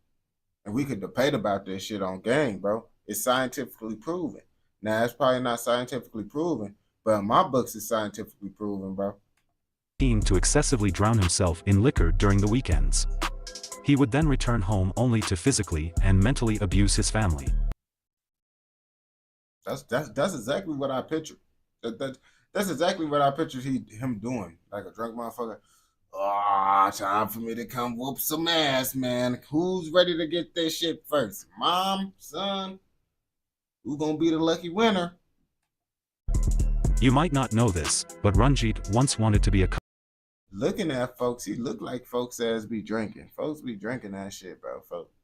And we could debate about this shit on game, bro. It's scientifically proven. Now, it's probably not scientifically proven, but in my books, it's scientifically proven, bro. To excessively drown himself in liquor during the weekends. He would then return home only to physically and mentally abuse his family. That's exactly what I pictured. That's exactly what I pictured him doing, like a drunk motherfucker. Time for me to come whoop some ass, man. Who's ready to get this shit first? Mom, son? Who's gonna be the lucky winner? You might not know this, but Ranjit once wanted to be a cop. Looking at folks, he looked like folks as be drinking. Folks be drinking that shit, bro. Folks.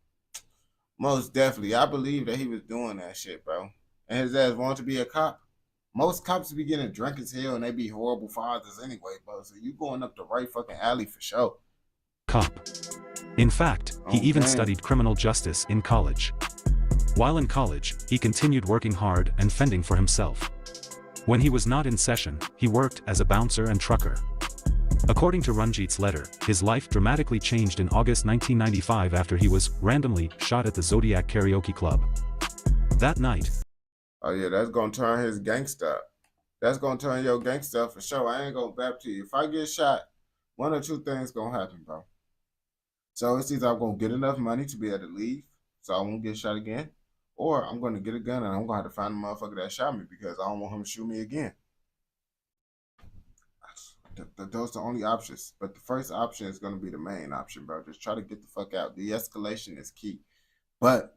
Most definitely. I believe that he was doing that shit, bro. And his ass wanted to be a cop. Most cops be getting drunk as hell and they be horrible fathers anyway, bro. So you going up the right fucking alley for sure. Cop. In fact, he even studied criminal justice in college. While in college, he continued working hard and fending for himself. When he was not in session, he worked as a bouncer and trucker. According to Ranjit's letter, his life dramatically changed in August 1995 after he was randomly shot at the Zodiac Karaoke Club. That night. Oh yeah, that's gonna turn his gangsta up. That's gonna turn your gangsta up for sure. I ain't gonna bap to you. If I get shot, 1 or 2 things gonna happen, bro. So it's either I'm gonna get enough money to be able to leave, so I won't get shot again, or I'm gonna get a gun and I'm gonna have to find the motherfucker that shot me because I don't want him to shoot me again. Those are the only options. But the first option is gonna be the main option, bro. Just try to get the fuck out. De-escalation is key. But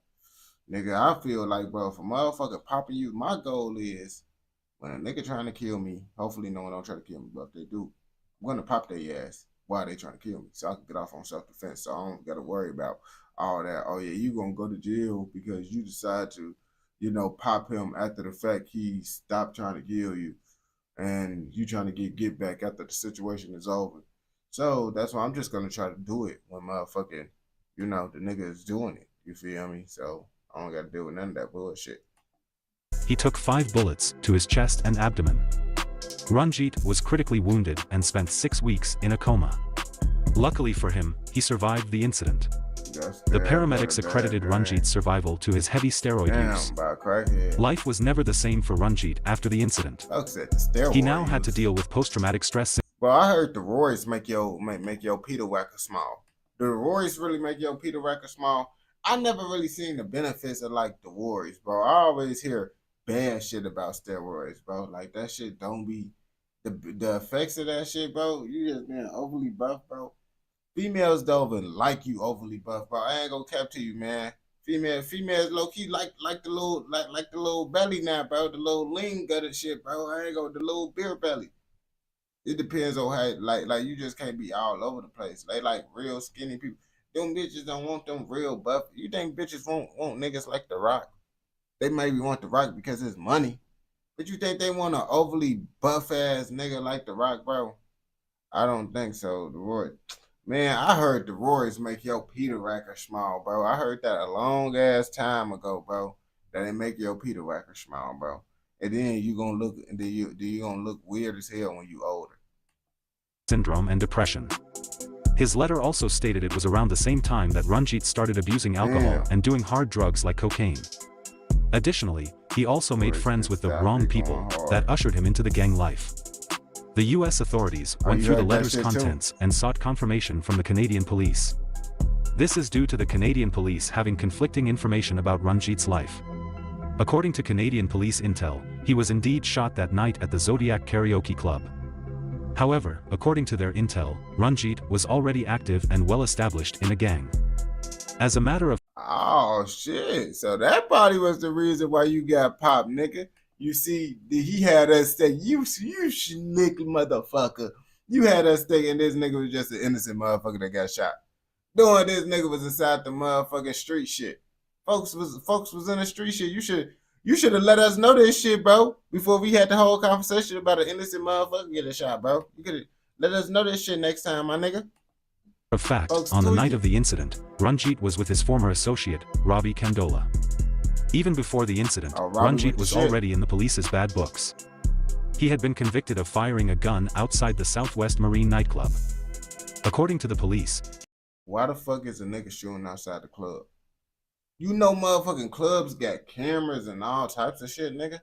nigga, I feel like, bro, if a motherfucker popping you, my goal is when a nigga trying to kill me, hopefully no one don't try to kill me, but if they do, I'm gonna pop their ass while they trying to kill me, so I can get off on self-defense. So I don't gotta worry about all that. Oh yeah, you gonna go to jail because you decide to, you know, pop him after the fact he stopped trying to kill you, and you trying to get back after the situation is over. So that's why I'm just gonna try to do it when motherfucking, you know, the nigga is doing it. You feel me? So I don't gotta deal with none of that bullshit. He took 5 bullets to his chest and abdomen. Ranjit was critically wounded and spent 6 weeks in a coma. Luckily for him, he survived the incident. The paramedics accredited Ranjit's survival to his heavy steroid use. Life was never the same for Ranjit after the incident. He now had to deal with post-traumatic stress. Well, I heard the Roy's make your Peter Wacker small. Do the Roy's really make your Peter Wacker small? I never really seen the benefits of like the Roy's, bro. I always hear bad shit about steroids, bro. Like that shit don't be the effects of that shit, bro. You just being overly buff, bro. Females don't even like you overly buff, bro. I ain't gonna cap to you, man. Females low key like the little belly now, bro. The little lean gutted shit, bro. I ain't gonna the little beer belly. It depends on how like you just can't be all over the place. They like real skinny people. Them bitches don't want them real buff. You think bitches want niggas like The Rock? They maybe want The Rock because it's money. But you think they want an overly buff ass nigga like The Rock, bro? I don't think so. The Roy, man, I heard the Roy's make your Peter Wacker small, bro. I heard that a long ass time ago, bro. That they make your Peter Wacker small, bro. And then you gonna look, and then you gonna look weird as hell when you older. Syndrome and depression. His letter also stated it was around the same time that Ranjit started abusing alcohol and doing hard drugs like cocaine. Additionally, he also made friends with the wrong people that ushered him into the gang life. The U.S. authorities went through the letter's contents and sought confirmation from the Canadian police. This is due to the Canadian police having conflicting information about Ranjit's life. According to Canadian police intel, he was indeed shot that night at the Zodiac Karaoke Club. However, according to their intel, Ranjit was already active and well established in a gang. As a matter of oh shit, so that probably was the reason why you got popped, nigga. You see, he had us think, you sneaky motherfucker. You had us thinking this nigga was just an innocent motherfucker that got shot. Knowing this nigga was inside the motherfucking street shit. Folks was in the street shit. You should have let us know this shit, bro, before we had the whole conversation about an innocent motherfucker getting shot, bro. You could have let us know this shit next time, my nigga. Of fact, on the night of the incident, Ranjit was with his former associate, Ravi Kandola. Even before the incident, Ranjit was already in the police's bad books. He had been convicted of firing a gun outside the Southwest Marine nightclub. According to the police, why the fuck is a nigga shooting outside the club? You know motherfucking clubs got cameras and all types of shit, nigga.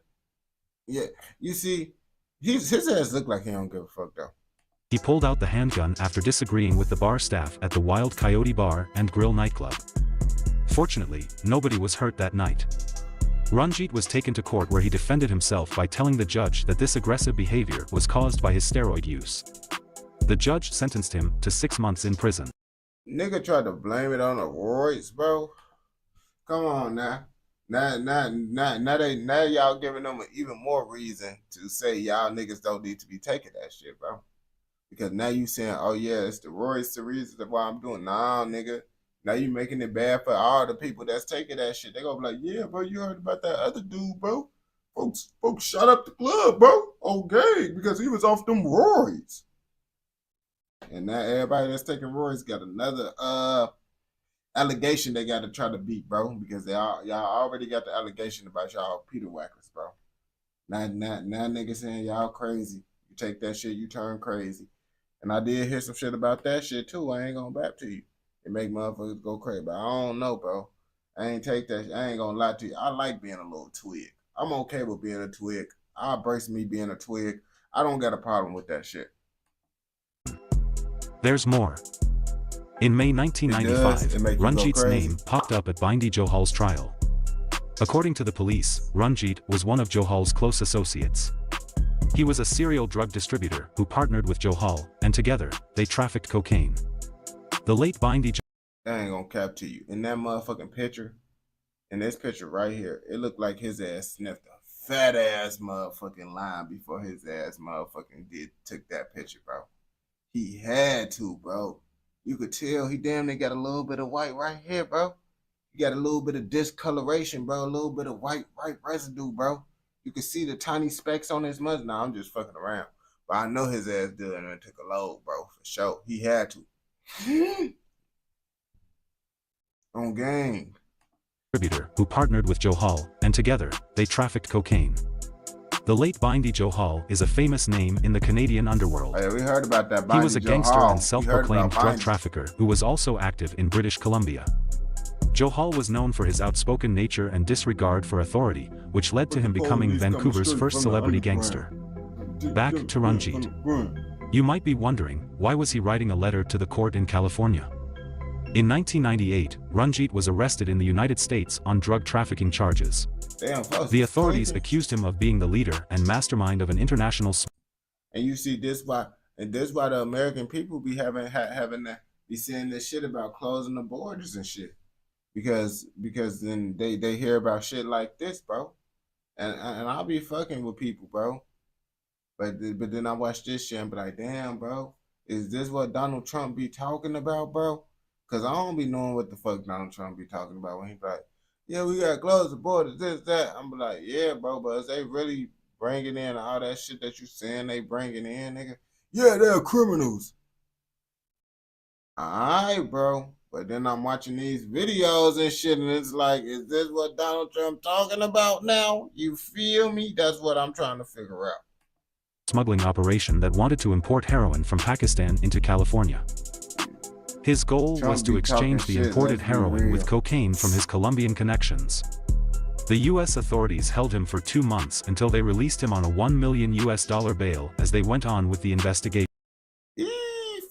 Yeah, you see, his ass look like he don't give a fuck though. He pulled out the handgun after disagreeing with the bar staff at the Wild Coyote Bar and Grill nightclub. Fortunately, nobody was hurt that night. Ranjit was taken to court where he defended himself by telling the judge that this aggressive behavior was caused by his steroid use. The judge sentenced him to 6 months in prison. Nigga tried to blame it on the Roy's, bro. Come on now. Now y'all giving them an even more reason to say y'all niggas don't need to be taking that shit, bro. Because now you saying, oh yeah, it's the Roy's the reason why I'm doing. Nah, nigga. Now you making it bad for all the people that's taking that shit. They gonna be like, yeah, bro, you heard about that other dude, bro. Folks shot up the club, bro. Okay, because he was off them Roy's. And now everybody that's taking Roy's got another allegation they got to try to beat, bro, because y'all already got the allegation about y'all Peter Wackers, bro. Now niggas saying y'all crazy. You take that shit, you turn crazy. And I did hear some shit about that shit too. I ain't gonna back to you. It make motherfuckers go crazy, but I don't know, bro. I ain't gonna lie to you. I like being a little twig. I'm okay with being a twig. I'll embrace me being a twig. I don't got a problem with that shit. There's more. In May 1995, Ranjit's name popped up at Bindi Johal's trial. According to the police, Ranjit was one of Johal's close associates. He was a serial drug distributor who partnered with Johal, and together, they trafficked cocaine. The late Bindi I ain't gonna cap to you. In that motherfucking picture, in this picture right here, it looked like his ass sniffed a fat ass motherfucking line before his ass motherfucking took that picture, bro. He had to, bro. You could tell he damn near got a little bit of white right here, bro. He got a little bit of discoloration, bro. A little bit of white residue, bro. You could see the tiny specks on his muzzle. Nah, I'm just fucking around. But I know his ass did and took a load, bro, for sure. He had to. On game. Distributor who partnered with Johal, and together, they trafficked cocaine. The late Bindi Johal is a famous name in the Canadian underworld. Hey, we heard about that. He was a gangster Johal. and self-proclaimed drug trafficker who was also active in British Columbia. Johal was known for his outspoken nature and disregard for authority, which led to him becoming Vancouver's first celebrity gangster. Back to Ranjit. You might be wondering, why was he writing a letter to the court in California? In 1998, Ranjit was arrested in the United States on drug trafficking charges. Damn, the authorities accused him of being the leader and mastermind of an international. And you see this why the American people be having that, be saying this shit about closing the borders and shit, because then they hear about shit like this, bro, and I'll be fucking with people, bro, but then I watch this shit and be like, damn, bro, is this what Donald Trump be talking about, bro? Cause I don't be knowing what the fuck Donald Trump be talking about when he be like, yeah, we gotta close the borders, this, that. I'm be like, yeah, bro, but is they really bringing in all that shit that you saying they bringing in, nigga? Yeah, they're criminals. Alright, bro. But then I'm watching these videos and shit, and it's like, is this what Donald Trump talking about now? You feel me? That's what I'm trying to figure out. Smuggling operation that wanted to import heroin from Pakistan into California. His goal was to exchange the imported heroin with cocaine from his Colombian connections. The U.S. authorities held him for 2 months until they released him on a $1 million bail as they went on with the investigation.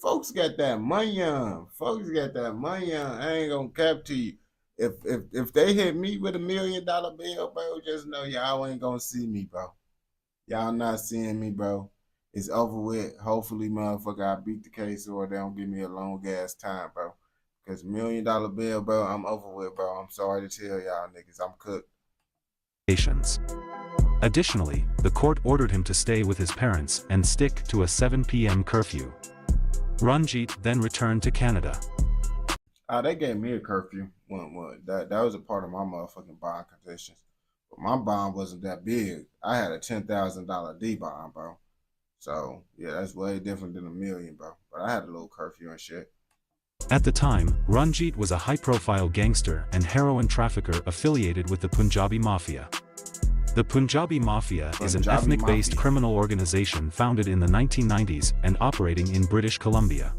Folks got that money on. Folks got that money on. I ain't gonna cap to you. If they hit me with $1 million bill, bro, just know y'all ain't gonna see me, bro. Y'all not seeing me, bro. It's over with. Hopefully, motherfucker, I beat the case or they don't give me a long ass time, bro. Because $1 million bill, bro, I'm over with, bro. I'm sorry to tell y'all niggas, I'm cooked. Additionally, the court ordered him to stay with his parents and stick to a 7 p.m. curfew. Ranjit then returned to Canada. They gave me a curfew. That was a part of my motherfucking bond conditions. But my bond wasn't that big. I had a $10,000 D bond, bro. So, yeah, that's way different than $1 million, bro. But I had a little curfew and shit. At the time, Ranjit was a high-profile gangster and heroin trafficker affiliated with the Punjabi Mafia. The Punjabi Mafia is an ethnic-based criminal organization founded in the 1990s and operating in British Columbia.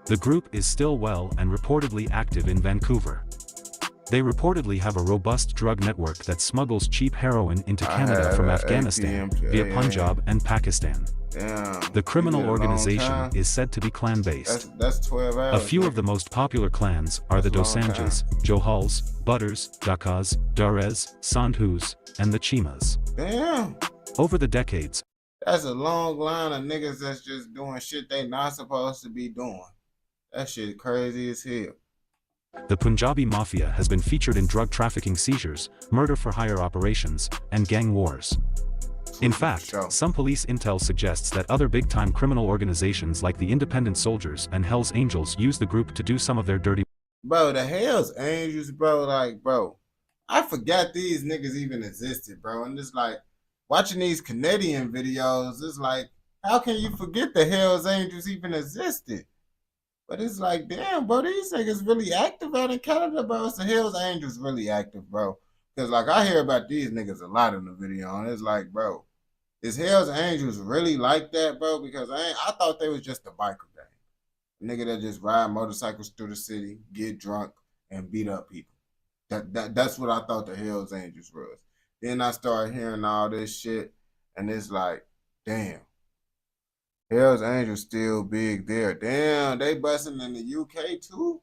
The group is still well and reportedly active in Vancouver. They reportedly have a robust drug network that smuggles cheap heroin into Canada from Afghanistan via Punjab and Pakistan. The criminal organization is said to be clan-based. That's 12 hours. A few of the most popular clans are the Dosanjhs, Johals, Butters, Dakas, Darez, Sandhus, and the Chimas. Damn. Over the decades, that's a long line of niggas that's just doing shit they not supposed to be doing. That shit crazy as hell. The Punjabi Mafia has been featured in drug trafficking seizures, murder for hire operations, and gang wars. In fact, some police intel suggests that other big-time criminal organizations like the Independent Soldiers and Hells Angels use the group to do some of their dirty. Bro, the Hells Angels, bro, like, bro, I forgot these niggas even existed, bro. And it's like, watching these Canadian videos, it's like, how can you forget the Hells Angels even existed? But it's like, damn, bro, these niggas really active out in Canada, bro. It's the Hells Angels really active, bro. Because, like, I hear about these niggas a lot in the video, and it's like, bro, is Hells Angels really like that, bro? Because I thought they was just a biker gang. A nigga that just ride motorcycles through the city, get drunk, and beat up people. That's what I thought the Hells Angels was. Then I started hearing all this shit, and it's like, damn. Hells Angels still big there. Damn, they busting in the UK too?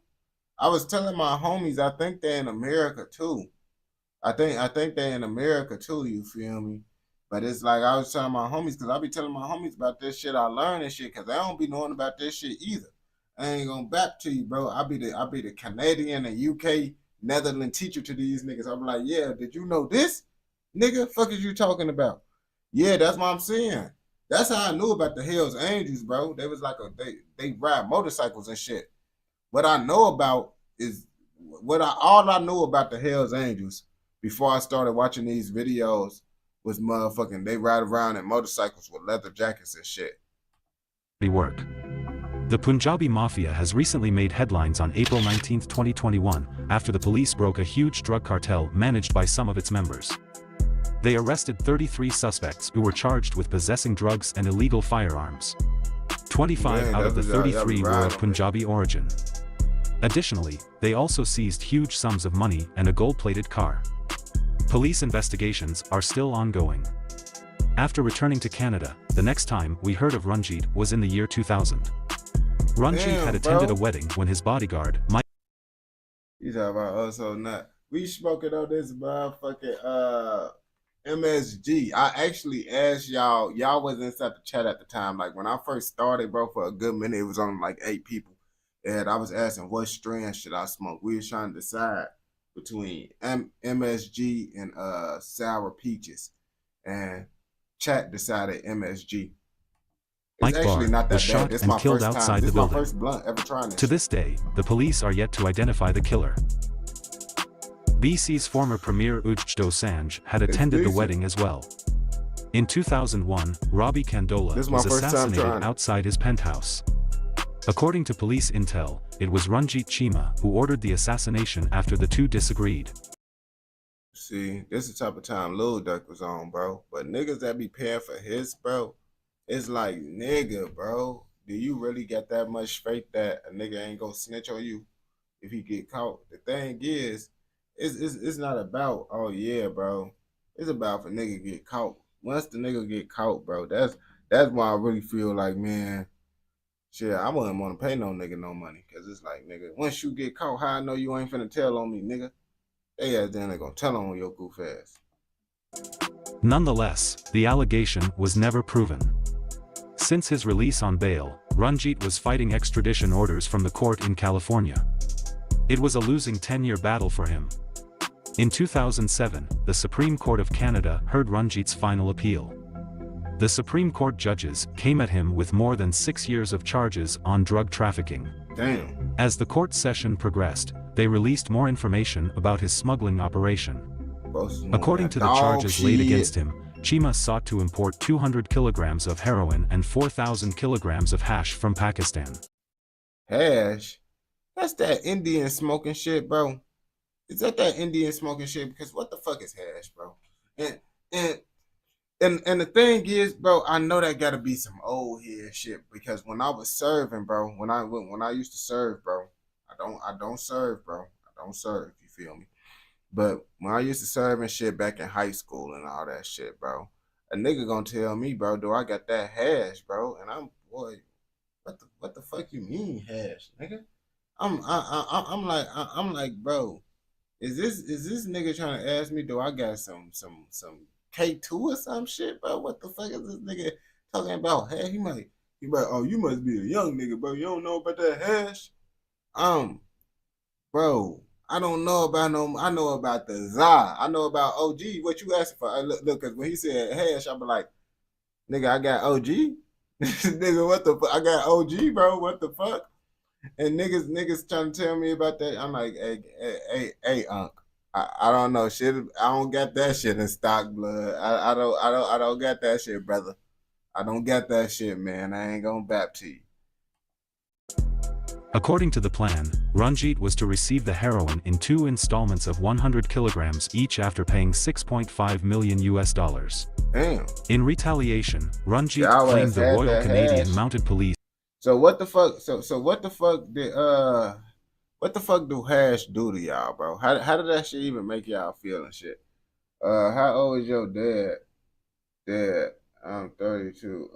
I was telling my homies, I think they're in America too. I think they in America too. You feel me? But it's like I was telling my homies, because I be telling my homies about this shit I learned and shit, because they don't be knowing about this shit either. I ain't gonna back to you, bro. I be the Canadian and UK Netherlands teacher to these niggas. I'm like, yeah, did you know this? Nigga, fuck is you talking about? Yeah, that's what I'm saying. That's how I knew about the Hells Angels, bro. They was like they ride motorcycles and shit. What I know about is all I knew about the Hells Angels before I started watching these videos was motherfucking they ride around in motorcycles with leather jackets and shit. Work. The Punjabi Mafia has recently made headlines on April 19, 2021, after the police broke a huge drug cartel managed by some of its members. They arrested 33 suspects who were charged with possessing drugs and illegal firearms. 25 out of the 33 were of Punjabi origin. Additionally, they also seized huge sums of money and a gold-plated car. Police investigations are still ongoing. After returning to Canada, the next time we heard of Ranjit was in the year 2000. Ranjit had attended a wedding when his bodyguard, Mike. You talking about also not. We smoking on this motherfucking MSG. I actually asked y'all was inside the chat at the time. Like when I first started, bro, for a good minute, it was on like 8 people. And I was asking what strand should I smoke. We was trying to decide between MSG and sour peaches. And chat decided MSG. Mike Barr was shot and killed outside the building. This is my first blunt ever trying this. To this day, the police are yet to identify the killer. BC's former premier Ujjwal Dosanjh had attended the wedding as well. In 2001, Robbie Kandola was assassinated outside his penthouse. According to police intel, it was Ranjit Chima who ordered the assassination after the two disagreed. See, this is the type of time Lil Durk was on, bro. But niggas that be paying for his, bro, it's like, nigga, bro, do you really got that much faith that a nigga ain't gonna snitch on you if he get caught? The thing is, it's not about, oh yeah, bro. It's about if a nigga get caught. Once the nigga get caught, bro, that's why I really feel like, man, shit, I wouldn't want to pay no nigga no money. Cause it's like, nigga, once you get caught, how I know you ain't finna tell on me, nigga? They ass then they gonna tell on your goof ass. Nonetheless, the allegation was never proven. Since his release on bail, Ranjit was fighting extradition orders from the court in California. It was a losing 10-year battle for him. In 2007, the Supreme Court of Canada heard Ranjit's final appeal. The Supreme Court judges came at him with more than 6 years of charges on drug trafficking. Damn. As the court session progressed, they released more information about his smuggling operation. According to the charges laid against him, Chima sought to import 200 kilograms of heroin and 4,000 kilograms of hash from Pakistan. Hash? That's that Indian smoking shit, bro. Is that Indian smoking shit? Because what the fuck is hash, bro? And the thing is, bro, I know that gotta be some old head shit. Because when I was serving, bro, when I used to serve, bro, I don't serve, bro. I don't serve, you feel me? But when I used to serve and shit back in high school and all that shit, bro, a nigga gonna tell me, bro, do I got that hash, bro? And I'm, boy, what the fuck you mean hash, nigga? I'm like, bro, is this nigga trying to ask me, do I got some K2 or some shit, bro? What the fuck is this nigga talking about? Hey, he might, oh, you must be a young nigga, bro. You don't know about that hash? Bro, I don't know about I know about the Za. I know about OG. What you asking for? Look, cause when he said hash, I be like, nigga, I got OG. Nigga, what the fuck? I got OG, bro. What the fuck? And niggas trying to tell me about that. I'm like, hey, Unc. I don't know shit. I don't got that shit in stock, blood. I don't got that shit, brother. I don't got that shit, man. I ain't gonna bap to you. According to the plan, Ranjit was to receive the heroin in 2 installments of 100 kilograms each after paying $6.5 million. Damn. In retaliation, Ranjit claimed the Royal Canadian Mounted Police. So what the fuck? So what the fuck did what the fuck do hash do to y'all, bro? How did that shit even make y'all feel and shit? How old is your dad? Dad, I'm 32.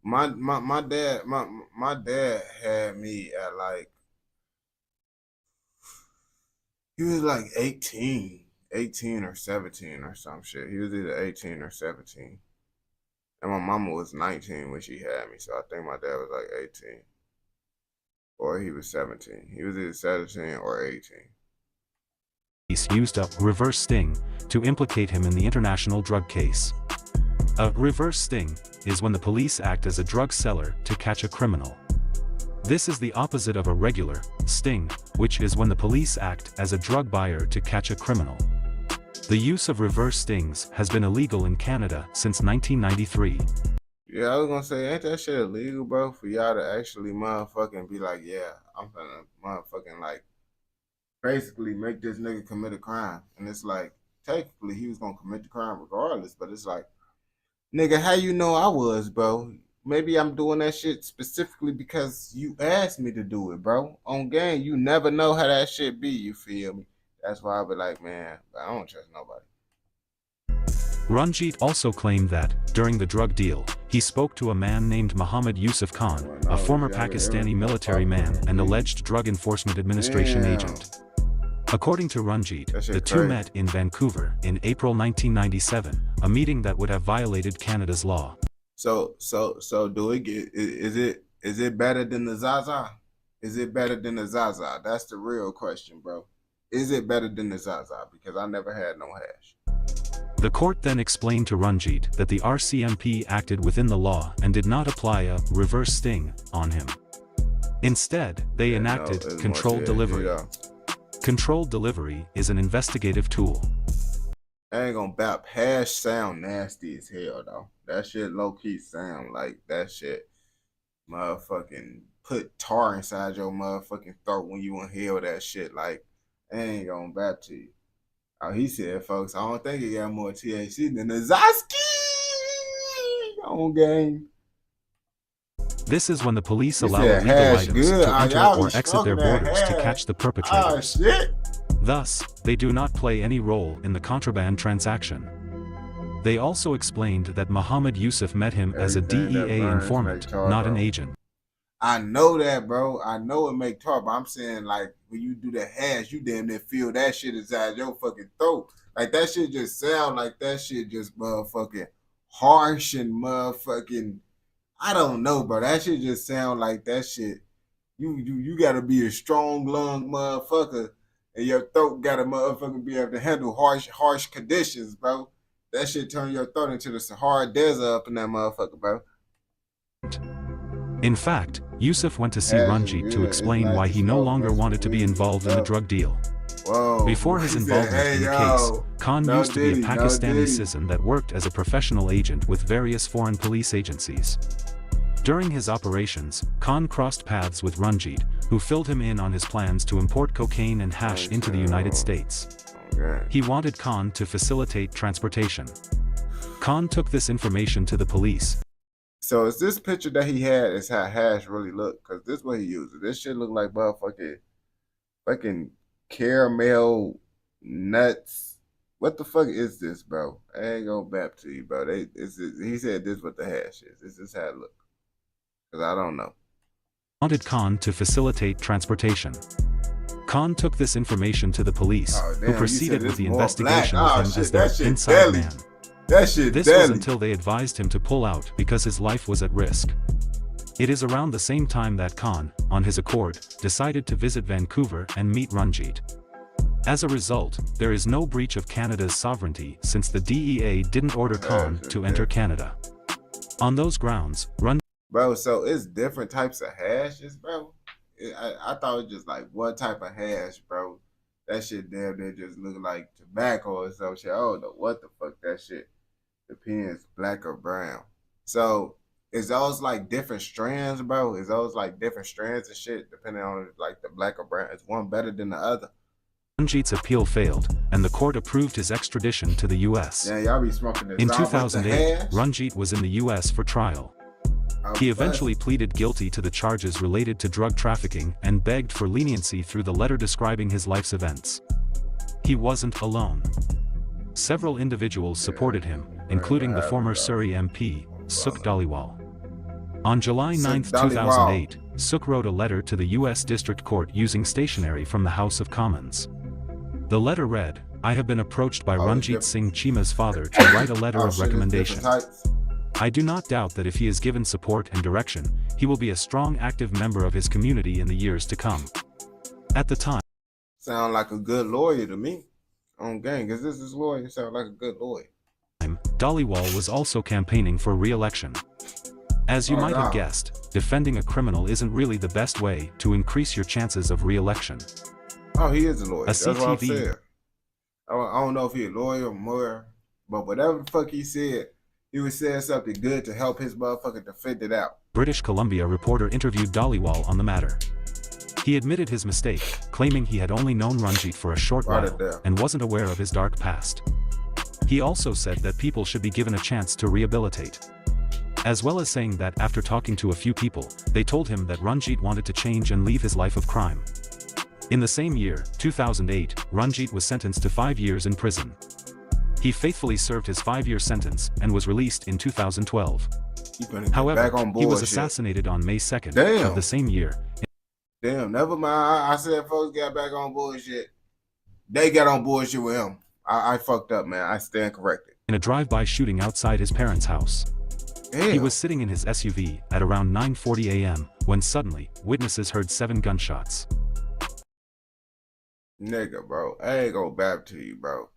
My dad had me at like, He was like 18 or 17 or some shit. He was either 18 or 17. And my mama was 19 when she had me, so I think my dad was like 18. Or he was 17. He was either 17 or 18. Police used a reverse sting to implicate him in the international drug case. A reverse sting is when the police act as a drug seller to catch a criminal. This is the opposite of a regular sting, which is when the police act as a drug buyer to catch a criminal. The use of reverse stings has been illegal in Canada since 1993. Yeah, I was gonna say, ain't that shit illegal, bro? For y'all to actually motherfucking be like, yeah, I'm gonna motherfucking like basically make this nigga commit a crime. And it's like, technically he was gonna commit the crime regardless, but it's like, nigga, how you know I was, bro? Maybe I'm doing that shit specifically because you asked me to do it, bro. On game, you never know how that shit be, you feel me? That's why I be like, man, I don't trust nobody. Ranjit also claimed that, during the drug deal, he spoke to a man named Muhammad Yusuf Khan, a former Pakistani military man and alleged Drug Enforcement Administration agent. According to Ranjit, the two met in Vancouver in April 1997, a meeting that would have violated Canada's law. So do it get, is it better than the Zaza? Is it better than the Zaza? That's the real question, bro. Is it better than the Zaza? Because I never had no hash. The court then explained to Ranjit that the RCMP acted within the law and did not apply a reverse sting on him. Instead, they enacted controlled delivery. Controlled delivery is an investigative tool. I ain't gonna bap. Hash sound nasty as hell, though. That shit low-key sound like that shit motherfucking put tar inside your motherfucking throat when you inhale that shit. Like, I ain't gonna bap to you. Oh, he said, folks, I don't think he got more THC than the Zaski on game. This is when the police allow illegal items to enter or exit their borders to catch the perpetrators. Thus, they do not play any role in the contraband transaction. They also explained that Muhammad Yusuf met him as a DEA informant, not an agent. I know that, bro. I know it make tar, but I'm saying, like, when you do the hash, you damn near feel that shit inside your fucking throat. Like, that shit just sound like that shit just motherfucking harsh and motherfucking, I don't know, bro. That shit just sound like that shit. You gotta be a strong lung motherfucker, and your throat gotta motherfucking be able to handle harsh conditions, bro. That shit turn your throat into the Sahara Desert up in that motherfucker, bro. In fact, Yusuf went to see Ranjit to explain why he no longer wanted to be involved in the drug deal. Before his involvement in the case, Khan used to be a Pakistani citizen that worked as a professional agent with various foreign police agencies. During his operations, Khan crossed paths with Ranjit, who filled him in on his plans to import cocaine and hash into the United States. He wanted Khan to facilitate transportation. Khan took this information to the police. So is this picture that he had is how hash really look? Because this is what he uses. This shit look like motherfucking fucking caramel nuts. What the fuck is this, bro? I ain't gonna bap to you, bro. He said this is what the hash is. This is how it look. Because I don't know. Wanted Khan to facilitate transportation. Khan took this information to the police, who proceeded with the investigation with him as their inside man. This was until they advised him to pull out because his life was at risk. It is around the same time that Khan, on his accord, decided to visit Vancouver and meet Ranjit. As a result, there is no breach of Canada's sovereignty since the DEA didn't order Khan to enter Canada. On those grounds, Bro, so it's different types of hashes, bro? I thought it was just like one type of hash, bro. That shit damn near just look like tobacco or some shit. I don't know what the fuck that shit depends, black or brown. So is those like different strands, bro? Is those like different strands of shit depending on like the black or brown? Is one better than the other? Ranjit's appeal failed, and the court approved his extradition to the U.S. Yeah, y'all be smoking this. In 2008, Ranjit was in the U.S. for trial. He eventually pleaded guilty to the charges related to drug trafficking and begged for leniency through the letter describing his life's events. He wasn't alone. Several individuals supported him, including the former Surrey MP, Sukh Dhaliwal. On July 9, 2008, Sukh wrote a letter to the U.S. District Court using stationery from the House of Commons. The letter read, "I have been approached by Ranjit Singh Chima's father to write a letter of recommendation. I do not doubt that if he is given support and direction, he will be a strong active member of his community in the years to come." At the time, Sound like a good lawyer to me. On gang, is this his lawyer? Sound like a good lawyer. Dhaliwal was also campaigning for re-election. As you might have guessed, defending a criminal isn't really the best way to increase your chances of re-election. Oh, he is a lawyer. A That's what I'm CTV saying. I don't know if he's a lawyer or more, but whatever the fuck he said, he was saying something good to help his motherfucker defend it out. British Columbia reporter interviewed Dhaliwal on the matter. He admitted his mistake, claiming he had only known Ranjit for a short while and wasn't aware of his dark past. He also said that people should be given a chance to rehabilitate. As well as saying that after talking to a few people, they told him that Ranjit wanted to change and leave his life of crime. In the same year, 2008, Ranjit was sentenced to 5 years in prison. He faithfully served his 5-year sentence and was released in 2012. However, he was assassinated on May 2nd of the same year. Damn, never mind. I said folks got back on bullshit. They got on bullshit with him. I fucked up, man. I stand corrected. In a drive-by shooting outside his parents' house. Damn. He was sitting in his SUV at around 9:40 a.m. when suddenly, witnesses heard 7 gunshots. Nigga, bro. I ain't gonna bap to you, bro.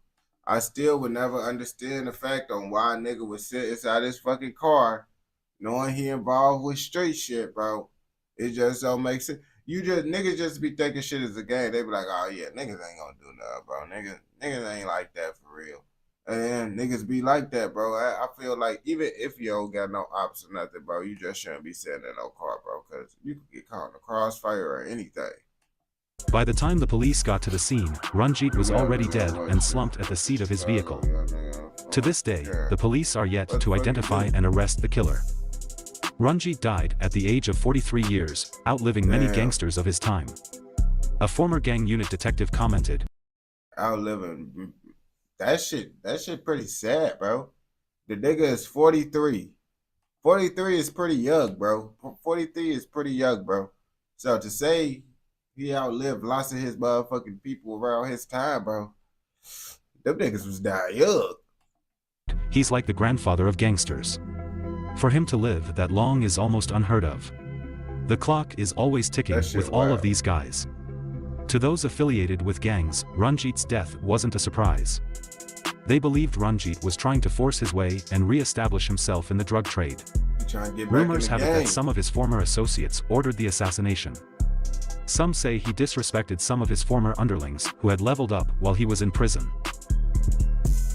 I still would never understand the fact on why a nigga would sit inside his fucking car knowing he involved with street shit, bro. It just don't make sense. Niggas just be thinking shit is a game. They be like, oh yeah, niggas ain't gonna do nothing, bro. Niggas ain't like that for real. And niggas be like that, bro. I feel like even if you don't got no ops or nothing, bro, you just shouldn't be sitting in no car, bro, because you could get caught in a crossfire or anything. By the time the police got to the scene, Ranjit was already dead and slumped at the seat of his vehicle. To this day, the police are yet to identify and arrest the killer. Ranjit died at the age of 43 years, outliving many gangsters of his time. A former gang unit detective commented, outliving, that shit pretty sad, bro. The nigga is 43. 43 is pretty young, bro. 43 is pretty young, bro. So to say he outlived lots of his motherfucking people around his time, bro, them niggas was dying young. He's like the grandfather of gangsters. For him to live that long is almost unheard of. The clock is always ticking with all of these guys. To those affiliated with gangs, Ranjit's death wasn't a surprise. They believed Ranjit was trying to force his way and re-establish himself in the drug trade. Rumors have it that some of his former associates ordered the assassination. Some say he disrespected some of his former underlings who had leveled up while he was in prison.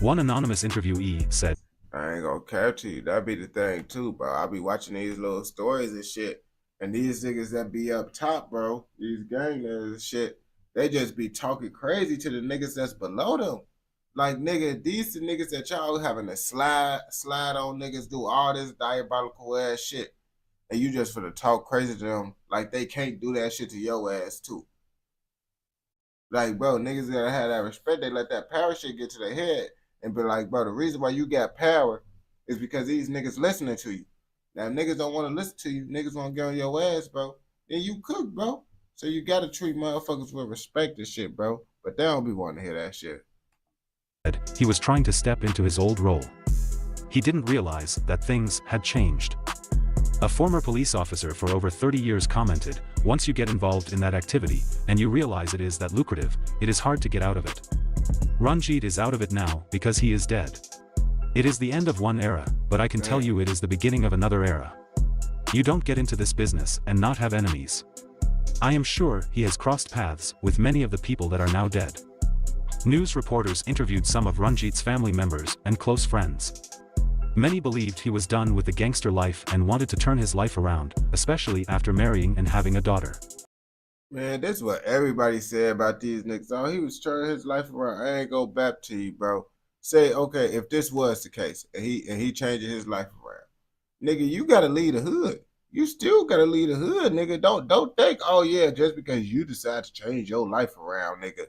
One anonymous interviewee said, I ain't gonna care to you. That be the thing too, bro. I be watching these little stories and shit. And these niggas that be up top, bro, these gangbangers and shit, they just be talking crazy to the niggas that's below them. Like, nigga, these the niggas that y'all having to slide on niggas, do all this diabolical ass shit. And you just finna talk crazy to them like they can't do that shit to your ass too. Like, bro, niggas gotta have that respect. They let that power shit get to their head. And be like, bro, the reason why you got power is because these niggas listening to you. Now, if niggas don't want to listen to you, niggas want to get on your ass, bro, then you cook, bro. So you got to treat motherfuckers with respect and shit, bro. But they don't be wanting to hear that shit. He was trying to step into his old role. He didn't realize that things had changed. A former police officer for over 30 years commented, once you get involved in that activity, and you realize it is that lucrative, it is hard to get out of it. Ranjit is out of it now because he is dead. It is the end of one era, but I can tell you it is the beginning of another era. You don't get into this business and not have enemies. I am sure he has crossed paths with many of the people that are now dead. News reporters interviewed some of Ranjit's family members and close friends. Many believed he was done with the gangster life and wanted to turn his life around, especially after marrying and having a daughter. Man, this is what everybody said about these niggas. Oh, he was turning his life around. I ain't go back to you, bro. Say, okay, if this was the case, and he changing his life around, nigga, you gotta leave the hood. You still gotta leave the hood, nigga. Don't think, oh yeah, just because you decide to change your life around, nigga,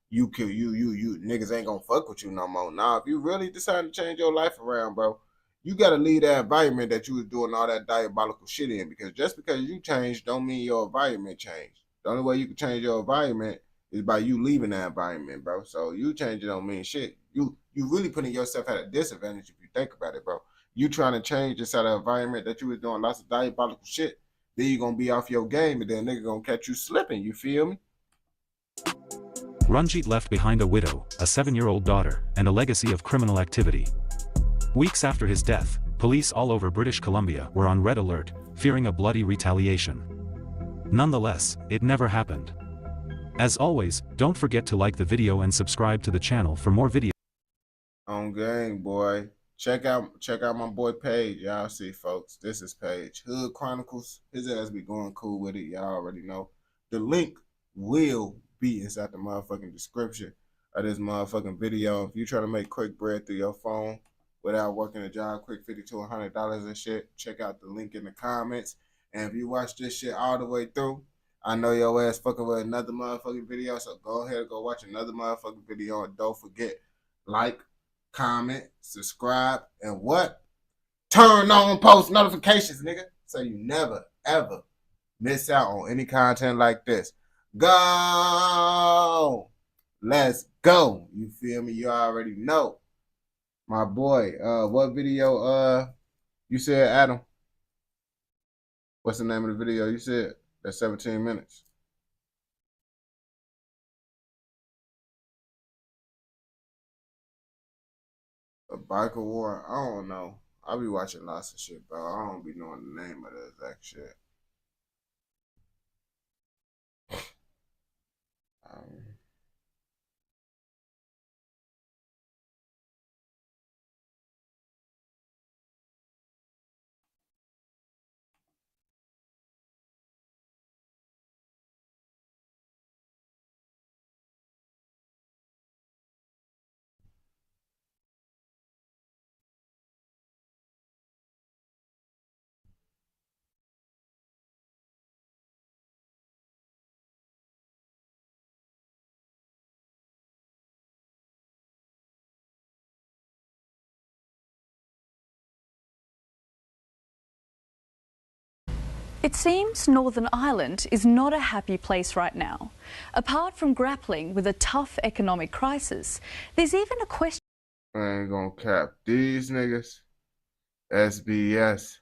you niggas ain't gonna fuck with you no more. Nah, if you really decide to change your life around, bro, you gotta leave that environment that you was doing all that diabolical shit in. Because just because you changed don't mean your environment changed. The only way you can change your environment It's by you leaving that environment, bro. So you change it don't mean shit. You really putting yourself at a disadvantage if you think about it, bro. You trying to change inside an environment that you was doing lots of diabolical shit. Then you gonna be off your game, and then nigga gonna catch you slipping. You feel me? Ranjit left behind a widow, a 7-year-old daughter, and a legacy of criminal activity. Weeks after his death, police all over British Columbia were on red alert, fearing a bloody retaliation. Nonetheless, it never happened. As always, don't forget to like the video and subscribe to the channel for more videos. On gang, boy. Check out my boy Paige. Y'all see, folks. This is Paige. Hood Chronicles. His ass be going cool with it. Y'all already know. The link will be inside the motherfucking description of this motherfucking video. If you trying to make quick bread through your phone without working a job, quick $50 to $100 and shit, check out the link in the comments. And if you watch this shit all the way through, I know your ass fucking with another motherfucking video, so go ahead and go watch another motherfucking video. And don't forget, like, comment, subscribe, and what? Turn on post notifications, nigga, so you never, ever miss out on any content like this. Go! Let's go. You feel me? You already know. My boy, what video, you said, Adam? What's the name of the video you said? That's 17 minutes. A biker war? I don't know. I be watching lots of shit, bro. I don't be knowing the name of the exact shit. It seems Northern Ireland is not a happy place right now. Apart from grappling with a tough economic crisis, there's even a question. I ain't gonna cap these niggas. SBS.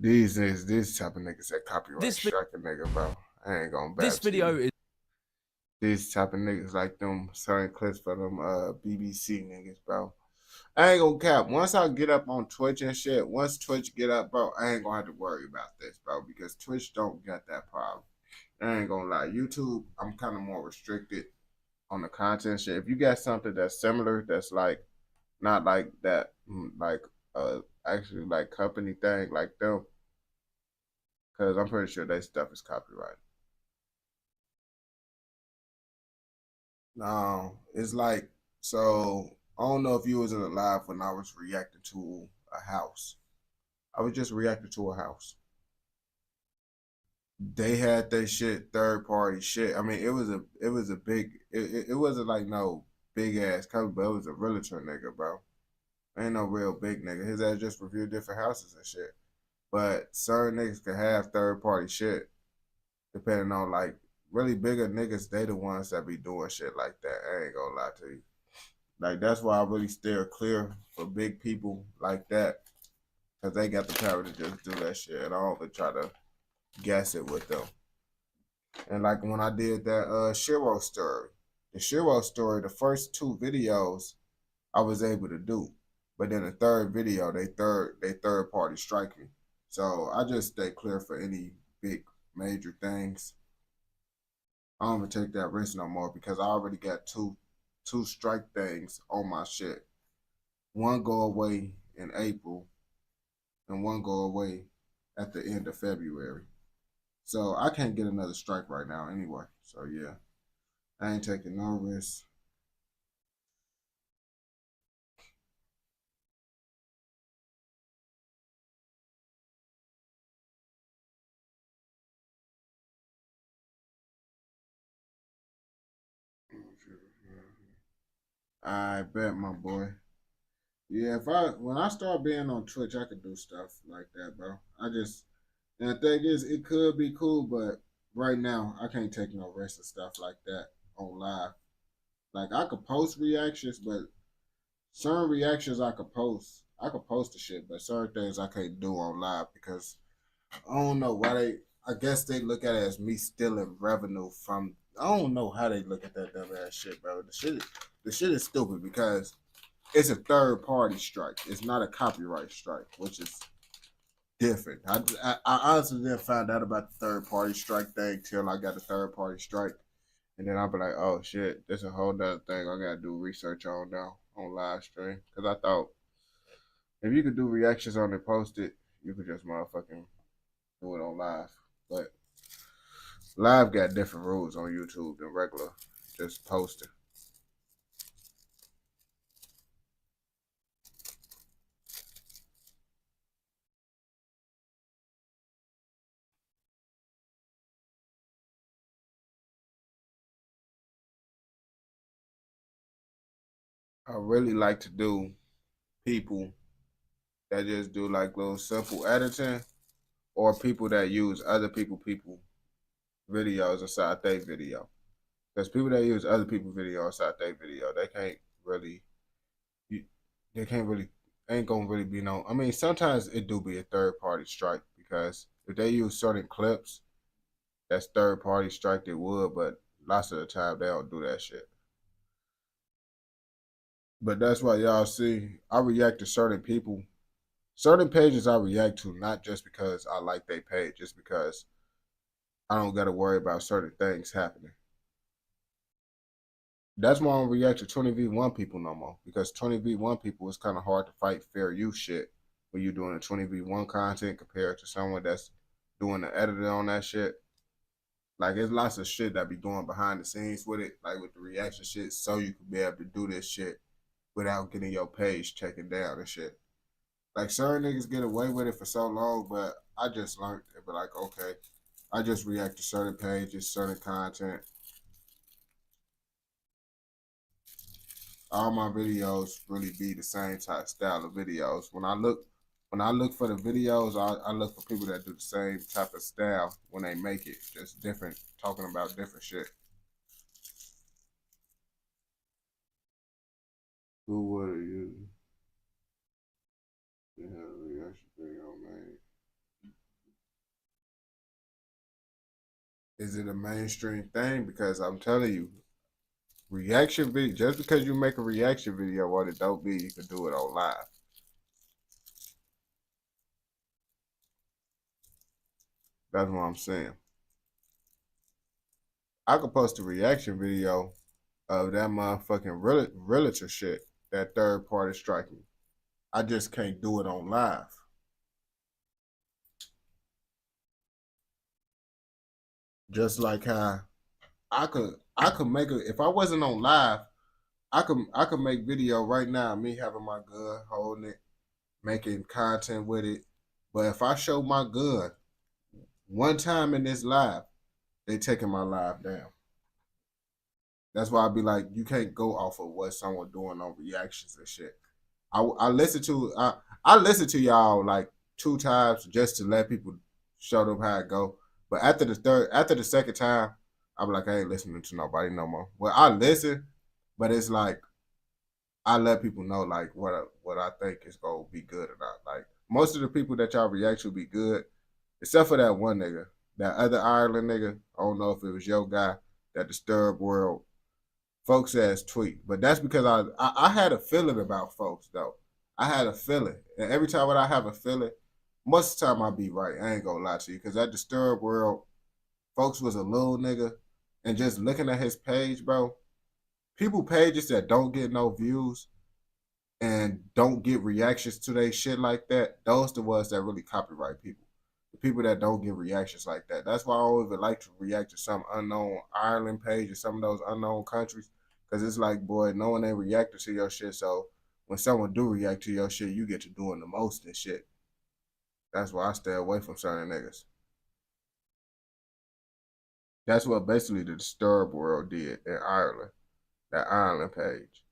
These niggas, these type of niggas that copyright strike a nigga, bro. I ain't gonna bash This video is these type of niggas like them selling clips for them BBC niggas, bro. I ain't gonna cap. Once I get up on Twitch and shit, once Twitch get up, bro, I ain't gonna have to worry about this, bro, because Twitch don't got that problem. I ain't gonna lie. YouTube, I'm kind of more restricted on the content shit. If you got something that's similar, that's like not like that, like actually like company thing like them, because I'm pretty sure that stuff is copyrighted. No, it's like, so I don't know if you wasn't alive when I was reacting to a house. I was just reacting to a house. They had their shit, third party shit. I mean, it was a big, it wasn't like no big ass company, but it was a realtor nigga, bro. Ain't no real big nigga. His ass just reviewed different houses and shit. But certain niggas can have third party shit, depending on like really bigger niggas. They the ones that be doing shit like that. I ain't gonna lie to you. Like, that's why I really steer clear for big people like that, because they got the power to just do that shit, and I don't even try to guess it with them. And like when I did that Shiro story, the Shiro story, the first 2 videos I was able to do, but then the third video, they third party strike me. So I just stay clear for any big major things. I don't even take that risk no more, because I already got two strike things on my shit. One go away in April and one go away at the end of February. So I can't get another strike right now anyway. So yeah, I ain't taking no risks. I bet, my boy. Yeah, when I start being on Twitch, I could do stuff like that, bro. And the thing is, it could be cool, but right now, I can't take no rest and stuff like that on live. Like I could post reactions, but certain reactions I could post. I could post the shit, but certain things I can't do on live because I don't know why they. I guess they look at it as me stealing revenue from. I don't know how they look at that dumb ass shit, bro. The shit is stupid because it's a third party strike. It's not a copyright strike, which is different. I honestly didn't find out about the third party strike thing till I got the third party strike, and then I'll be like, oh shit, this is a whole nother thing I gotta do research on now on live stream because I thought if you could do reactions on it, post it, you could just motherfucking do it on live. But live got different rules on YouTube than regular just posting. I really like to do people that just do like little simple editing or people that use other people videos inside their video. Because people that use other people's video inside their video, they can't really ain't gonna really be no. I mean, sometimes it do be a third party strike because if they use certain clips, that's third party strike they would, but lots of the time they don't do that shit. But that's why y'all see I react to certain people. Certain pages I react to not just because I like their page, just because I don't got to worry about certain things happening. That's why I don't react to 20v1 people no more, because 20v1 people is kind of hard to fight fair use shit when you're doing a 20v1 content compared to someone that's doing the editing on that shit. Like, there's lots of shit that be going behind the scenes with it, like with the reaction shit, so you can be able to do this shit without getting your page taken down and shit. Like, certain niggas get away with it for so long, but I just learned it. But like, okay, I just react to certain pages, certain content. All my videos really be the same type style of videos. When I look for the videos, I look for people that do the same type of style when they make it, just different, talking about different shit. Who would you? Yeah, reaction video made. Is it a mainstream thing? Because I'm telling you, reaction video, just because you make a reaction video on it don't mean you can do it on live. That's what I'm saying. I could post a reaction video of that motherfucking realtor shit, that third party striking. I just can't do it on live. Just like how I could make it if I wasn't on live, I could make video right now, me having my gun, holding it, making content with it. But if I show my gun one time in this live, they taking my live down. That's why I be like, you can't go off of what someone doing on reactions and shit. I listen to y'all like 2 times just to let people show them how it go. But after the second time, I'm like, I ain't listening to nobody no more. Well, I listen, but it's like I let people know like what I think is gonna be good or not. Like most of the people that y'all react to be good, except for that one nigga, that other Ireland nigga. I don't know if it was your guy, that Disturbed World. Folks ass tweet, but that's because I had a feeling about folks though. I had a feeling, and every time when I have a feeling, most of the time I be right. I ain't gonna lie to you, because that Disturbed World, folks was a little nigga, and just looking at his page, bro, people pages that don't get no views and don't get reactions to their shit like that, those the ones that really copyright people. The people that don't get reactions like that. That's why I always like to react to some unknown Ireland page or some of those unknown countries. Because it's like, boy, no one ain't reacting to your shit. So when someone do react to your shit, you get to doing the most and shit. That's why I stay away from certain niggas. That's what basically the Disturbed World did in Ireland. That Ireland page.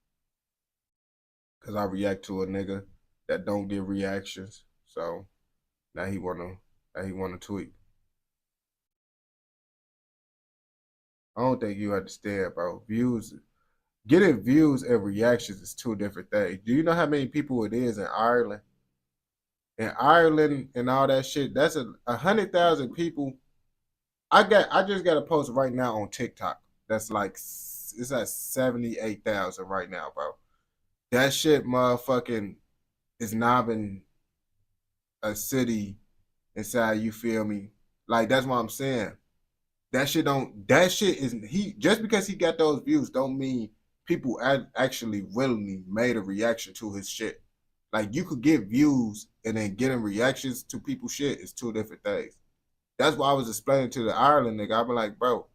Because I react to a nigga that don't get reactions. So now he wanna tweet. I don't think you understand, bro. Getting views and reactions is two different things. Do you know how many people it is in Ireland? In Ireland and all that shit, that's 100,000 people. I just got a post right now on TikTok. That's like it's at 78,000 right now, bro. That shit, motherfucking, is not in a city inside. You feel me? Like that's what I'm saying. That shit don't. That shit is he. Just because he got those views, don't mean people actually willingly made a reaction to his shit. Like you could get views and then getting reactions to people's shit is two different things. That's why I was explaining to the Ireland nigga. I be like, bro,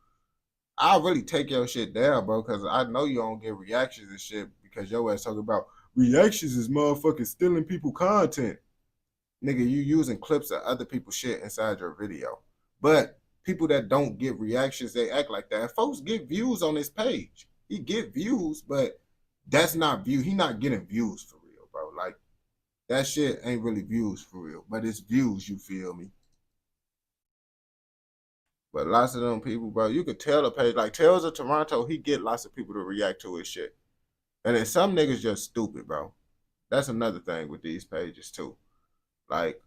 I'll really take your shit down, bro, because I know you don't get reactions and shit because your ass talking about reactions is motherfucking stealing people content. Nigga, you using clips of other people's shit inside your video. But people that don't get reactions, they act like that. And folks get views on his page. He get views, but that's not view. He not getting views for real, bro. Like, that shit ain't really views for real. But it's views, you feel me? But lots of them people, bro, you could tell the page, like Tales of Toronto, he get lots of people to react to his shit. And then some niggas just stupid, bro. That's another thing with these pages too. Like,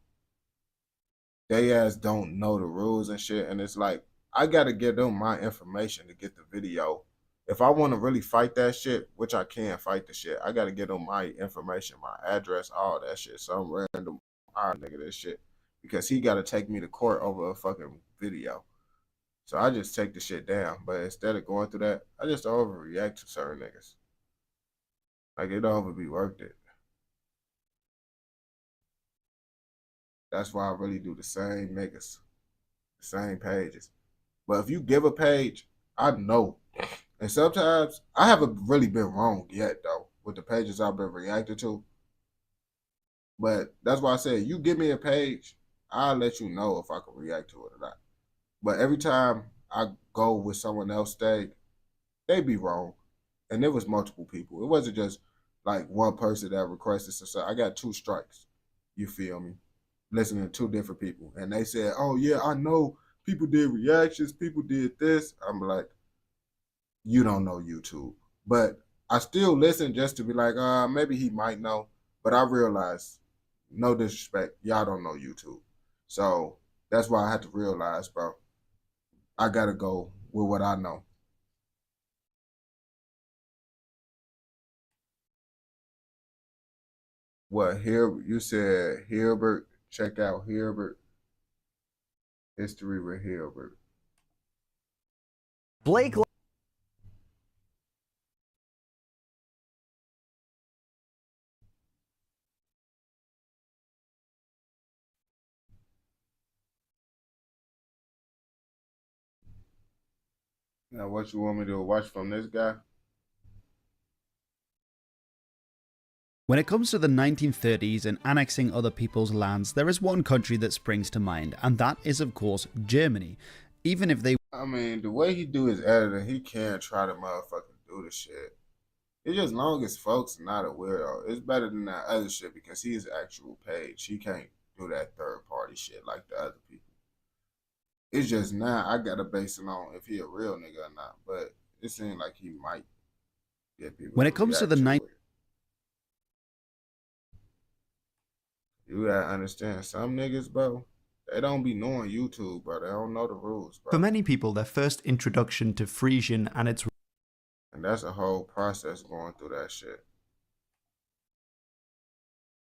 they ass don't know the rules and shit. And it's like, I gotta give them my information to get the video. If I want to really fight that shit, which I can fight the shit, I gotta give them my information, my address, all that shit. Some random nigga this shit. Because he gotta take me to court over a fucking video. So I just take the shit down. But instead of going through that, I just overreact to certain niggas. Like, it don't even be worth it. That's why I really do the same niggas, the same pages. But if you give a page, I know. And sometimes I haven't really been wrong yet, though, with the pages I've been reacting to. But that's why I said, you give me a page, I'll let you know if I can react to it or not. But every time I go with someone else, they be wrong. And there was multiple people. It wasn't just like one person that requested something. I got 2 strikes. You feel me? Listening to 2 different people. And they said, oh yeah, I know people did reactions, people did this. I'm like, you don't know YouTube. But I still listen just to be like, maybe he might know. But I realized, no disrespect, y'all don't know YouTube. So that's why I had to realize, bro, I gotta go with what I know. What, here you said Hilbert? Check out Hilbert. History with Hilbert. Blake. Now, what you want me to watch from this guy? When it comes to the 1930s and annexing other people's lands, there is one country that springs to mind, and that is, of course, Germany. Even if they... I mean, the way he do his editing, he can try to motherfucking do the shit. It's just long as folks not a weirdo. It's better than that other shit because he's actual page. He can't do that third party shit like the other people. It's just now I gotta base it on if he a real nigga or not. But it seems like he might get people. When it comes to the you gotta understand, some niggas, bro, they don't be knowing YouTube, bro. They don't know the rules, bro. For many people, their first introduction to Frisian and its... And that's a whole process going through that shit.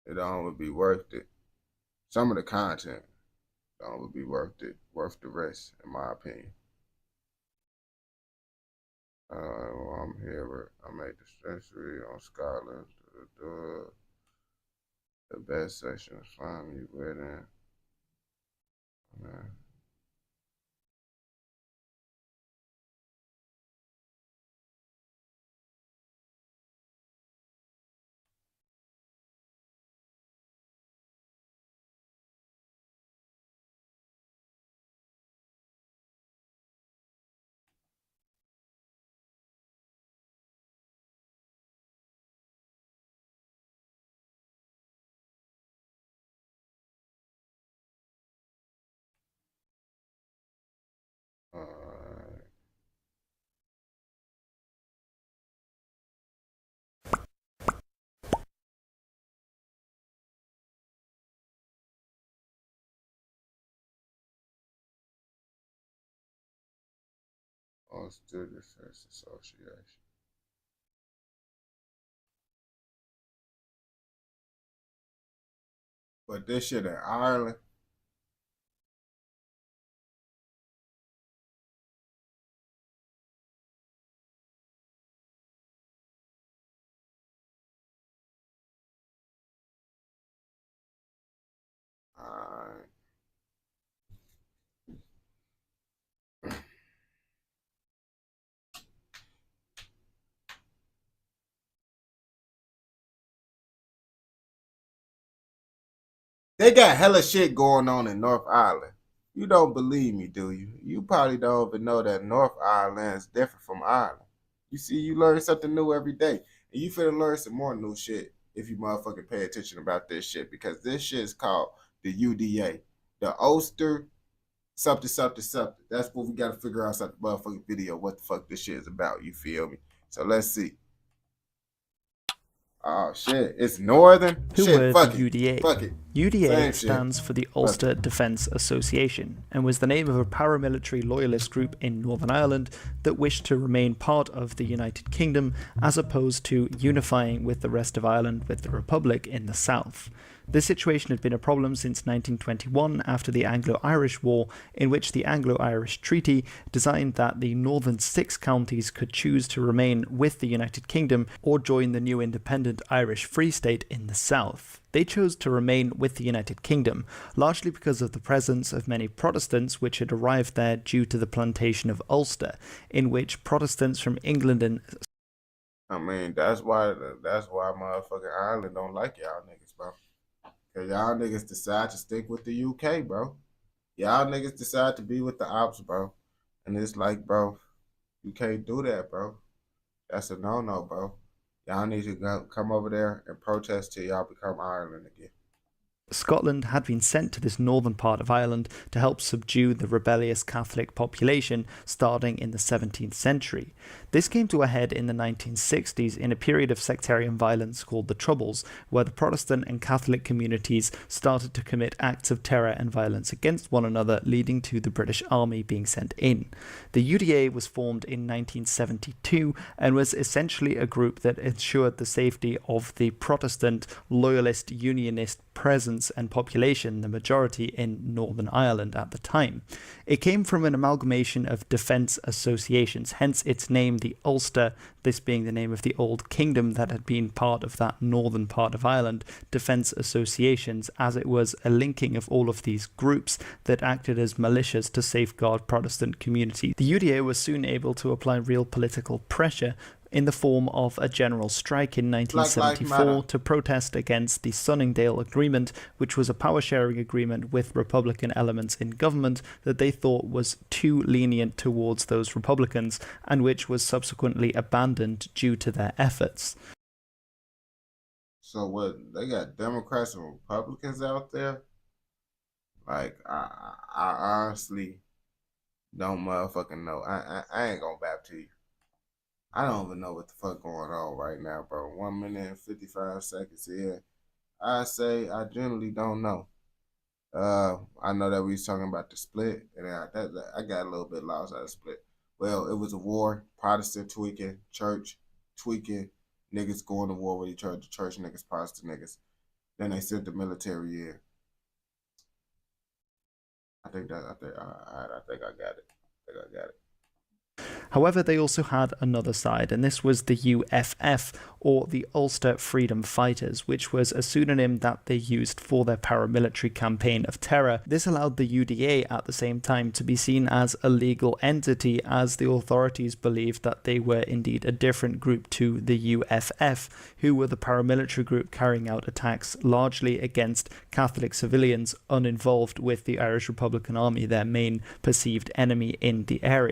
It don't would be worth it. Some of the content don't would be worth it, worth the rest, in my opinion. I'm here. I made the century on Scotland. The best section is finally written. Most do Defense Association. But this shit in Ireland. Alright. They got hella shit going on in North Ireland. You don't believe me, do you? You probably don't even know that North Ireland is different from Ireland. You see, you learn something new every day. And you finna learn some more new shit if you motherfucking pay attention about this shit. Because this shit is called the UDA. The Ulster something, something, something. That's what we gotta figure out inside the motherfucking video what the fuck this shit is about. You feel me? So let's see. Oh shit, it's Northern. Who shit, were fuck the it. UDA? Fuck it. UDA Same stands shit. for the Ulster Defence Association and was the name of a paramilitary loyalist group in Northern Ireland that wished to remain part of the United Kingdom as opposed to unifying with the rest of Ireland with the Republic in the south. This situation had been a problem since 1921 after the Anglo-Irish War, in which the Anglo-Irish Treaty designed that the northern 6 counties could choose to remain with the United Kingdom or join the new independent Irish Free State in the south. They chose to remain with the United Kingdom, largely because of the presence of many Protestants which had arrived there due to the plantation of Ulster, in which Protestants from England and... I mean, that's why motherfucking Ireland don't like y'all niggas, bro. Cause y'all niggas decide to stick with the UK, bro. Y'all niggas decide to be with the ops, bro. And it's like, bro, you can't do that, bro. That's a no-no, bro. Y'all need to come over there and protest till y'all become Ireland again. Scotland had been sent to this northern part of Ireland to help subdue the rebellious Catholic population starting in the 17th century. This came to a head in the 1960s in a period of sectarian violence called the Troubles, where the Protestant and Catholic communities started to commit acts of terror and violence against one another, leading to the British Army being sent in. The UDA was formed in 1972 and was essentially a group that ensured the safety of the Protestant, loyalist, unionist presence and population, the majority in Northern Ireland at the time. It came from an amalgamation of defence associations, hence its name, the Ulster, this being the name of the old kingdom that had been part of that northern part of Ireland, defence associations, as it was a linking of all of these groups that acted as militias to safeguard Protestant communities. The UDA was soon able to apply real political pressure in the form of a general strike in 1974 to protest against the Sunningdale Agreement, which was a power-sharing agreement with Republican elements in government that they thought was too lenient towards those Republicans, and which was subsequently abandoned due to their efforts. So what, they got Democrats and Republicans out there? Like, I honestly don't motherfucking know. I ain't gonna bap to you. I don't even know what the fuck going on right now, bro. 1 minute and 55 seconds here. I say I generally don't know. I know that we was talking about the split, and I got a little bit lost out of the split. Well, it was a war, Protestant tweaking, church tweaking, niggas going to war with each other, church niggas, Protestant niggas. Then they sent the military in. I think I got it. I think I got it. However, they also had another side, and this was the UFF, or the Ulster Freedom Fighters, which was a pseudonym that they used for their paramilitary campaign of terror. This allowed the UDA at the same time to be seen as a legal entity, as the authorities believed that they were indeed a different group to the UFF, who were the paramilitary group carrying out attacks largely against Catholic civilians uninvolved with the Irish Republican Army, their main perceived enemy in the area.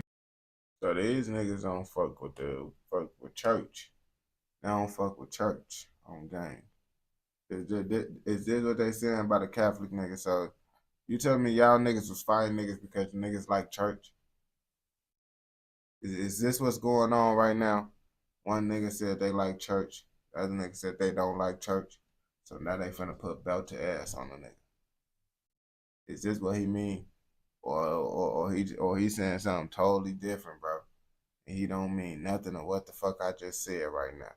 So these niggas don't fuck with church. They don't fuck with church on game. Is this what they saying about the Catholic niggas? So you tell me y'all niggas was fighting niggas because niggas like church? Is this what's going on right now? One nigga said they like church. The other nigga said they don't like church. So now they finna put belt to ass on the nigga. Is this what he mean? Or he's saying something totally different, bro. he don't mean nothing of what the fuck I just said right now.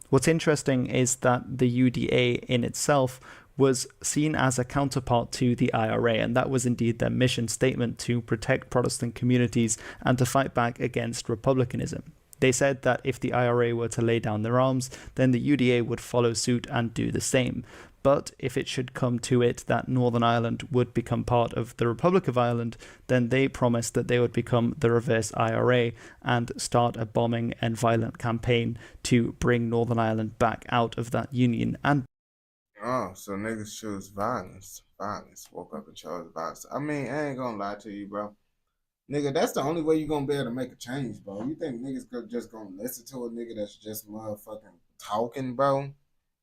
What's interesting is that the UDA in itself was seen as a counterpart to the IRA, and that was indeed their mission statement, to protect Protestant communities and to fight back against republicanism. They said that if the IRA were to lay down their arms, then the UDA would follow suit and do the same. But if it should come to it that Northern Ireland would become part of the Republic of Ireland, then they promised that they would become the reverse IRA and start a bombing and violent campaign to bring Northern Ireland back out of that union. And oh, so niggas choose violence. Woke up and chose violence. I mean, I ain't gonna lie to you, bro. Nigga, that's the only way you gonna be able to make a change, bro. You think niggas just gonna listen to a nigga that's just motherfucking talking, bro?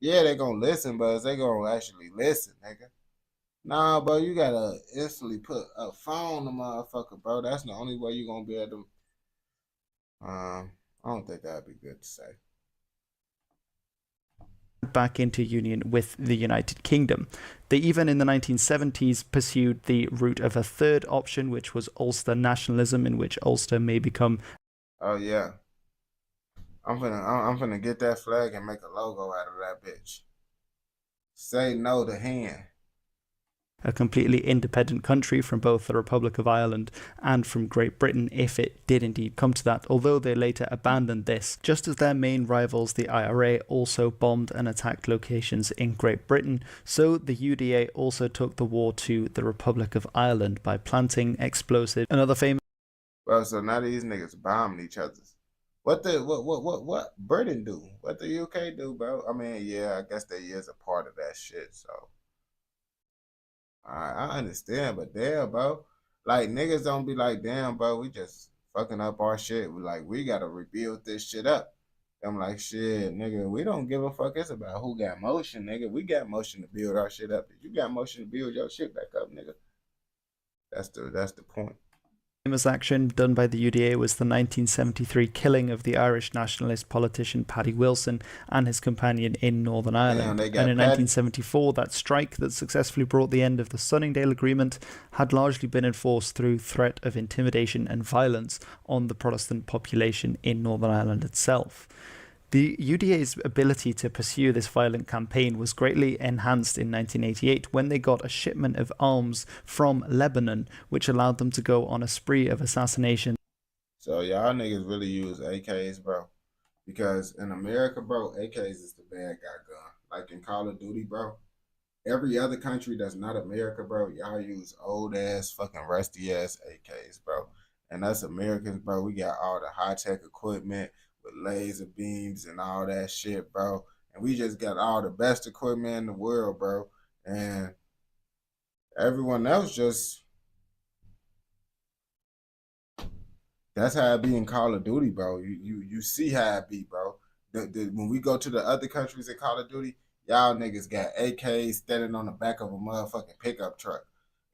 Yeah, they gonna listen, but they gonna actually listen, nigga. Nah, bro, you gotta instantly put a phone on the motherfucker, bro. That's the only way you gonna be able to. I don't think that'd be good to say. Back into union with the United Kingdom. They even in the 1970s pursued the route of a third option, which was Ulster nationalism, in which Ulster may become. Oh yeah, I'm finna get that flag and make a logo out of that bitch. Say no to hand. A completely independent country from both the Republic of Ireland and from Great Britain, if it did indeed come to that, although they later abandoned this. Just as their main rivals, the IRA, also bombed and attacked locations in Great Britain, so the UDA also took the war to the Republic of Ireland by planting explosives. Another famous. Well, so now these niggas bombing each other. What Britain do? What the UK do, bro? I mean, yeah, I guess they is a part of that shit, so. I understand, but damn, bro. Like, niggas don't be like, damn, bro, we just fucking up our shit. We gotta rebuild this shit up. I'm like, shit, nigga, we don't give a fuck. It's about who got motion, nigga. We got motion to build our shit up. If you got motion to build your shit back up, nigga. That's the point. Famous action done by the UDA was the 1973 killing of the Irish nationalist politician Paddy Wilson and his companion in Northern Ireland. And in 1974, that strike that successfully brought the end of the Sunningdale Agreement had largely been enforced through threat of intimidation and violence on the Protestant population in Northern Ireland itself. The UDA's ability to pursue this violent campaign was greatly enhanced in 1988 when they got a shipment of arms from Lebanon, which allowed them to go on a spree of assassination. So y'all niggas really use AKs, bro. Because in America, bro, AKs is the bad guy gun. Like in Call of Duty, bro. Every other country that's not America, bro, y'all use old-ass, fucking rusty-ass AKs, bro. And us Americans, bro, we got all the high-tech equipment, laser beams and all that shit, bro. And we just got all the best equipment in the world, bro. And everyone else just... That's how it be in Call of Duty, bro. You see how it be, bro. When we go to the other countries in Call of Duty, y'all niggas got AKs standing on the back of a motherfucking pickup truck.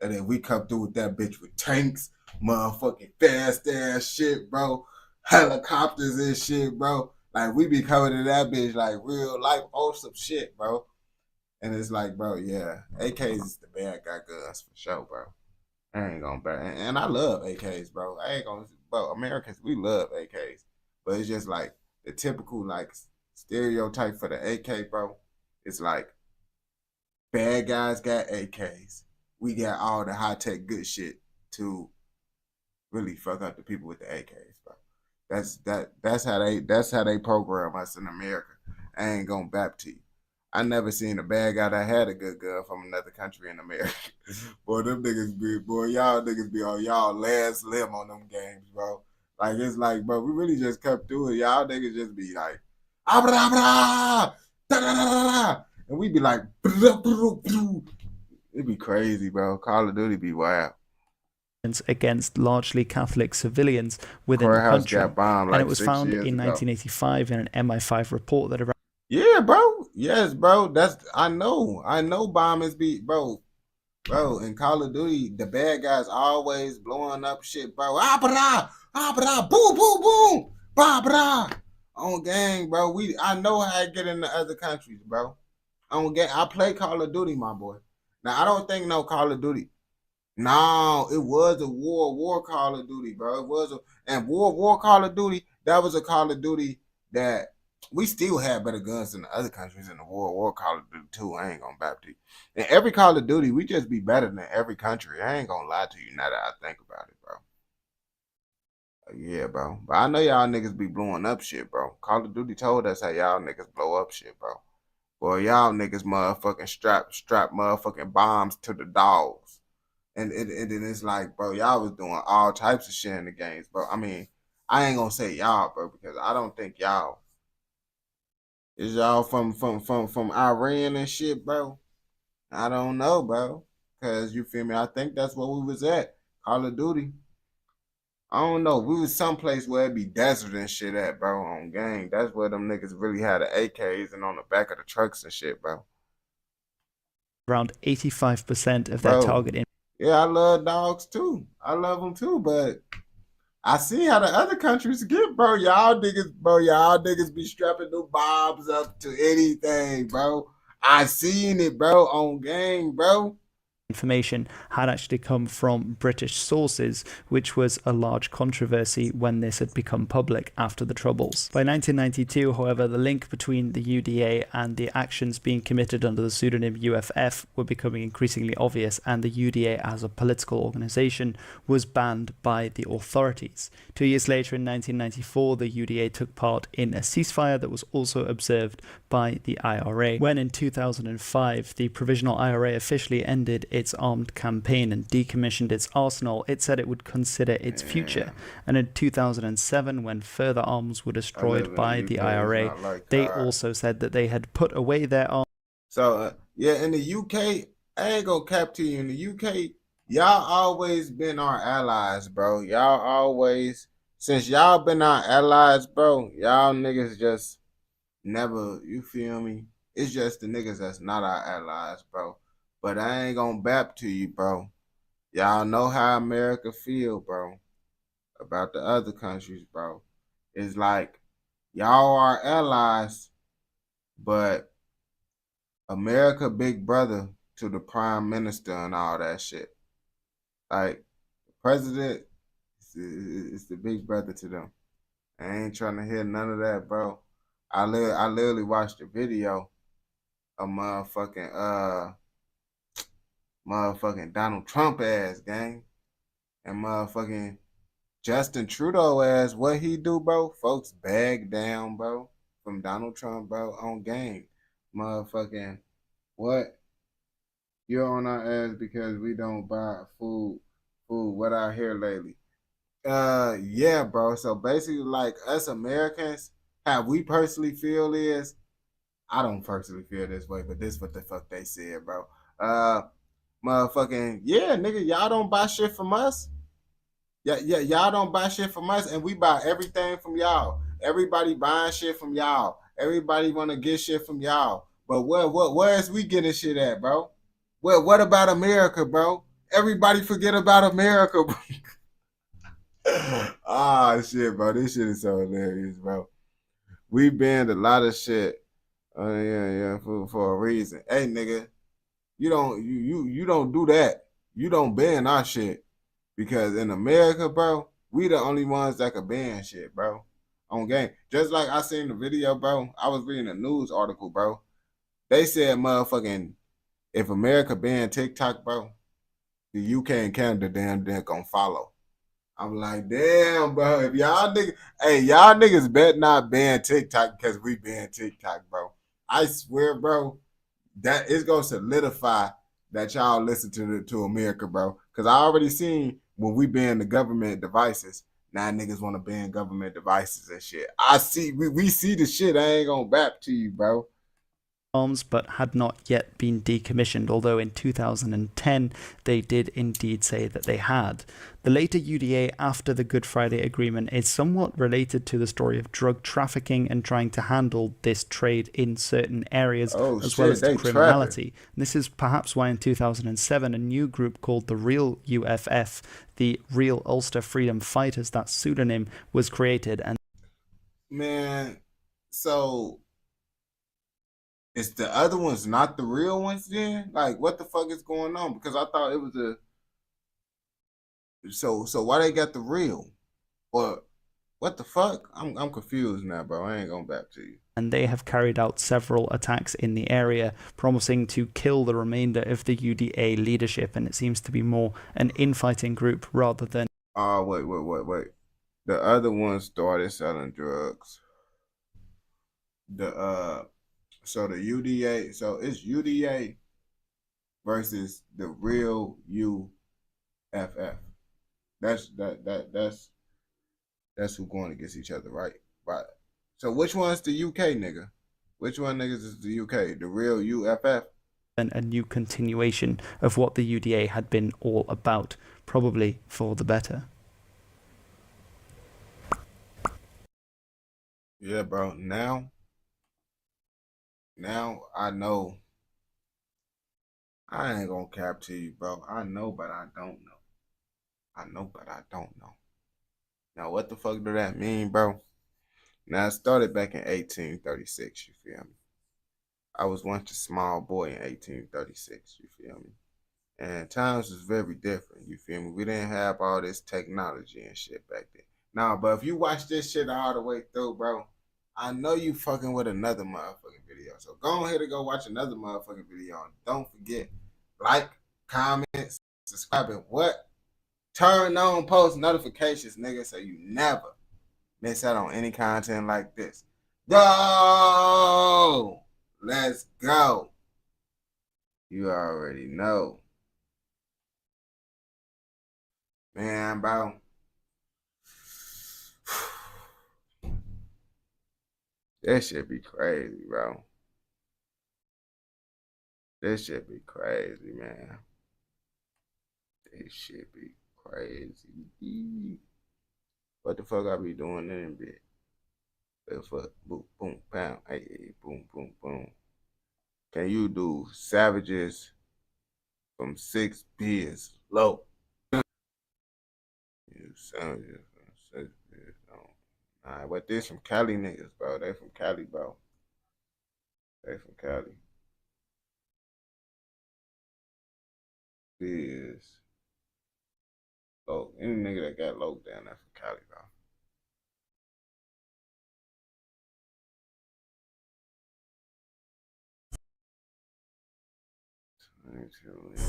And then we come through with that bitch with tanks, motherfucking fast-ass shit, bro. Helicopters and shit, bro. Like, we be coming to that bitch like real life awesome shit, bro. And it's like, bro, yeah, AKs is the bad guy guns for sure, bro. I ain't gonna bear. And I love AKs, bro. I ain't gonna, bro. Americans, we love AKs, but it's just like the typical like stereotype for the AK, bro. It's like bad guys got AKs. We got all the high tech good shit to really fuck up the people with the AKs, bro. That's how they program us in America. I ain't gonna bap to you. I never seen a bad guy that had a good gun from another country in America. Boy, them niggas be, boy, y'all niggas be on y'all last limb on them games, bro. Like, it's like, bro, we really just come through it. Y'all niggas just be like, abra, abra, da, da, da, da. And we be like, it'd be crazy, bro. Call of Duty be wild. Against largely Catholic civilians within the country. And it was found in 1985 in an MI5 report that around... Yeah, bro. Yes, bro. I know bombings be, bro. Bro, in Call of Duty, the bad guys always blowing up shit, bro. Boom, boom, boom. On gang, bro. I know how I get into other countries, bro. I play Call of Duty, my boy. Now, I don't think no Call of Duty. No, it was a war Call of Duty, bro. It was and war Call of Duty. That was a Call of Duty that we still had better guns than the other countries in the war Call of Duty too. I ain't gonna back to you. And every Call of Duty, we just be better than every country. I ain't gonna lie to you now that I think about it, bro. Yeah, bro. But I know y'all niggas be blowing up shit, bro. Call of Duty told us how y'all niggas blow up shit, bro. Boy, y'all niggas motherfucking strap motherfucking bombs to the dogs. And then it's like, bro, y'all was doing all types of shit in the games, bro. I mean, I ain't gonna say y'all, bro, because I don't think y'all is y'all from Iran and shit, bro. I don't know, bro. Cause you feel me? I think that's where we was at. Call of Duty. I don't know. We was someplace where it be desert and shit at, bro, on gang. That's where them niggas really had the AKs and on the back of the trucks and shit, bro. Around 85% of their target. Yeah, I love dogs too. I love them too, but I see how the other countries get, bro. Y'all niggas be strapping new bombs up to anything, bro. I seen it, bro, on gang, bro. Information had actually come from British sources, which was a large controversy when this had become public after the Troubles. By 1992, however, the link between the UDA and the actions being committed under the pseudonym UFF were becoming increasingly obvious, and the UDA as a political organisation was banned by the authorities. 2 years later, in 1994, the UDA took part in a ceasefire that was also observed by the IRA. When in 2005, the Provisional IRA officially ended its armed campaign and decommissioned its arsenal, it said it would consider its future. And in 2007, when further arms were destroyed by the IRA, they also said that they had put away their arms. So, yeah, in the UK, I ain't gonna cap to you. In the UK, y'all always been our allies, bro. Y'all always, since y'all been our allies, bro, y'all niggas just never, you feel me? It's just the niggas that's not our allies, bro. But I ain't gonna bap to you, bro. Y'all know how America feel, bro, about the other countries, bro. It's like, y'all are allies, but America big brother to the prime minister and all that shit. Like, the president is the big brother to them. I ain't trying to hear none of that, bro. I literally watched a video of motherfucking Donald Trump ass, gang, and motherfucking Justin Trudeau ass. What he do, bro? Folks bag down, bro, from Donald Trump, bro, on gang. Motherfucking what? You're on our ass because we don't buy food. What I hear lately? Yeah, bro. So basically, like, us Americans, how we personally feel is, I don't personally feel this way, but this what the fuck they said, bro. Motherfucking, yeah, nigga, y'all don't buy shit from us. Yeah, y'all don't buy shit from us, and we buy everything from y'all. Everybody buying shit from y'all. Everybody want to get shit from y'all. But where is we getting shit at, bro? What about America, bro? Everybody forget about America, bro. Ah, shit, bro. This shit is so hilarious, bro. We banned a lot of shit. For a reason. Hey, nigga, you don't do that. You don't ban our shit. Because in America, bro, we the only ones that can ban shit, bro. On game. Just like I seen the video, bro. I was reading a news article, bro. They said motherfucking, if America banned TikTok, bro, the UK and Canada damn gonna follow. I'm like, damn, bro. If y'all niggas bet not ban TikTok because we ban TikTok, bro. I swear, bro, that it's gonna solidify that y'all listen to America, bro. Cause I already seen when we ban the government devices, now niggas want to ban government devices and shit. I see, we see the shit. I ain't gonna bap to you, bro. Arms, but had not yet been decommissioned, although in 2010 they did indeed say that they had. The later UDA after the Good Friday Agreement is somewhat related to the story of drug trafficking and trying to handle this trade in certain areas, as well as the criminality. And this is perhaps why in 2007 a new group called the Real UFF, the Real Ulster Freedom Fighters, that pseudonym, was created. And man, so is the other ones not the real ones then? Like, what the fuck is going on? Because I thought it was So why they got the real? Or what the fuck? I'm confused now, bro. I ain't going back to you. And they have carried out several attacks in the area, promising to kill the remainder of the UDA leadership, and it seems to be more an infighting group rather than... Oh, wait. The other one started selling drugs. So the UDA, so it's UDA versus the real UFF. That's who going against each other, right? Right. So which one's the UK nigga? Which one niggas is the UK? The real UFF? And a new continuation of what the UDA had been all about, probably for the better. Yeah, bro. Now I know. I ain't gonna cap to you, bro. I know, but I don't know. I know, but I don't know. Now, what the fuck do that mean, bro? Now, it started back in 1836, you feel me? I was once a small boy in 1836, you feel me? And times was very different, you feel me? We didn't have all this technology and shit back then. Nah, but if you watch this shit all the way through, bro, I know you fucking with another motherfucking video. So go ahead and go watch another motherfucking video. And don't forget, like, comment, subscribe, and what? Turn on post notifications, nigga, so you never miss out on any content like this. Go! Let's go. You already know. Man, bro. That shit be crazy, bro. This shit be crazy, man. This shit be crazy. What the fuck I be doing in bit? Fuck, boom, boom, pound, hey, boom, boom, boom. Can you do savages from 6 beers low? You savages from 6 beers low. Alright, but this from Cali niggas, bro. They from Cali, bro. They from Cali. Beers. Oh, any nigga that got low down there from Cali, bro.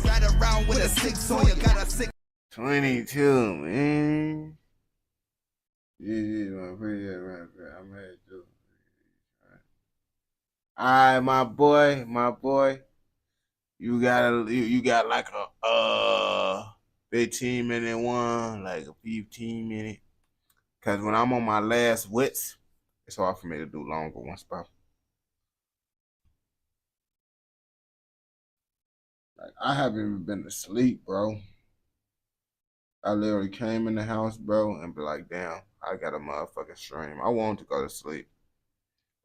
Ride around with a 6 on you, got a 6. 22, man. Yeah, my appreciate it. I'm ready to do it. Alright, my boy. You got like a 15-minute one, like a 15-minute. Cause when I'm on my last wits, it's hard for me to do longer ones, bro. Like I haven't even been to sleep, bro. I literally came in the house, bro, and be like, damn, I got a motherfucking stream. I wanted to go to sleep.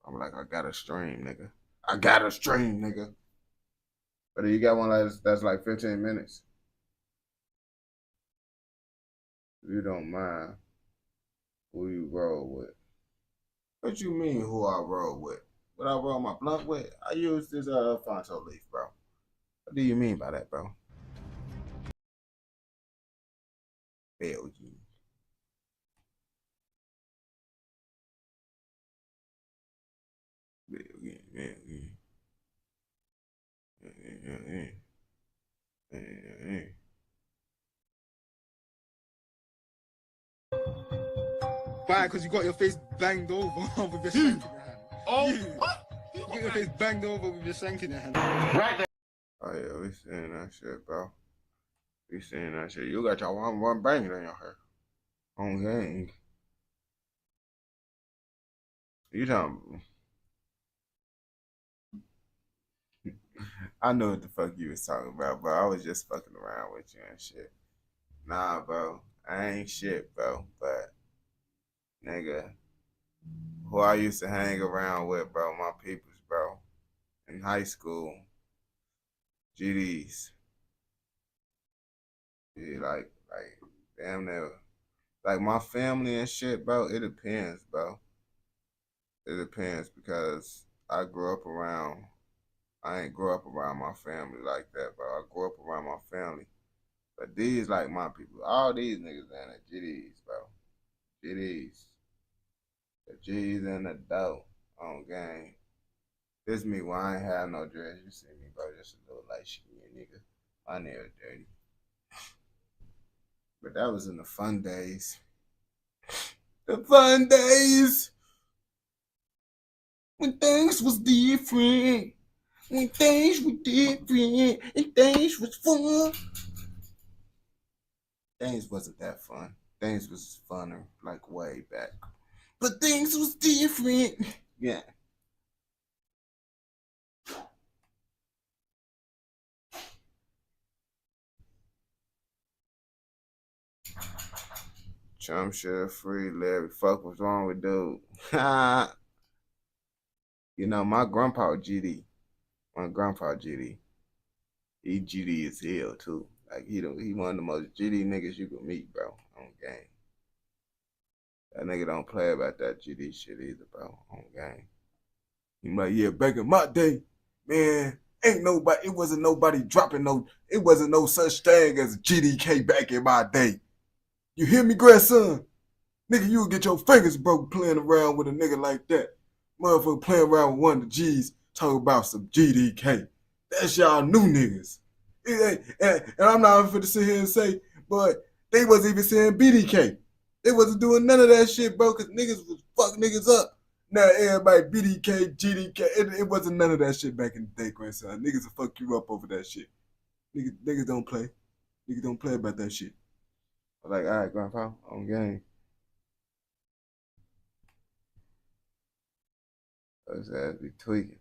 I'm like, I got a stream, nigga. I got a stream, nigga. But you got one that's like 15 minutes. You don't mind who you roll with. What you mean who I roll with? What I roll my blunt with? I use this Fonto leaf, bro. What do you mean by that, bro? Belgium. Why? Because you got your face banged over with your shank in your hand. Oh, what? You got your face banged over with your shank in your hand. Right there. Oh yeah, we seeing that shit, bro. We seeing that shit. You got your one banging in your hair. On game. You talking? I know what the fuck you was talking about, bro. I was just fucking around with you and shit. Nah, bro. I ain't shit, bro. But, nigga, who I used to hang around with, bro, my peoples, bro. In high school. GDs. Yeah, like, damn near. Like, my family and shit, bro, it depends, bro. It depends because I ain't grew up around my family like that, bro. I grew up around my family. But these like my people. All these niggas down at GDs, bro. GDs. The G's in the dough on game. This me why I ain't have no dress. You see me, bro. Just a little light skin nigga. My nails dirty. But that was in the fun days. The fun days. When things was different. When things were different. And things was fun. Things wasn't that fun. Things was funner, like way back. But things was different. Yeah. Chum shit free, Larry. Fuck, what's wrong with dude? You know, my grandpa GD. My grandpa GD. He GD as hell too. Like he one of the most GD niggas you can meet, bro, on game. That nigga don't play about that GD shit either, bro, on game. He like, yeah, back in my day, man, it wasn't nobody dropping it wasn't no such thing as GDK back in my day. You hear me, grandson? Nigga, you would get your fingers broke playing around with a nigga like that. Motherfucker playing around with one of the G's, talking about some GDK. That's y'all new niggas. And I'm not even finna sit here and say, but they wasn't even saying BDK. They wasn't doing none of that shit, bro, because niggas was fuck niggas up. Now everybody BDK, GDK, it wasn't none of that shit back in the day, grandson. Niggas will fuck you up over that shit. Niggas don't play. Niggas don't play about that shit. I'm like, all right, grandpa, on game. Those ass be tweaking.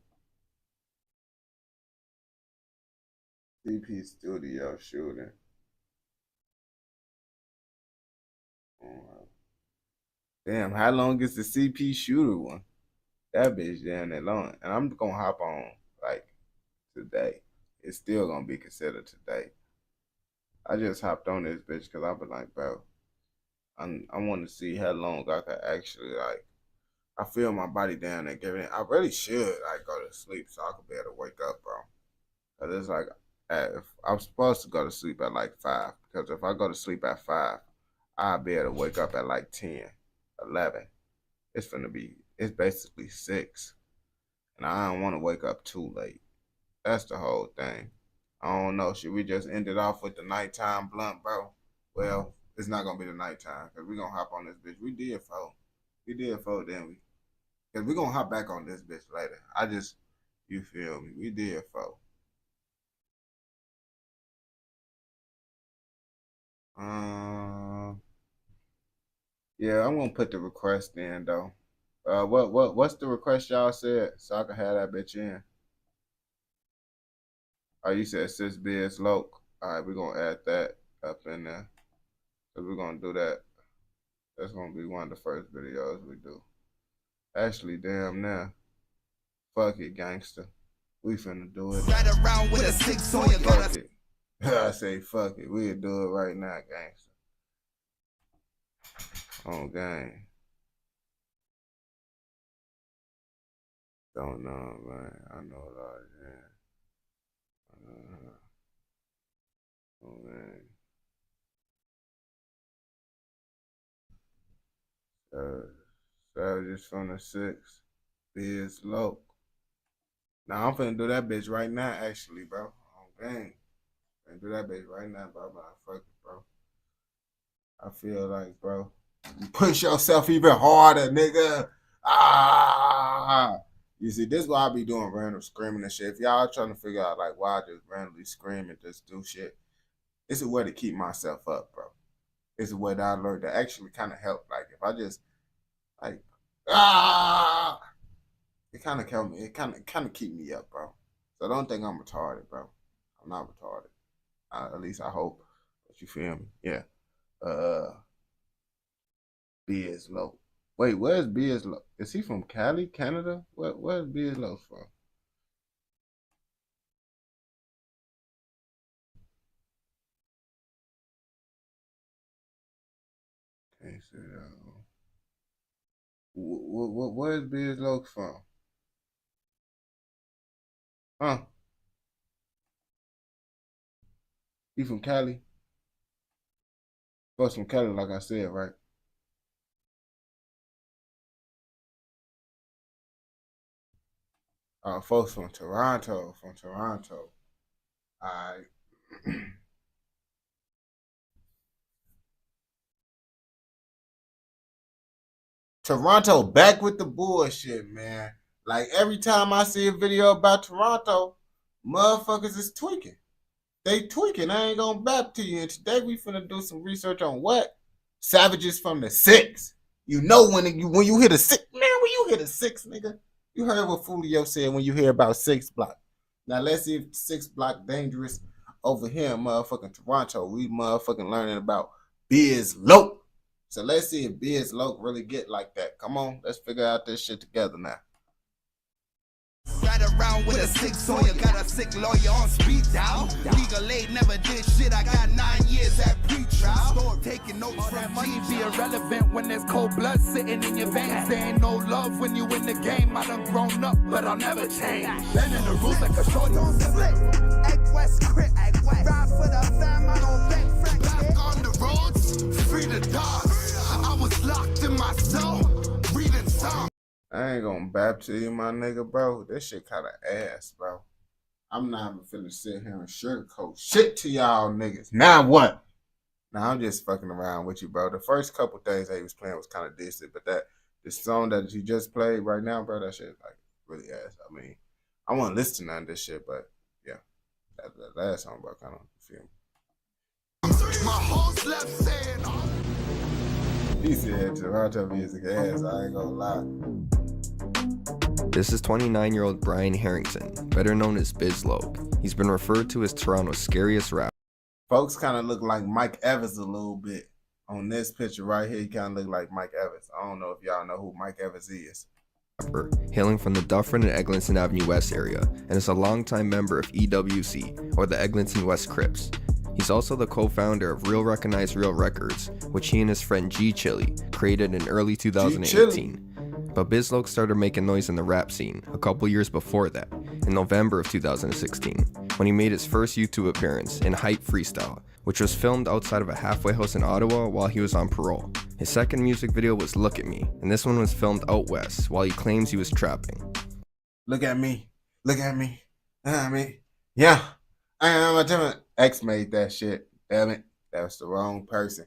CP Studio shooting. Damn, how long is the CP shooter one? That bitch damn that long. And I'm gonna hop on like today. It's still gonna be considered today. I just hopped on this bitch because I've been like, bro, I want to see how long I could actually like. I feel my body down there giving it. I really should like go to sleep so I could be able to wake up, bro. Cause it's like if I'm supposed to go to sleep at like 5. Because if I go to sleep at 5, I'll be able to wake up at like 10, 11. It's basically 6. And I don't want to wake up too late. That's the whole thing. I don't know. Should we just end it off with the nighttime blunt, bro? Well, it's not going to be the nighttime because we're going to hop on this bitch. We did 4. We did 4, didn't we? Because we're going to hop back on this bitch later. You feel me? We did 4. Yeah, I'm gonna put the request in though. What's the request y'all said so I can have that bitch in? Oh, you said Sis Biz Loke. All right, we're gonna add that up in there. So we're gonna do that. That's gonna be one of the first videos we do. Actually, damn now. Fuck it, gangster. We finna do it. Ride around with a 6 on your Fuck it. I say fuck it. We'll do it right now, gangster. On game. Don't know, man. I know a lot of that. Oh, man. Savages from the 6. Biz Loke. Now I'm finna do that bitch right now, actually, bro. On game. Finna do that bitch right now, bro. Fuck it, bro. I feel like, bro, you push yourself even harder, nigga. You see, this is why I be doing random screaming and shit. If y'all trying to figure out like why I just randomly scream and just do shit, it's a way to keep myself up, bro. It's a way that I learned to actually kind of help. Like if I just like it kind of help me. It kind of keep me up, bro. So don't think I'm retarded, bro. I'm not retarded. At least I hope. But you feel me? Yeah. Biz Loke. Wait, where's Biz Loke? Is he from Cali, Canada? Where's Biz Loke from? Can't say that. Where's Biz Loke from? Huh? He from Cali? Folks from Cali, like I said, right? Folks from Toronto, Alright. Toronto back with the bullshit, man. Like every time I see a video about Toronto, motherfuckers is tweaking. They tweaking. I ain't gonna bap to you. And today we finna do some research on what? Savages from the 6. You know when you hit a 6, man, when you hit a 6, nigga. You heard what Fulio said when you hear about 6 block. Now let's see if 6 block dangerous over here in motherfucking Toronto. We motherfucking learning about Biz Loke. So let's see if Biz Loke really get like that. Come on, let's figure out this shit together now. Ride around with a 6 on you, got a sick lawyer on speed dial. Legal aid never did shit, I got 9 years at pre-trial. Taking notes from that money be irrelevant when there's cold blood sitting in your veins. There ain't no love when you in the game. I done grown up, but I'll never change. Learning the rules like a shorty on split. Egg West, crit, egg West. Ride for the fam, I don't beg Frank. Back on the roads, free the dogs. I was locked in my cell, reading songs. I ain't gonna bap to you, my nigga, bro. This shit kind of ass, bro. I'm not even finna sit here and sugarcoat shit to y'all niggas. Now what? Now I'm just fucking around with you, bro. The first couple things that he was playing was kind of decent, but the song that you just played right now, bro, that shit like really ass. I mean, I want to listen to none of this shit, but yeah, that last song, bro, kind of feel me. My whole left saying. He said Toronto music ass. I ain't gonna lie. This is 29-year-old Brian Harrington, better known as Biz Loke. He's been referred to as Toronto's scariest rapper. Folks kind of look like Mike Evans a little bit. On this picture right here, he kind of look like Mike Evans. I don't know if y'all know who Mike Evans is. Hailing from the Dufferin and Eglinton Avenue West area, and is a longtime member of EWC, or the Eglinton West Crips. He's also the co-founder of Real Recognize Real Records, which he and his friend G Chili created in early 2018. But Biz Loke started making noise in the rap scene a couple years before that, in November of 2016, when he made his first YouTube appearance in Hype Freestyle, which was filmed outside of a halfway house in Ottawa while he was on parole. His second music video was Look at Me, and this one was filmed out west while he claims he was trapping. Look at me, look at me, yeah, I am a different. X made that shit, damn it, that was the wrong person.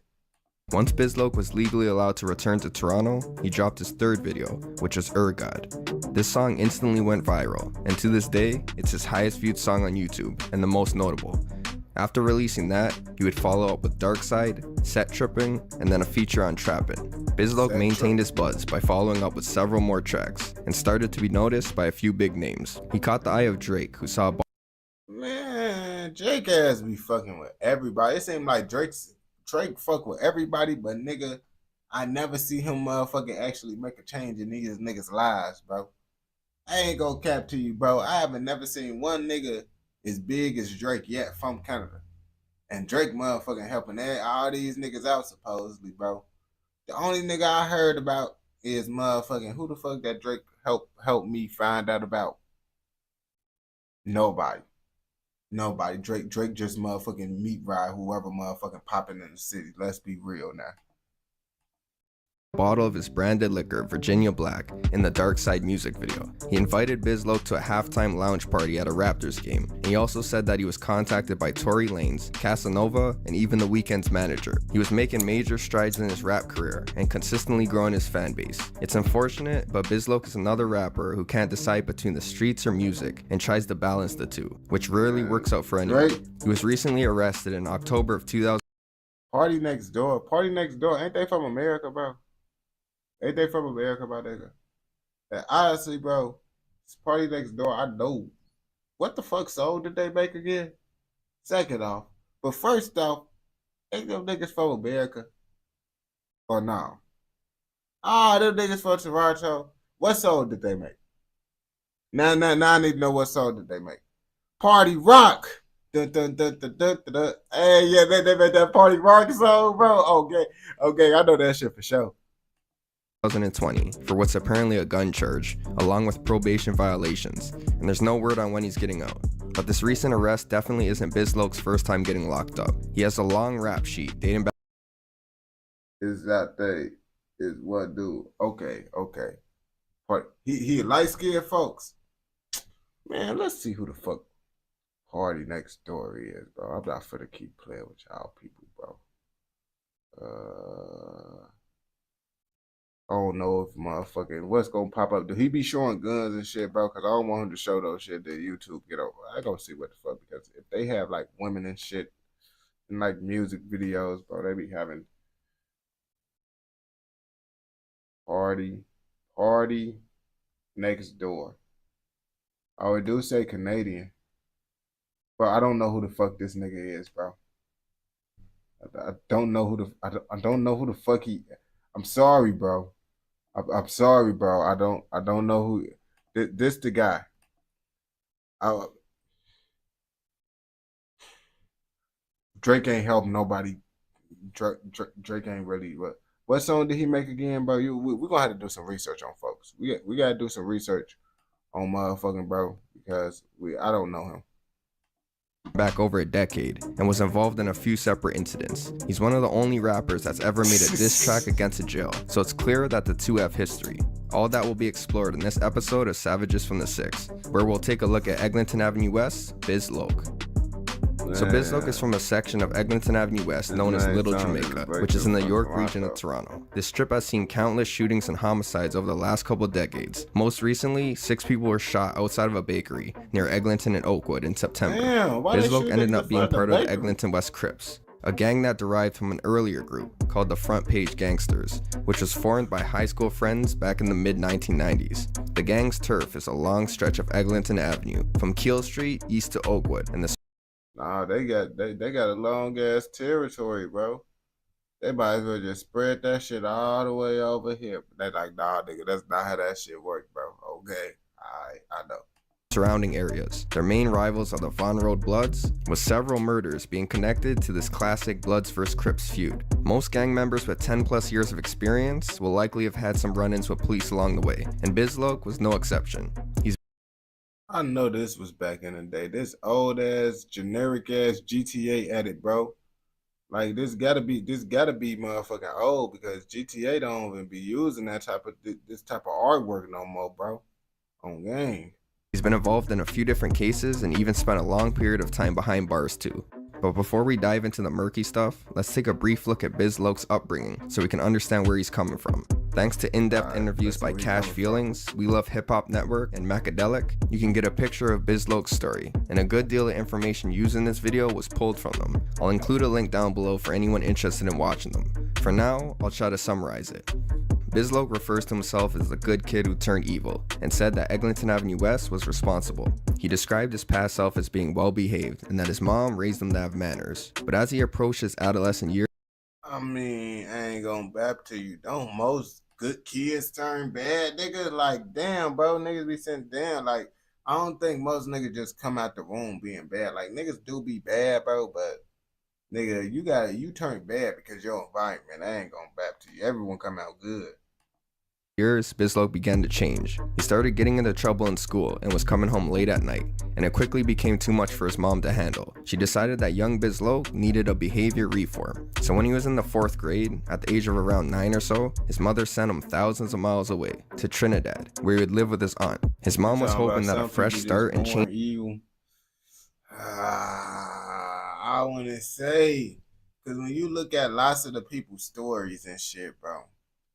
Once Biz Loke was legally allowed to return to Toronto, he dropped his third video, which was Ergod. This song instantly went viral, and to this day, it's his highest viewed song on YouTube, and the most notable. After releasing that, he would follow up with Dark Side, Set Tripping, and then a feature on Trappin'. Biz Loke maintained his buzz by following up with several more tracks, and started to be noticed by a few big names. He caught the eye of Drake, who saw Man, Drake ass be fucking with everybody. It seemed like Drake fuck with everybody, but nigga, I never see him motherfucking actually make a change in these niggas' lives, bro. I ain't gonna cap to you, bro. I haven't never seen one nigga as big as Drake yet from Canada. And Drake motherfucking helping all these niggas out supposedly, bro. The only nigga I heard about is motherfucking who the fuck that Drake helped me find out about? Nobody. Drake just motherfucking meat ride whoever motherfucking popping in the city. Let's be real now. bottle of his branded liquor, Virginia Black, in the Dark Side music video. He invited Biz Loke to a halftime lounge party at a Raptors game, and he also said that he was contacted by Tory Lanez, Casanova, and even The Weeknd's manager. He was making major strides in his rap career and consistently growing his fan base. It's unfortunate, but Biz Loke is another rapper who can't decide between the streets or music and tries to balance the two, which rarely works out for anyone. He was recently arrested in October of 2000. Party Next Door, ain't they from America, bro? Ain't they from America, bro, nigga? And honestly, bro, Party Next Door, I know. What the fuck song did they make again? Second off. But first off, ain't them niggas from America? Or no? Them niggas from Toronto. What song did they make? Now I need to know what song did they make. Party Rock. Dun, dun, dun, dun, dun, dun, dun. Hey, yeah, they made that Party Rock song, bro. Okay, I know that shit for sure. 2020 for what's apparently a gun charge, along with probation violations, and there's no word on when he's getting out. But this recent arrest definitely isn't Biz Loke's first time getting locked up. He has a long rap sheet dating back is that they is what dude. Okay. But he light skinned folks. Man, let's see who the fuck Party Next Door is, bro. I'm not finna keep playing with y'all people, bro. I don't know if motherfucking what's gonna pop up. Do he be showing guns and shit, bro? Cause I don't want him to show those shit to YouTube. Get over. I gonna see what the fuck, because if they have like women and shit and like music videos, bro, they be having Party Next Door. Oh, it do say Canadian, but I don't know who the fuck this nigga is, bro. I don't know who the I don't know who the fuck he. I'm sorry, bro. I'm sorry, bro. I don't know who. This the guy. Drake ain't help nobody. Drake ain't really. What song did he make again, bro? We're gonna have to do some research on folks. We gotta do some research on motherfucking bro, because I don't know him. Back over a decade and was involved in a few separate incidents. He's one of the only rappers that's ever made a diss track against a jail, so it's clear that the two have history. All that will be explored in this episode of Savages from the Six, where we'll take a look at Eglinton Avenue West, Biz Loc. So Biz Loc is from a section of Eglinton Avenue West known as Little Jamaica, which is in the York region of Toronto. This strip has seen countless shootings and homicides over the last couple decades. Most recently, 6 people were shot outside of a bakery near Eglinton and Oakwood in September. Biz Loc ended up being part of the Eglinton West Crips, a gang that derived from an earlier group called the Front Page Gangsters, which was formed by high school friends back in the mid-1990s. The gang's turf is a long stretch of Eglinton Avenue, from Keele Street east to Oakwood, and the Nah, they got a long ass territory, bro. They might as well just spread that shit all the way over here. But they like, nah, nigga, that's not how that shit work, bro. Okay, I know. Surrounding areas. Their main rivals are the Von Road Bloods, with several murders being connected to this classic Bloods vs Crips feud. Most gang members with 10 plus years of experience will likely have had some run-ins with police along the way, and Biz Loc was no exception. I know this was back in the day. This old ass, generic ass GTA edit, bro. Like this gotta be motherfucking old, because GTA don't even be using this type of artwork no more, bro. On game. He's been involved in a few different cases and even spent a long period of time behind bars too. But before we dive into the murky stuff, let's take a brief look at Biz Loc's upbringing so we can understand where he's coming from. Thanks to in-depth interviews by Cash Feelings, We Love Hip Hop Network, and Macadelic, you can get a picture of Biz Loc's story, and a good deal of information used in this video was pulled from them. I'll include a link down below for anyone interested in watching them. For now, I'll try to summarize it. Biz Loc refers to himself as the good kid who turned evil, and said that Eglinton Avenue West was responsible. He described his past self as being well behaved, and that his mom raised him to have manners. But as he approached his adolescent years, I mean, I ain't gonna bap to you. Don't most good kids turn bad, nigga? Like, damn, bro, niggas be sent down. Like, I don't think most niggas just come out the room being bad. Like, niggas do be bad, bro, but nigga, you turn bad because your environment. I ain't gonna bap to you. Everyone come out good. Biz Loc began to change. He started getting into trouble in school and was coming home late at night, and it quickly became too much for his mom to handle. She decided that young Biz Loc needed a behavior reform. So when he was in the 4th grade, at the age of around 9 or so, his mother sent him thousands of miles away to Trinidad, where he would live with his aunt. His mom was hoping that a fresh start and change. I wanna say, because when you look at lots of the people's stories and shit, bro.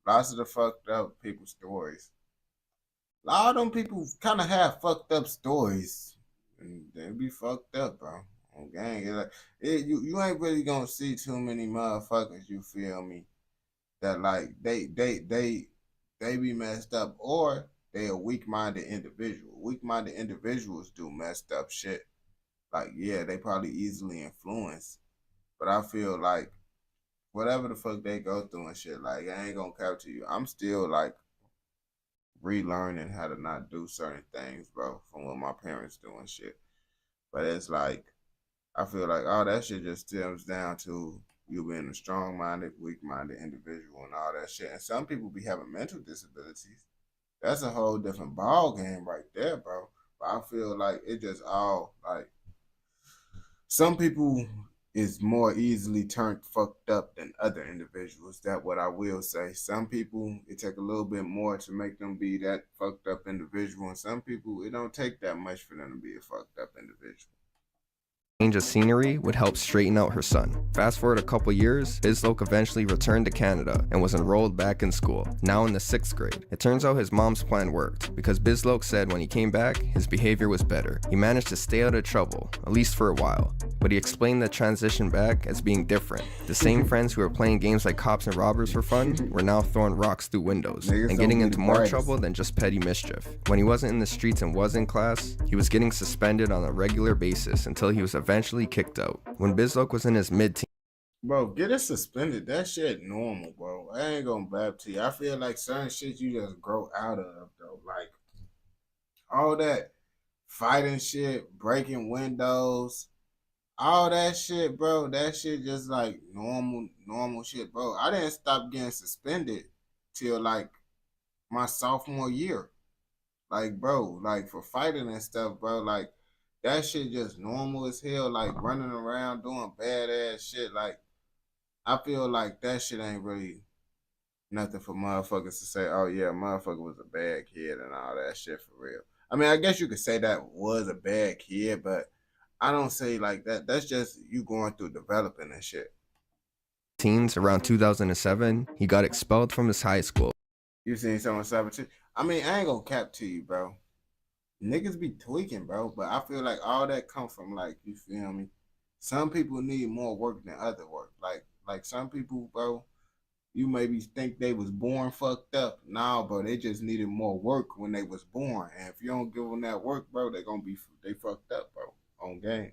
Lots of the fucked up people's stories. A lot of them people kind of have fucked up stories. And they be fucked up, bro. On gang. You ain't really gonna see too many motherfuckers, you feel me, that like they be messed up, or they a weak-minded individual. Weak-minded individuals do messed up shit. Like, yeah, they probably easily influenced. But I feel like whatever the fuck they go through and shit, like, I ain't gonna cap to you. I'm still, like, relearning how to not do certain things, bro, from what my parents do and shit. But it's like, I feel like all that shit just stems down to you being a strong-minded, weak-minded individual and all that shit. And some people be having mental disabilities. That's a whole different ball game right there, bro. But I feel like it just all, like, some people is more easily turned fucked up than other individuals. That's what I will say. Some people, it take a little bit more to make them be that fucked up individual, and some people, it don't take that much for them to be a fucked up individual. Change of scenery would help straighten out her son. Fast forward a couple years, Bizloke eventually returned to Canada and was enrolled back in school, now in the 6th grade. It turns out his mom's plan worked, because Bizloke said when he came back, his behavior was better. He managed to stay out of trouble, at least for a while. But he explained the transition back as being different. The same friends who were playing games like cops and robbers for fun were now throwing rocks through windows and getting into more trouble than just petty mischief. When he wasn't in the streets and was in class, he was getting suspended on a regular basis until he was eventually kicked out. When Bizloke was in his mid-teens, Bro, get it suspended. That shit normal, bro. I ain't gonna bab to you. I feel like certain shit you just grow out of, though. Like, all that fighting shit, breaking windows, all that shit, bro. That shit just like normal shit, bro. I didn't stop getting suspended till like my sophomore year. Like, bro, like for fighting and stuff, bro. Like, that shit just normal as hell. Like running around doing badass shit. Like, I feel like that shit ain't really nothing for motherfuckers to say, oh yeah, motherfucker was a bad kid and all that shit for real. I mean, I guess you could say that was a bad kid, but I don't say like that. That's just you going through developing and shit. around 2007, he got expelled from his high school. You seen someone sabotage? I mean, I ain't gonna cap to you, bro. Niggas be tweaking, bro, but I feel like all that come from, like, you feel me? Some people need more work than other work. Like some people, bro, you maybe think they was born fucked up. Nah, bro, they just needed more work when they was born. And if you don't give them that work, bro, they fucked up, bro, on game.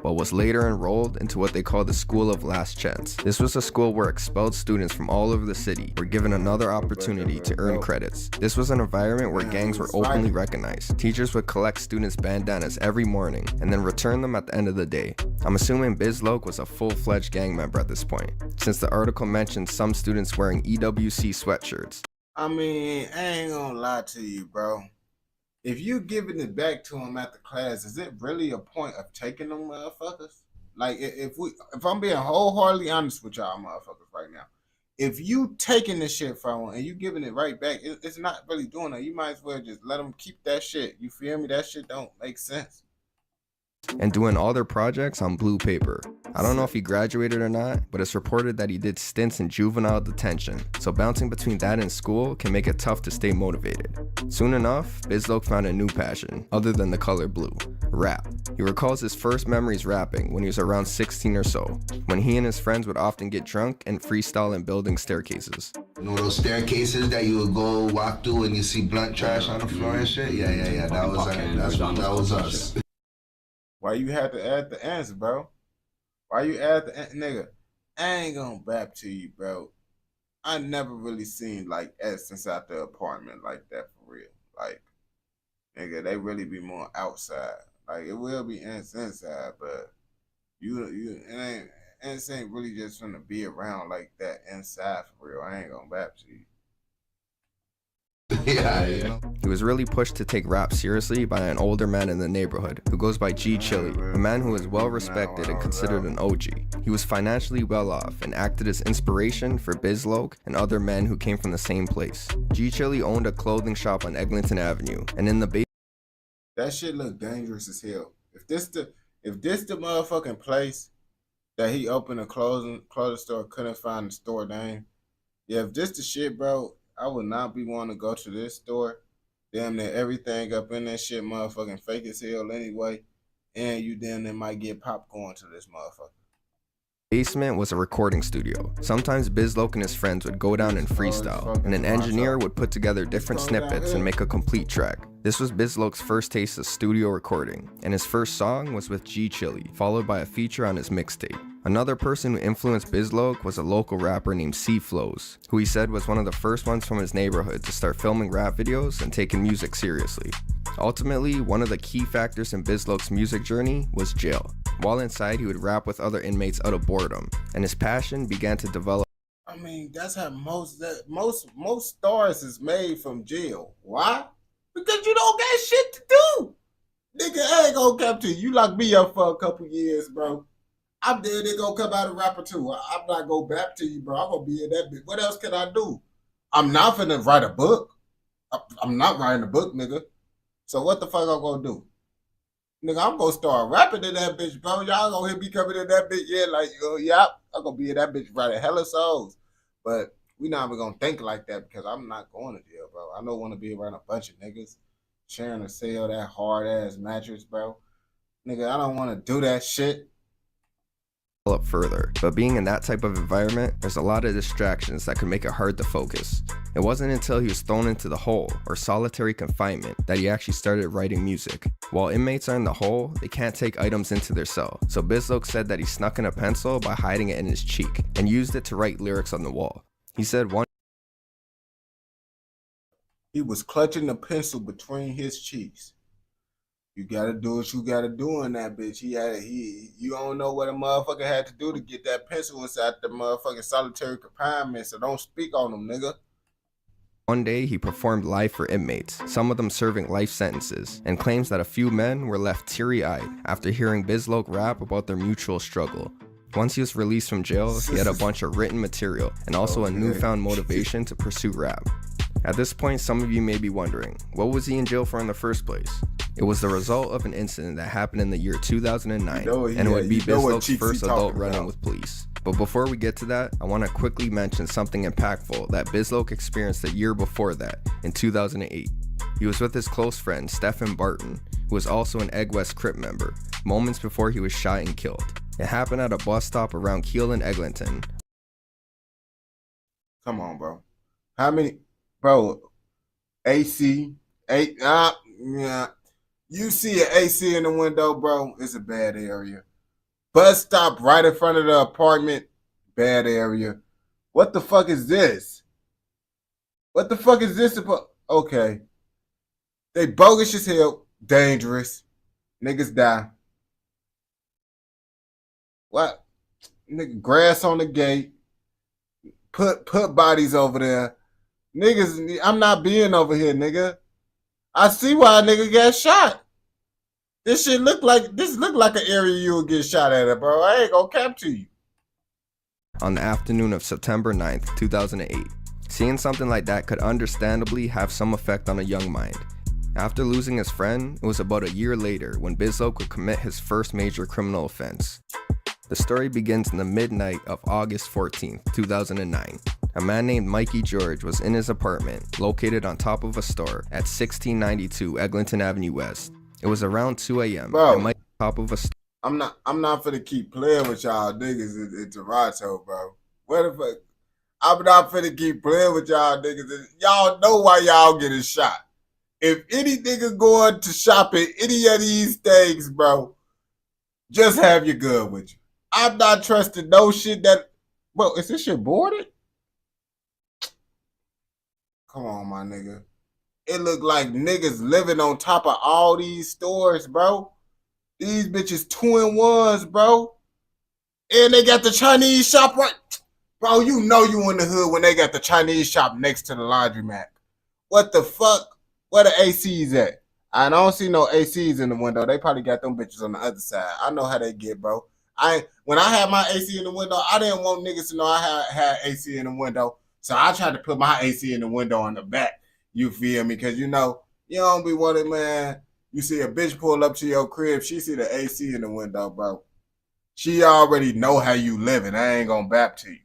But was later enrolled into what they call the School of Last Chance. This was a school where expelled students from all over the city were given another opportunity to earn credits. This was an environment where gangs were openly recognized. Teachers would collect students' bandanas every morning and then return them at the end of the day. I'm assuming Bizloke was a full-fledged gang member at this point, since the article mentioned some students wearing EWC sweatshirts. I mean, I ain't gonna lie to you, bro. If you giving it back to them after class, is it really a point of taking them motherfuckers? Like, if I'm being wholeheartedly honest with y'all motherfuckers right now, if you taking this shit from them and you giving it right back, it's not really doing it. You might as well just let them keep that shit. You feel me? That shit don't make sense. And doing all their projects on blue paper. I don't know if he graduated or not, but it's reported that he did stints in juvenile detention, so bouncing between that and school can make it tough to stay motivated. Soon enough, Bizloke found a new passion, other than the color blue: rap. He recalls his first memories rapping when he was around 16 or so, when he and his friends would often get drunk and freestyle in building staircases. You know those staircases that you would go walk through and you see blunt trash on the floor and shit? Yeah. That was us. Why you had to add the answer, bro? Why you add the nigga? I ain't gonna bap to you, bro. I never really seen like Essence out the apartment like that for real. Like, nigga, they really be more outside. Like, it will be inside, but it ain't really just gonna be around like that inside for real. I ain't gonna bap to you. Yeah. He was really pushed to take rap seriously by an older man in the neighborhood who goes by G Chili, a man who is well respected and considered an OG. He was financially well off and acted as inspiration for Bizloke and other men who came from the same place. G Chili owned a clothing shop on Eglinton Avenue, and in the basement, that shit look dangerous as hell. If this the motherfucking place that he opened a clothing store, couldn't find the store name. Yeah, if this the shit, bro, I would not be wanting to go to this store. Damn near everything up in that shit motherfucking fake as hell anyway. And you damn near might get popcorn to this motherfucker. basement was a recording studio. Sometimes Bizloke and his friends would go down and freestyle, and an engineer would put together different snippets and make a complete track. This was Bizloke's first taste of studio recording, and his first song was with G Chili, followed by a feature on his mixtape. Another person who influenced Bizloke was a local rapper named C-Flows, who he said was one of the first ones from his neighborhood to start filming rap videos and taking music seriously. Ultimately, one of the key factors in Bizloke's music journey was jail. While inside, he would rap with other inmates out of boredom, and his passion began to develop. I mean, that's how most stars is made from jail. Why? Because you don't got shit to do. Nigga, I ain't gonna cap to you. You locked me up for a couple years, bro. I'm dead. They gonna come out a rapper too. I'm not gonna back to you, bro. I'm gonna be in that bitch. What else can I do? I'm not finna write a book. I'm not writing a book, nigga. So what the fuck I'm gonna do? Nigga, I'm gonna start rapping in that bitch, bro. Y'all gonna hear me coming in that bitch, yeah, like, yeah, I'm gonna be in that bitch writing hella songs. But we not even gonna think like that because I'm not going to jail, bro. I don't want to be around a bunch of niggas sharing a cell, that hard ass mattress, bro. Nigga, I don't want to do that shit. Up further, but being in that type of environment, there's a lot of distractions that can make it hard to focus. It wasn't until he was thrown into the hole, or solitary confinement, that he actually started writing music. While inmates are in the hole, they can't take items into their cell, so Bizloke said that he snuck in a pencil by hiding it in his cheek, and used it to write lyrics on the wall. He said he was clutching the pencil between his cheeks. You gotta do what you gotta do in that bitch. You don't know what a motherfucker had to do to get that pencil inside the motherfucking solitary confinement, so don't speak on them, nigga. One day he performed live for inmates, some of them serving life sentences, and claims that a few men were left teary-eyed after hearing Bizloke rap about their mutual struggle. Once he was released from jail, he had a bunch of written material and also a newfound motivation to pursue rap. At this point, some of you may be wondering, what was he in jail for in the first place? It was the result of an incident that happened in the year 2009, and it would be Bizloke's first adult run-in with police. But before we get to that, I want to quickly mention something impactful that Bizloke experienced the year before that, in 2008. He was with his close friend, Stephen Barton, who was also an Egg West Crip member, moments before he was shot and killed. It happened at a bus stop around Kiel and Eglinton. Come on, bro. How many... Bro, AC, yeah. You see an AC in the window, bro, it's a bad area. Bus stop right in front of the apartment, bad area. What the fuck is this? What the fuck is this about? Okay. They bogus as hell, dangerous. Niggas die. What? Nigga, grass on the gate. Put bodies over there. Niggas, I'm not being over here, nigga. I see why a nigga got shot. This look like an area you would get shot at, bro. I ain't gonna cap to you. On the afternoon of September 9th, 2008, seeing something like that could understandably have some effect on a young mind. After losing his friend, it was about a year later when Bizloke would commit his first major criminal offense. The story begins in the midnight of August 14th, 2009. A man named Mikey George was in his apartment, located on top of a store at 1692 Eglinton Avenue West. It was around 2 a.m. Bro, and Mikey on top of a store. I'm not finna keep playing with y'all niggas in Toronto, bro. What the fuck? I'm not finna keep playing with y'all niggas. Y'all know why y'all getting shot. If any nigga going to shop at any of these things, bro, just have your gun with you. I'm not trusting no shit that... Bro, is this shit boarded? Come on, my nigga. It look like niggas living on top of all these stores, bro. These bitches 2-in-1s, bro. And they got the Chinese shop right... Bro, you know you in the hood when they got the Chinese shop next to the laundromat. What the fuck? Where the ACs at? I don't see no ACs in the window. They probably got them bitches on the other side. I know how they get, bro. When I had my AC in the window, I didn't want niggas to know I had AC in the window. So I tried to put my AC in the window on the back. You feel me? Because, you know, you don't be wanting, man. You see a bitch pull up to your crib. She see the AC in the window, bro. She already know how you living. I ain't gonna bap to you.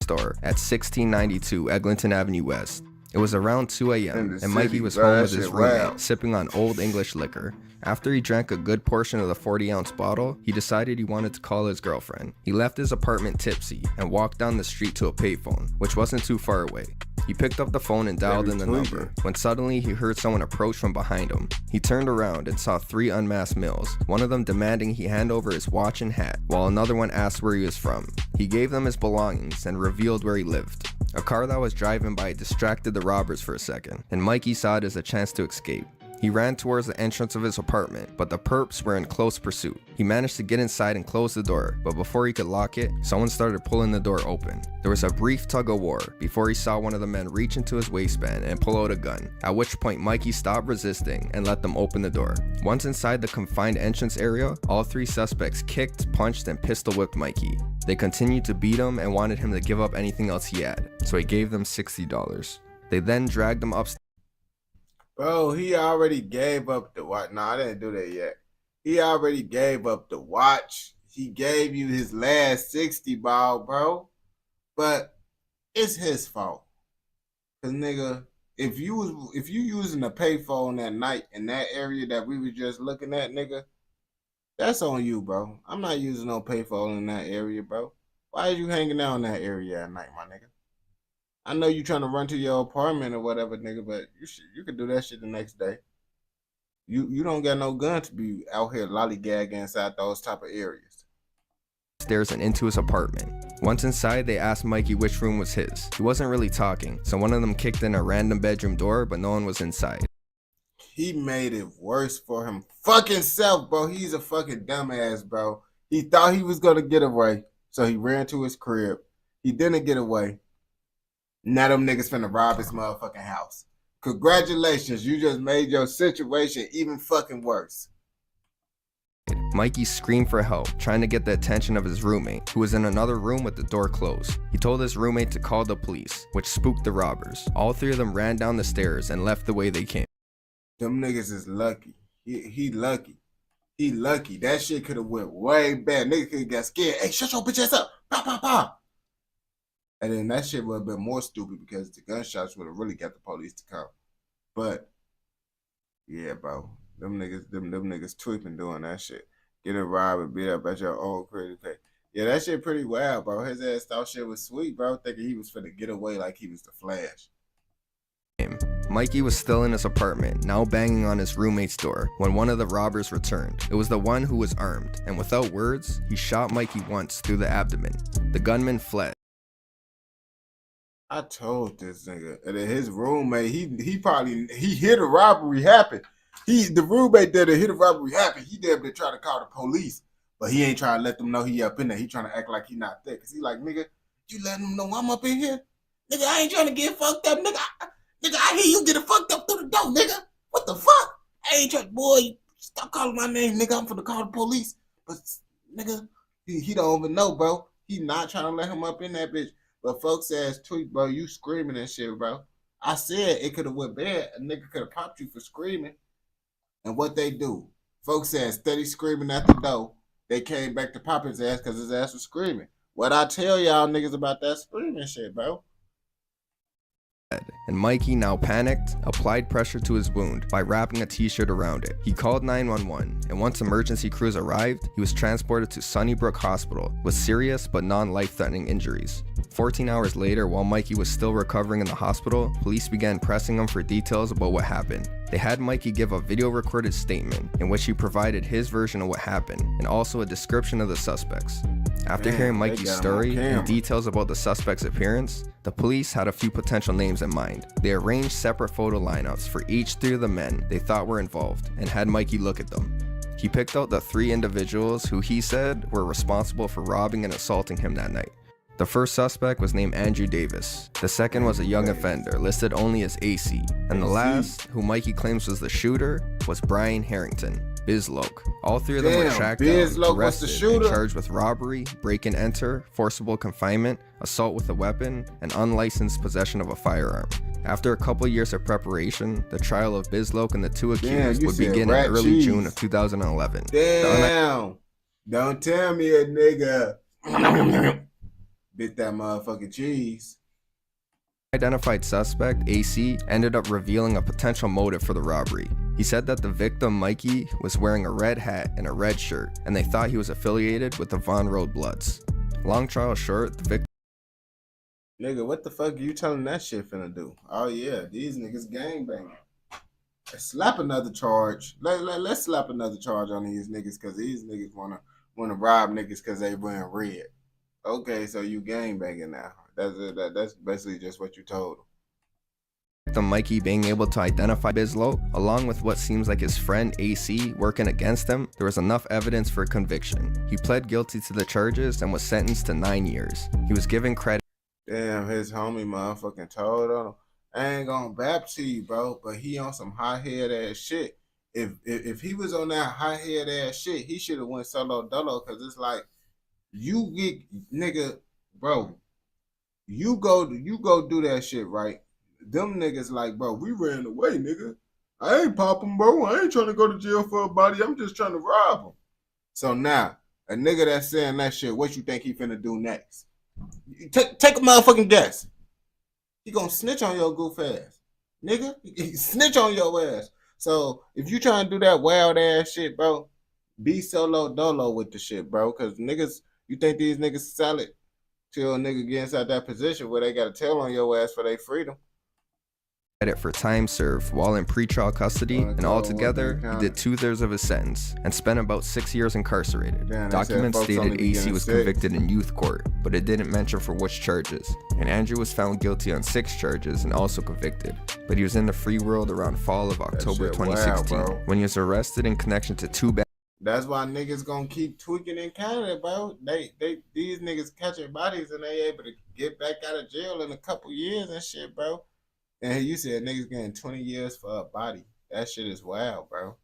Store at 1692 Eglinton Avenue West. It was around 2 a.m. and Mikey was home with his roommate, sipping on Old English liquor. After he drank a good portion of the 40-ounce bottle, he decided he wanted to call his girlfriend. He left his apartment tipsy and walked down the street to a payphone, which wasn't too far away. He picked up the phone and dialed in the number, when suddenly he heard someone approach from behind him. He turned around and saw 3 unmasked males, one of them demanding he hand over his watch and hat, while another one asked where he was from. He gave them his belongings and revealed where he lived. A car that was driving by distracted the robbers for a second, and Mikey saw it as a chance to escape. He ran towards the entrance of his apartment, but the perps were in close pursuit. He managed to get inside and close the door, but before he could lock it, someone started pulling the door open. There was a brief tug of war before he saw one of the men reach into his waistband and pull out a gun, at which point Mikey stopped resisting and let them open the door. Once inside the confined entrance area, all three suspects kicked, punched, and pistol whipped Mikey. They continued to beat him and wanted him to give up anything else he had, so he gave them $60. They then dragged him upstairs. Bro, he already gave up the watch. No, I didn't do that yet. He already gave up the watch. He gave you his last 60 ball, bro. But it's his fault. Cause nigga, if you using a payphone that night in that area that we were just looking at, nigga, that's on you, bro. I'm not using no payphone in that area, bro. Why are you hanging out in that area at night, my nigga? I know you trying to run to your apartment or whatever, nigga, but you could do that shit the next day. You don't got no gun to be out here lollygagging inside those type of areas. Stairs and into his apartment. Once inside, they asked Mikey which room was his. He wasn't really talking, so one of them kicked in a random bedroom door, but no one was inside. He made it worse for him fucking self, bro. He's a fucking dumbass, bro. He thought he was gonna get away, so he ran to his crib. He didn't get away. Now them niggas finna rob his motherfucking house. Congratulations, you just made your situation even fucking worse. Mikey screamed for help, trying to get the attention of his roommate, who was in another room with the door closed. He told his roommate to call the police, which spooked the robbers. All three of them ran down the stairs and left the way they came. Them niggas is lucky. He lucky. He lucky. That shit could have went way bad. Nigga could have got scared. Hey, shut your bitch ass up. Pow, pow, pow. And then that shit would have been more stupid because the gunshots would have really got the police to come. But yeah, bro, them niggas tweaking doing that shit. Getting robbed and beat up at your own crib. Yeah, that shit pretty wild, bro. His ass thought shit was sweet, bro, thinking he was finna get away like he was the Flash. Mikey was still in his apartment, now banging on his roommate's door, when one of the robbers returned. It was the one who was armed, and without words, he shot Mikey once through the abdomen. The gunman fled. I told this nigga, and then his roommate, he hear the robbery happen. The roommate that hear the robbery happen, he damn near try to call the police, but he ain't trying to let them know he up in there. He trying to act like he not there, cause he like, nigga, you letting them know I'm up in here? Nigga, I ain't trying to get fucked up, nigga. Nigga, I hear you getting fucked up through the door, nigga. What the fuck? I ain't trying, boy, stop calling my name, nigga. I'm finna call the police. But nigga, he don't even know, bro. He not trying to let him up in that bitch. But folks ass tweet, bro, you screaming and shit, bro. I said it could have went bad. A nigga could have popped you for screaming. And what they do? Folks said steady screaming at the door. They came back to pop his ass because his ass was screaming. What I tell y'all niggas about that screaming shit, bro? And Mikey, now panicked, applied pressure to his wound by wrapping a t-shirt around it. He called 911, and once emergency crews arrived, he was transported to Sunnybrook Hospital with serious but non-life-threatening injuries. 14 hours later, while Mikey was still recovering in the hospital, police began pressing him for details about what happened. They had Mikey give a video-recorded statement in which he provided his version of what happened and also a description of the suspects. After hearing Mikey's story and details about the suspect's appearance, the police had a few potential names in mind. They arranged separate photo lineups for each three of the men they thought were involved and had Mikey look at them. He picked out the three individuals who he said were responsible for robbing and assaulting him that night. The first suspect was named Andrew Davis. The second was a young offender, listed only as AC. And the last, who Mikey claims was the shooter, was Brian Harrington, Bizloke. All three of them were tracked down, arrested, and charged with robbery, break-and-enter, forcible confinement, assault with a weapon, and unlicensed possession of a firearm. After a couple years of preparation, the trial of Bizloke and the two accused would begin in early June of 2011. Damn! Don't tell me a nigga bit that motherfucking cheese. Identified suspect, AC, ended up revealing a potential motive for the robbery. He said that the victim, Mikey, was wearing a red hat and a red shirt, and they thought he was affiliated with the Von Road Bloods. Long trial short, the victim... Nigga, what the fuck are you telling that shit finna do? Oh yeah, these niggas gangbanging. Slap another charge. Let's slap another charge on these niggas because these niggas wanna rob niggas because they wearing red. Okay, so you gangbanging now. That's basically just what you told them. The Mikey being able to identify Bizlo, along with what seems like his friend AC working against him, there was enough evidence for conviction. He pled guilty to the charges and was sentenced to 9 years. He was given credit. Damn, his homie motherfucking told on him, I ain't gonna bap to you, bro, but he on some high-head ass shit. If he was on that high-head ass shit, he should have went solo dolo, because it's like, you get, nigga, bro, you go do that shit, right? Them niggas like, bro, we ran away, nigga. I ain't popping, bro. I ain't trying to go to jail for a body. I'm just trying to rob him. So now, a nigga that's saying that shit, what you think he finna do next? Take a motherfucking guess. He gonna snitch on your goof ass. Nigga, he snitch on your ass. So if you trying to do that wild ass shit, bro, be solo dolo with the shit, bro. Cause niggas, you think these niggas solid till a nigga get inside that position where they gotta tell on your ass for their freedom. For time served while in pretrial custody, and altogether, he did 2/3 of his sentence and spent about 6 years incarcerated. Documents stated AC was convicted in youth court, but it didn't mention for which charges, and Andrew was found guilty on 6 charges and also convicted, but he was in the free world around fall of October 2016 when he was arrested in connection to 2 bad. That's why niggas gonna keep tweaking in Canada, bro. These niggas catching bodies and they able to get back out of jail in a couple years and shit, bro. And you said niggas getting 20 years for a body. That shit is wild, bro.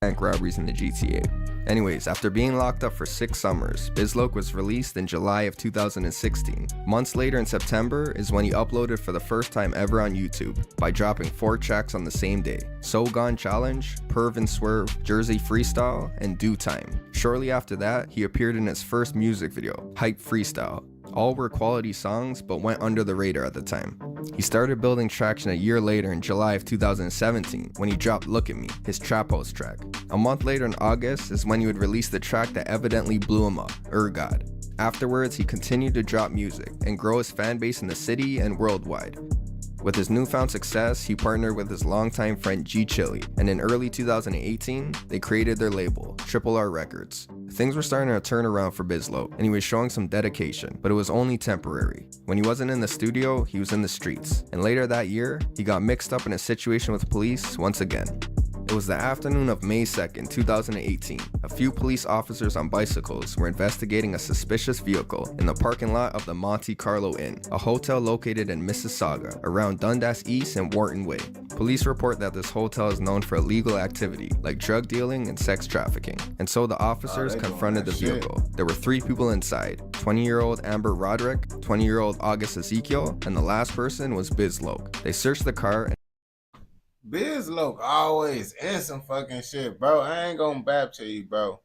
Bank robberies in the GTA. Anyways, after being locked up for 6 summers, Bizloke was released in July of 2016. Months later in September is when he uploaded for the first time ever on YouTube by dropping 4 tracks on the same day: So Gone Challenge, Perv and Swerve, Jersey Freestyle, and Due Time. Shortly after that, he appeared in his first music video, Hype Freestyle. All were quality songs, but went under the radar at the time. He started building traction a year later in July of 2017 when he dropped Look At Me, his trap house track. A month later in August is when he would release the track that evidently blew him up, God. Afterwards, he continued to drop music and grow his fan base in the city and worldwide. With his newfound success, he partnered with his longtime friend G Chili, and in early 2018, they created their label, Triple R Records. Things were starting to turn around for Bizloke, and he was showing some dedication, but it was only temporary. When he wasn't in the studio, he was in the streets, and later that year, he got mixed up in a situation with police once again. It was the afternoon of May 2nd, 2018. A few police officers on bicycles were investigating a suspicious vehicle in the parking lot of the Monte Carlo Inn, a hotel located in Mississauga, around Dundas East and Wharton Way. Police report that this hotel is known for illegal activity, like drug dealing and sex trafficking, and so the officers confronted the vehicle. There were 3 people inside: 20-year-old Amber Roderick, 20-year-old August Ezekiel, and the last person was Bizloke. They searched the car and Bizloke always in some fucking shit, bro. I ain't gonna bap to you, bro.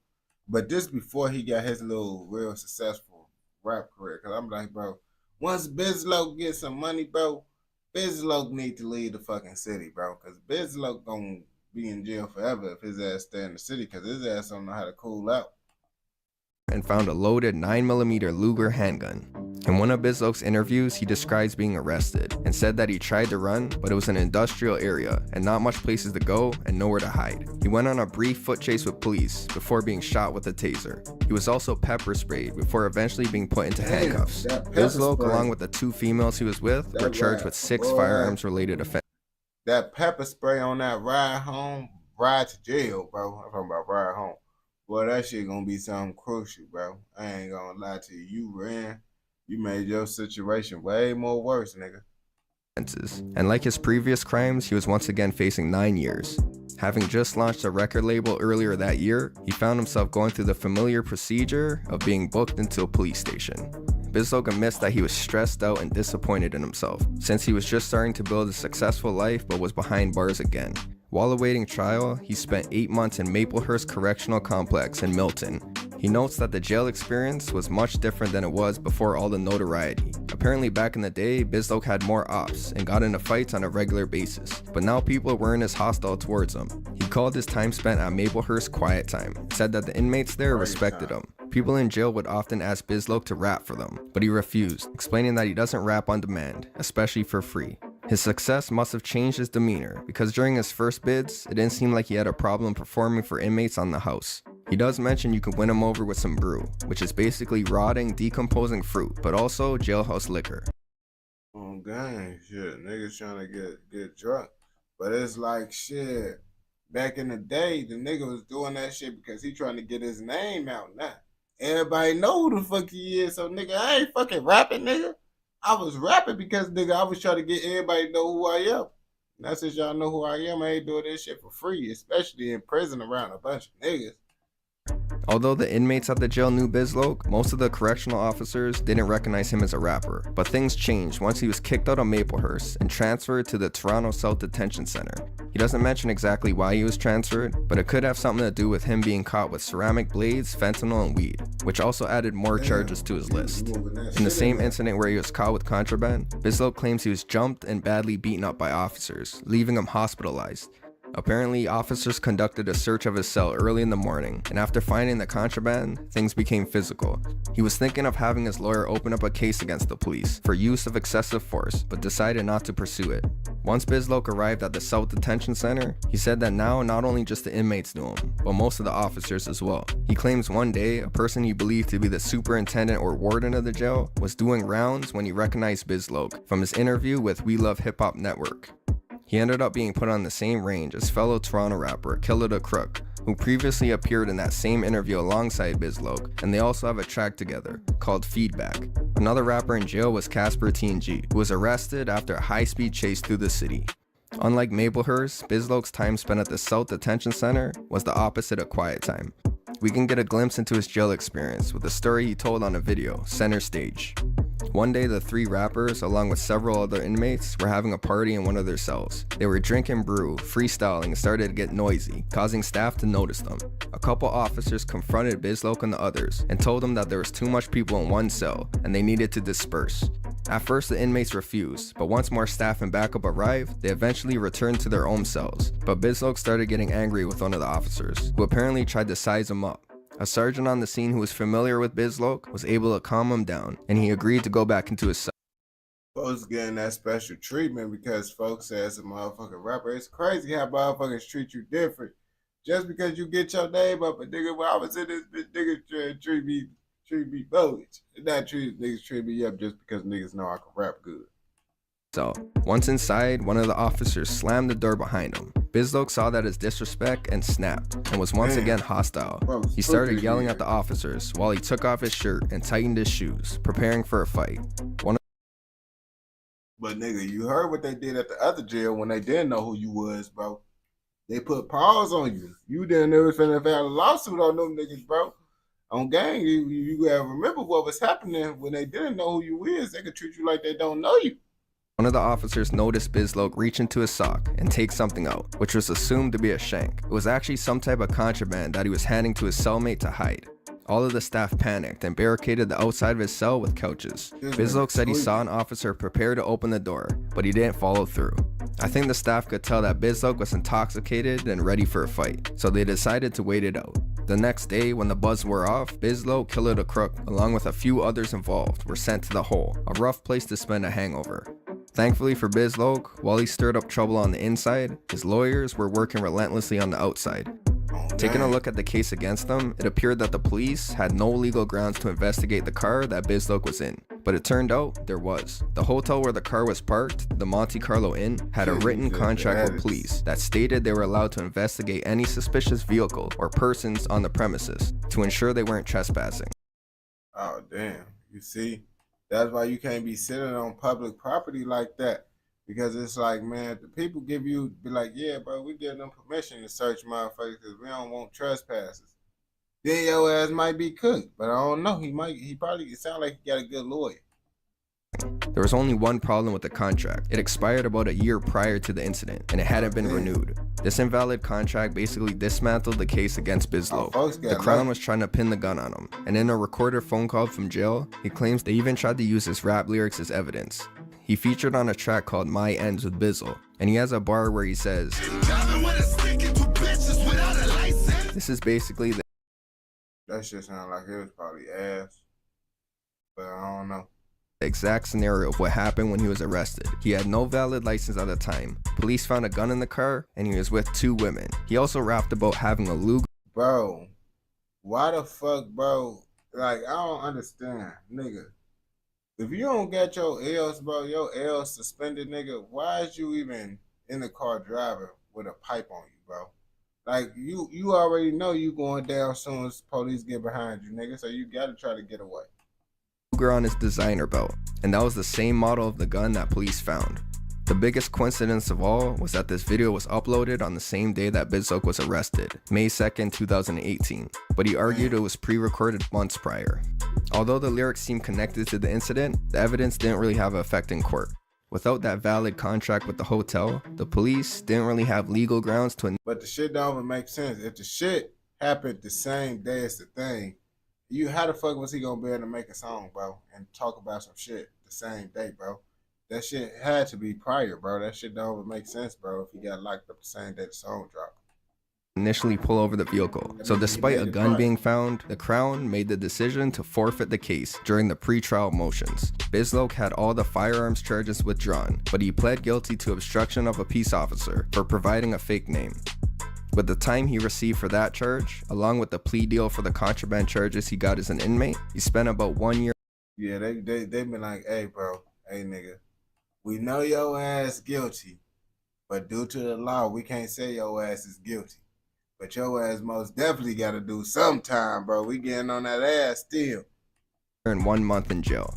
But this before he got his little real successful rap career. Cause I'm like, bro, once Bizloke gets some money, bro, Bizloke need to leave the fucking city, bro. Cause Bizloke gonna be in jail forever if his ass stay in the city. Cause his ass don't know how to cool out. And found a loaded 9mm Luger handgun. In one of Bizloke's interviews, he describes being arrested and said that he tried to run, but it was an industrial area and not much places to go and nowhere to hide. He went on a brief foot chase with police before being shot with a taser. He was also pepper sprayed before eventually being put into handcuffs. Bizloke, along with the 2 females he was with, were charged with 6 firearms-related offenses. That pepper spray on that ride to jail, bro. I'm talking about ride home. Boy, that shit gonna be something crucial, bro. I ain't gonna lie to you. You made your situation way more worse, nigga. And like his previous crimes, he was once again facing 9 years. Having just launched a record label earlier that year, he found himself going through the familiar procedure of being booked into a police station. Bizloke admits that he was stressed out and disappointed in himself, since he was just starting to build a successful life but was behind bars again. While awaiting trial, he spent 8 months in Maplehurst Correctional Complex in Milton. He notes that the jail experience was much different than it was before all the notoriety. Apparently back in the day, Bizloke had more ops and got into fights on a regular basis, but now people weren't as hostile towards him. He called his time spent at Maplehurst quiet time, said that the inmates there respected him. People in jail would often ask Bizloke to rap for them, but he refused, explaining that he doesn't rap on demand, especially for free. His success must have changed his demeanor, because during his first bids, it didn't seem like he had a problem performing for inmates on the house. He does mention you can win him over with some brew, which is basically rotting, decomposing fruit, but also jailhouse liquor. On gang, shit. Niggas trying to get drunk. But it's like, shit. Back in the day, the nigga was doing that shit because he trying to get his name out now. Everybody know who the fuck he is. So, nigga, I ain't fucking rapping, nigga. I was rapping because, nigga, I was trying to get everybody to know who I am. Now, since y'all know who I am, I ain't doing this shit for free, especially in prison around a bunch of niggas. Although the inmates at the jail knew Bizloke, most of the correctional officers didn't recognize him as a rapper. But things changed once he was kicked out of Maplehurst and transferred to the Toronto South Detention Center. He doesn't mention exactly why he was transferred, but it could have something to do with him being caught with ceramic blades, fentanyl, and weed, which also added more charges to his list. In the same incident where he was caught with contraband, Bizloke claims he was jumped and badly beaten up by officers, leaving him hospitalized. Apparently, officers conducted a search of his cell early in the morning, and after finding the contraband, things became physical. He was thinking of having his lawyer open up a case against the police for use of excessive force, but decided not to pursue it. Once Bizloke arrived at the South Detention Center, he said that now not only just the inmates knew him, but most of the officers as well. He claims one day, a person he believed to be the superintendent or warden of the jail was doing rounds when he recognized Bizloke from his interview with We Love Hip Hop Network. He ended up being put on the same range as fellow Toronto rapper Killer Da Crook, who previously appeared in that same interview alongside Bizloke, and they also have a track together called Feedback. Another rapper in jail was Casper TNG, who was arrested after a high-speed chase through the city. Unlike Maplehurst, Bizloke's time spent at the South Detention Center was the opposite of quiet time. We can get a glimpse into his jail experience with a story he told on a video, Center Stage. One day, the three rappers, along with several other inmates, were having a party in one of their cells. They were drinking brew, freestyling, and started to get noisy, causing staff to notice them. A couple officers confronted Bizloke and the others, and told them that there was too much people in one cell, and they needed to disperse. At first, the inmates refused, but once more staff and backup arrived, they eventually returned to their own cells. But Bizloke started getting angry with one of the officers, who apparently tried to size him up. A sergeant on the scene who was familiar with Bizloke was able to calm him down, and he agreed to go back into his cell. Folks getting that special treatment because folks say it's a motherfucking rapper. It's crazy how motherfuckers treat you different. Just because you get your name up, but nigga, when I was in this bitch, niggas treat me bogus. Niggas treat me up just because niggas know I can rap good. So, once inside, one of the officers slammed the door behind him. Bizloke saw that as disrespect and snapped, and was once again hostile. He started yelling at the officers while he took off his shirt and tightened his shoes, preparing for a fight. But nigga, you heard what they did at the other jail when they didn't know who you was, bro. They put paws on you. You didn't know if they had a lawsuit on them niggas, bro. On gang, you gotta remember what was happening when they didn't know who you is. They could treat you like they don't know you. One of the officers noticed Bizloke reach into his sock and take something out, which was assumed to be a shank. It was actually some type of contraband that he was handing to his cellmate to hide. All of the staff panicked and barricaded the outside of his cell with couches. Bizloke said he saw an officer prepare to open the door, but he didn't follow through. I think the staff could tell that Bizloke was intoxicated and ready for a fight, so they decided to wait it out. The next day, when the buzz wore off, Bizloke, Killer Da Crook, along with a few others involved, were sent to the hole, a rough place to spend a hangover. Thankfully for Bizloke, while he stirred up trouble on the inside, his lawyers were working relentlessly on the outside. Taking a look at the case against them, it appeared that the police had no legal grounds to investigate the car that Bizloke was in. But it turned out there was. The hotel where the car was parked, the Monte Carlo Inn, had a written contract with police that stated they were allowed to investigate any suspicious vehicle or persons on the premises to ensure they weren't trespassing. Oh, damn. You see? That's why you can't be sitting on public property like that. Because it's like, man, the people give you, be like, yeah, bro, we give them permission to search motherfuckers because we don't want trespassers. Then your ass might be cooked, but I don't know. It sound like he got a good lawyer. There was only one problem with the contract. It expired about a year prior to the incident, and it hadn't been renewed. This invalid contract basically dismantled the case against Bizloke. The Crown was trying to pin the gun on him, and in a recorded phone call from jail, he claims they even tried to use his rap lyrics as evidence. He featured on a track called My Ends with Bizzle, and he has a bar where he says, this is basically the... That shit sound like it was probably ass, but I don't know. The exact scenario of what happened when he was arrested. He had no valid license at the time. Police found a gun in the car, and he was with 2 women. He also rapped about having a Luger. If you don't get your L's, bro, your L's suspended, nigga, why is you even in the car driving with a pipe on you, bro? Like, you already know you going down soon as police get behind you, nigga, so you gotta try to get away. On his designer belt, and that was the same model of the gun that police found. The biggest coincidence of all was that this video was uploaded on the same day that Bizloke was arrested, May 2nd, 2018, but he argued it was pre-recorded months prior. Although the lyrics seemed connected to the incident, the evidence didn't really have an effect in court. Without that valid contract with the hotel, the police didn't really have legal grounds to. But the shit don't even make sense. If the shit happened the same day as the thing, how the fuck was he gonna be able to make a song, bro, and talk about some shit the same day, bro? That shit had to be prior, bro. That shit don't even make sense, bro, if he got locked up the same day the song dropped. Initially pull over the vehicle. So despite a gun being found, the Crown made the decision to forfeit the case during the pre-trial motions. Bizloke had all the firearms charges withdrawn, but he pled guilty to obstruction of a peace officer for providing a fake name. With the time he received for that charge, along with the plea deal for the contraband charges he got as an inmate, he spent about 1 year. Yeah, they been like, hey, bro, hey, nigga, we know your ass guilty, but due to the law, we can't say your ass is guilty. But your ass most definitely got to do some time, bro. We getting on that ass still. And 1 month in jail.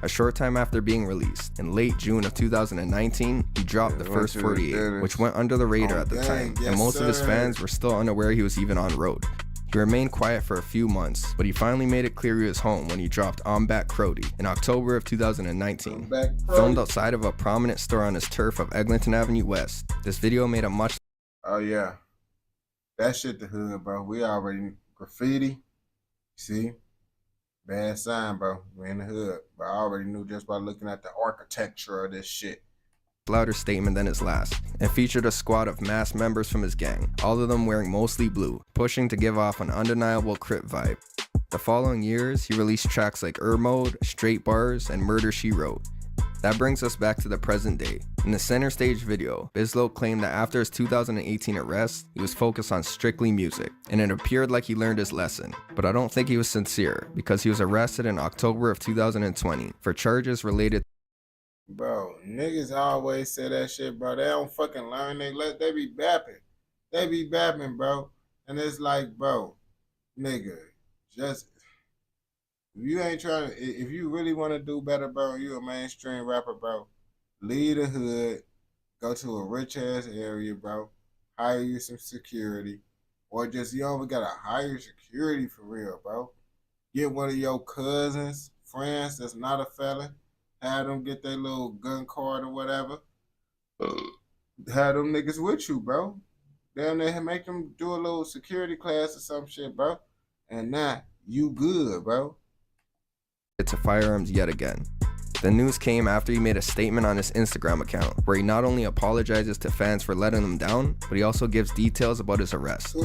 A short time after being released, in late June of 2019, he dropped the first 48, which went under the radar at the time, and most of his fans were still unaware he was even on road. He remained quiet for a few months, but he finally made it clear he was home when he dropped I'm Back Crody in October of 2019. Filmed outside of a prominent store on his turf of Eglinton Avenue West, this video made a much. Oh yeah, that shit the hood, bro. We already graffiti. See, bad sign, bro. We in the hood, but I already knew just by looking at the architecture of this shit. Louder statement than his last, and featured a squad of masked members from his gang, all of them wearing mostly blue, pushing to give off an undeniable Crip vibe. The following years, he released tracks like Mode, Straight Bars, and Murder She Wrote. That brings us back to the present day. In the center stage video, Bizloke claimed that after his 2018 arrest, he was focused on strictly music, and it appeared like he learned his lesson. But I don't think he was sincere, because he was arrested in October of 2020 for charges related. Bro, niggas always say that shit, bro. They don't fucking learn. They be bapping. They be bapping, bro. And it's like, bro, nigga, just if you ain't trying to, if you really want to do better, bro, you a mainstream rapper, bro, leave the hood, go to a rich ass area, bro, hire you some security, or just you don't even gotta hire security for real, bro. Get one of your cousins, friends that's not a felon. Have them get their little gun card or whatever. Have them niggas with you, bro. Damn, they make them do a little security class or some shit, bro. And now you good, bro. To firearms yet again. The news came after he made a statement on his Instagram account where he not only apologizes to fans for letting him down, but he also gives details about his arrest.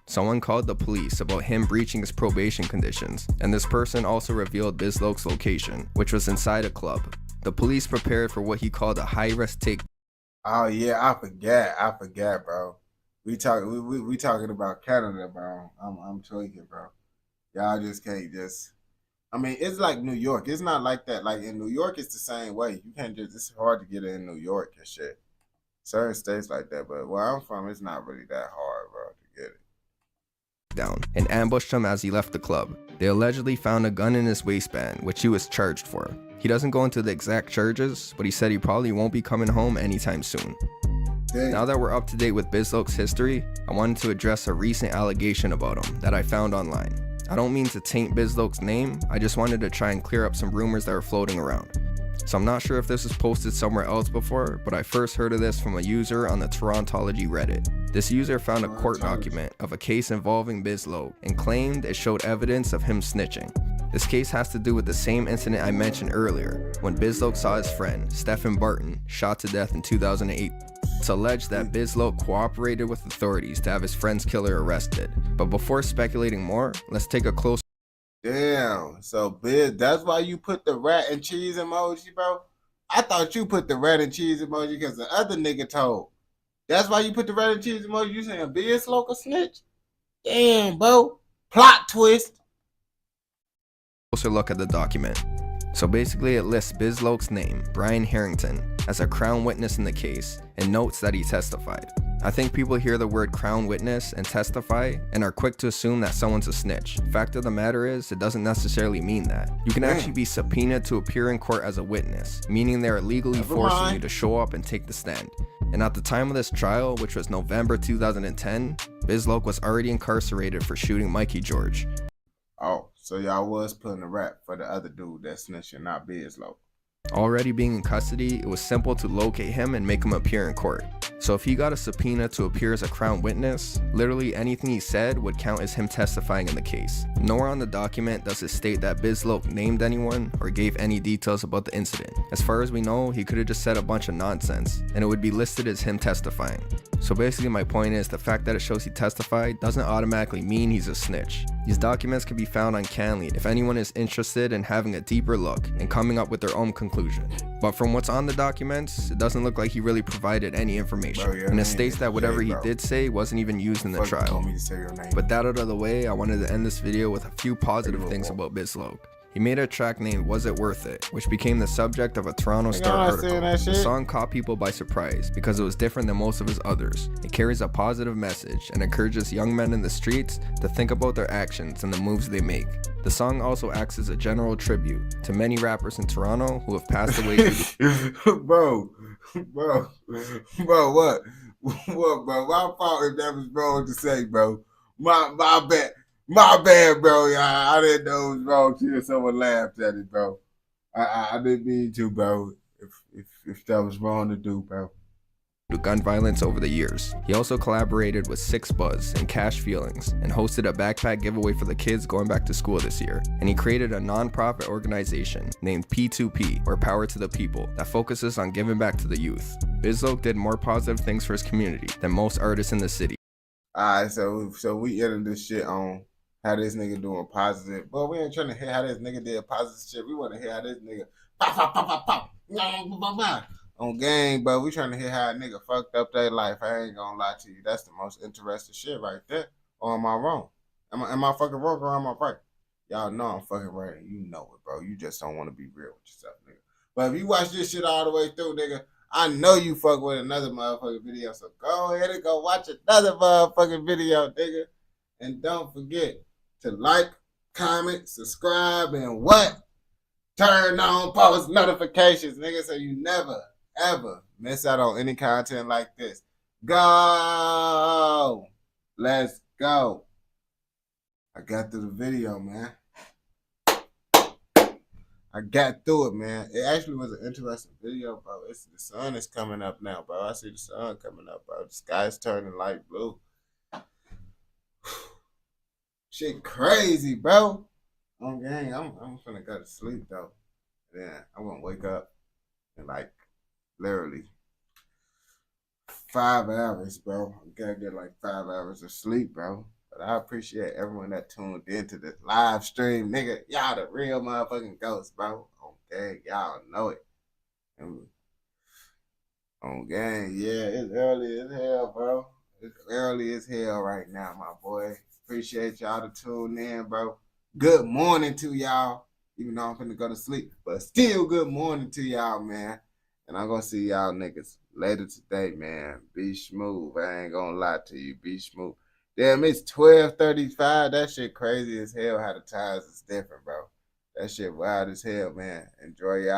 Someone called the police about him breaching his probation conditions, and this person also revealed Bizloke's location, which was inside a club. The police prepared for what he called a high-risk take. Oh yeah, I forgot, bro. We talking about Canada, bro. I'm tweaking, bro. Y'all just can't just. I mean, it's like New York. It's not like that. Like in New York, it's the same way. You can't just. It's hard to get in New York and shit. Certain states like that, but where I'm from, it's not really that hard, bro, to get it. Down and ambushed him as he left the club. They allegedly found a gun in his waistband, which he was charged for. He doesn't go into the exact charges, but he said he probably won't be coming home anytime soon. Now that we're up to date with Bizloke's history, I wanted to address a recent allegation about him that I found online. I don't mean to taint Bizloke's name, I just wanted to try and clear up some rumors that were floating around. So I'm not sure if this was posted somewhere else before, but I first heard of this from a user on the Torontology Reddit. This user found a court document of a case involving Bizloke and claimed it showed evidence of him snitching. This case has to do with the same incident I mentioned earlier, when Bizloke saw his friend, Stephen Barton, shot to death in 2008. It's alleged that Bizloke cooperated with authorities to have his friend's killer arrested. But before speculating more, let's take a closer. Damn, so Biz, that's why you put the rat and cheese emoji, bro? I thought you put the rat and cheese emoji because the other nigga told. That's why you put the rat and cheese emoji? You saying Bizloke a snitch? Damn, bro. Plot twist. Closer look at the document. So basically it lists Bizloke's name, Brian Harrington, as a crown witness in the case and notes that he testified. I think people hear the word crown witness and testify and are quick to assume that someone's a snitch. Fact of the matter is, it doesn't necessarily mean that. You can actually be subpoenaed to appear in court as a witness, meaning they are legally forcing you to show up and take the stand. And at the time of this trial, which was November 2010, Bizloke was already incarcerated for shooting Mikey George. Oh, so y'all was putting a rap for the other dude that snitching, not Bizloke. Already being in custody, it was simple to locate him and make him appear in court. So if he got a subpoena to appear as a crown witness, literally anything he said would count as him testifying in the case. Nowhere on the document does it state that Bizloke named anyone or gave any details about the incident. As far as we know, he could have just said a bunch of nonsense, and it would be listed as him testifying. So basically my point is, the fact that it shows he testified doesn't automatically mean he's a snitch. These documents can be found on Canly if anyone is interested in having a deeper look and coming up with their own conclusion. But from what's on the documents, it doesn't look like he really provided any information. And it states that whatever he did say wasn't even used in the trial. But that out of the way, I wanted to end this video with a few positive things about Bizloke. He made a track named Was It Worth It, which became the subject of a Toronto Star article. The song caught people by surprise because it was different than most of his others. It carries a positive message and encourages young men in the streets to think about their actions and the moves they make. The song also acts as a general tribute to many rappers in Toronto who have passed away bro, what, bro? My fault if that was wrong to say, bro. My bad, bro. I didn't know it was wrong till someone laughed at it, bro. I didn't mean to, bro. If that was wrong to do, bro. To gun violence over the years. He also collaborated with 6ixBuzz and Cash Feelings and hosted a backpack giveaway for the kids going back to school this year. And he created a non-profit organization named P2P, or Power to the People, that focuses on giving back to the youth. Bizloke did more positive things for his community than most artists in the city. Alright, so we ended this shit on how this nigga doing positive. But we ain't trying to hear how this nigga did positive shit. We want to hear how this nigga on gang, but we trying to hear how a nigga fucked up their life. I ain't gonna lie to you. That's the most interesting shit right there. Or am I wrong? Am I fucking wrong or am I right? Y'all know I'm fucking right. You know it, bro. You just don't want to be real with yourself, nigga. But if you watch this shit all the way through, nigga, I know you fuck with another motherfucking video. So go ahead and go watch another motherfucking video, nigga. And don't forget to like, comment, subscribe, and what? Turn on post notifications, nigga, so you never, ever miss out on any content like this. Go! Let's go. I got through the video, man. I got through it, man. It actually was an interesting video, bro. The sun is coming up now, bro. I see the sun coming up, bro. The sky's turning light blue. Shit crazy, bro. Oh, gang, I'm finna go to sleep, though. Then I'm gonna wake up in, like, literally 5 hours, bro. I gotta get, like, 5 hours of sleep, bro. But I appreciate everyone that tuned into this live stream, nigga. Y'all the real motherfucking ghosts, bro. Okay, y'all know it. On gang, yeah, it's early as hell, bro. It's early as hell right now, my boy. Appreciate y'all to tune in, bro. Good morning to y'all. Even though I'm finna go to sleep, but still good morning to y'all, man. And I'm gonna see y'all niggas later today, man. Be smooth. I ain't gonna lie to you. Be smooth. Damn, it's 12:35. That shit crazy as hell how the times is different, bro. That shit wild as hell, man. Enjoy y'all.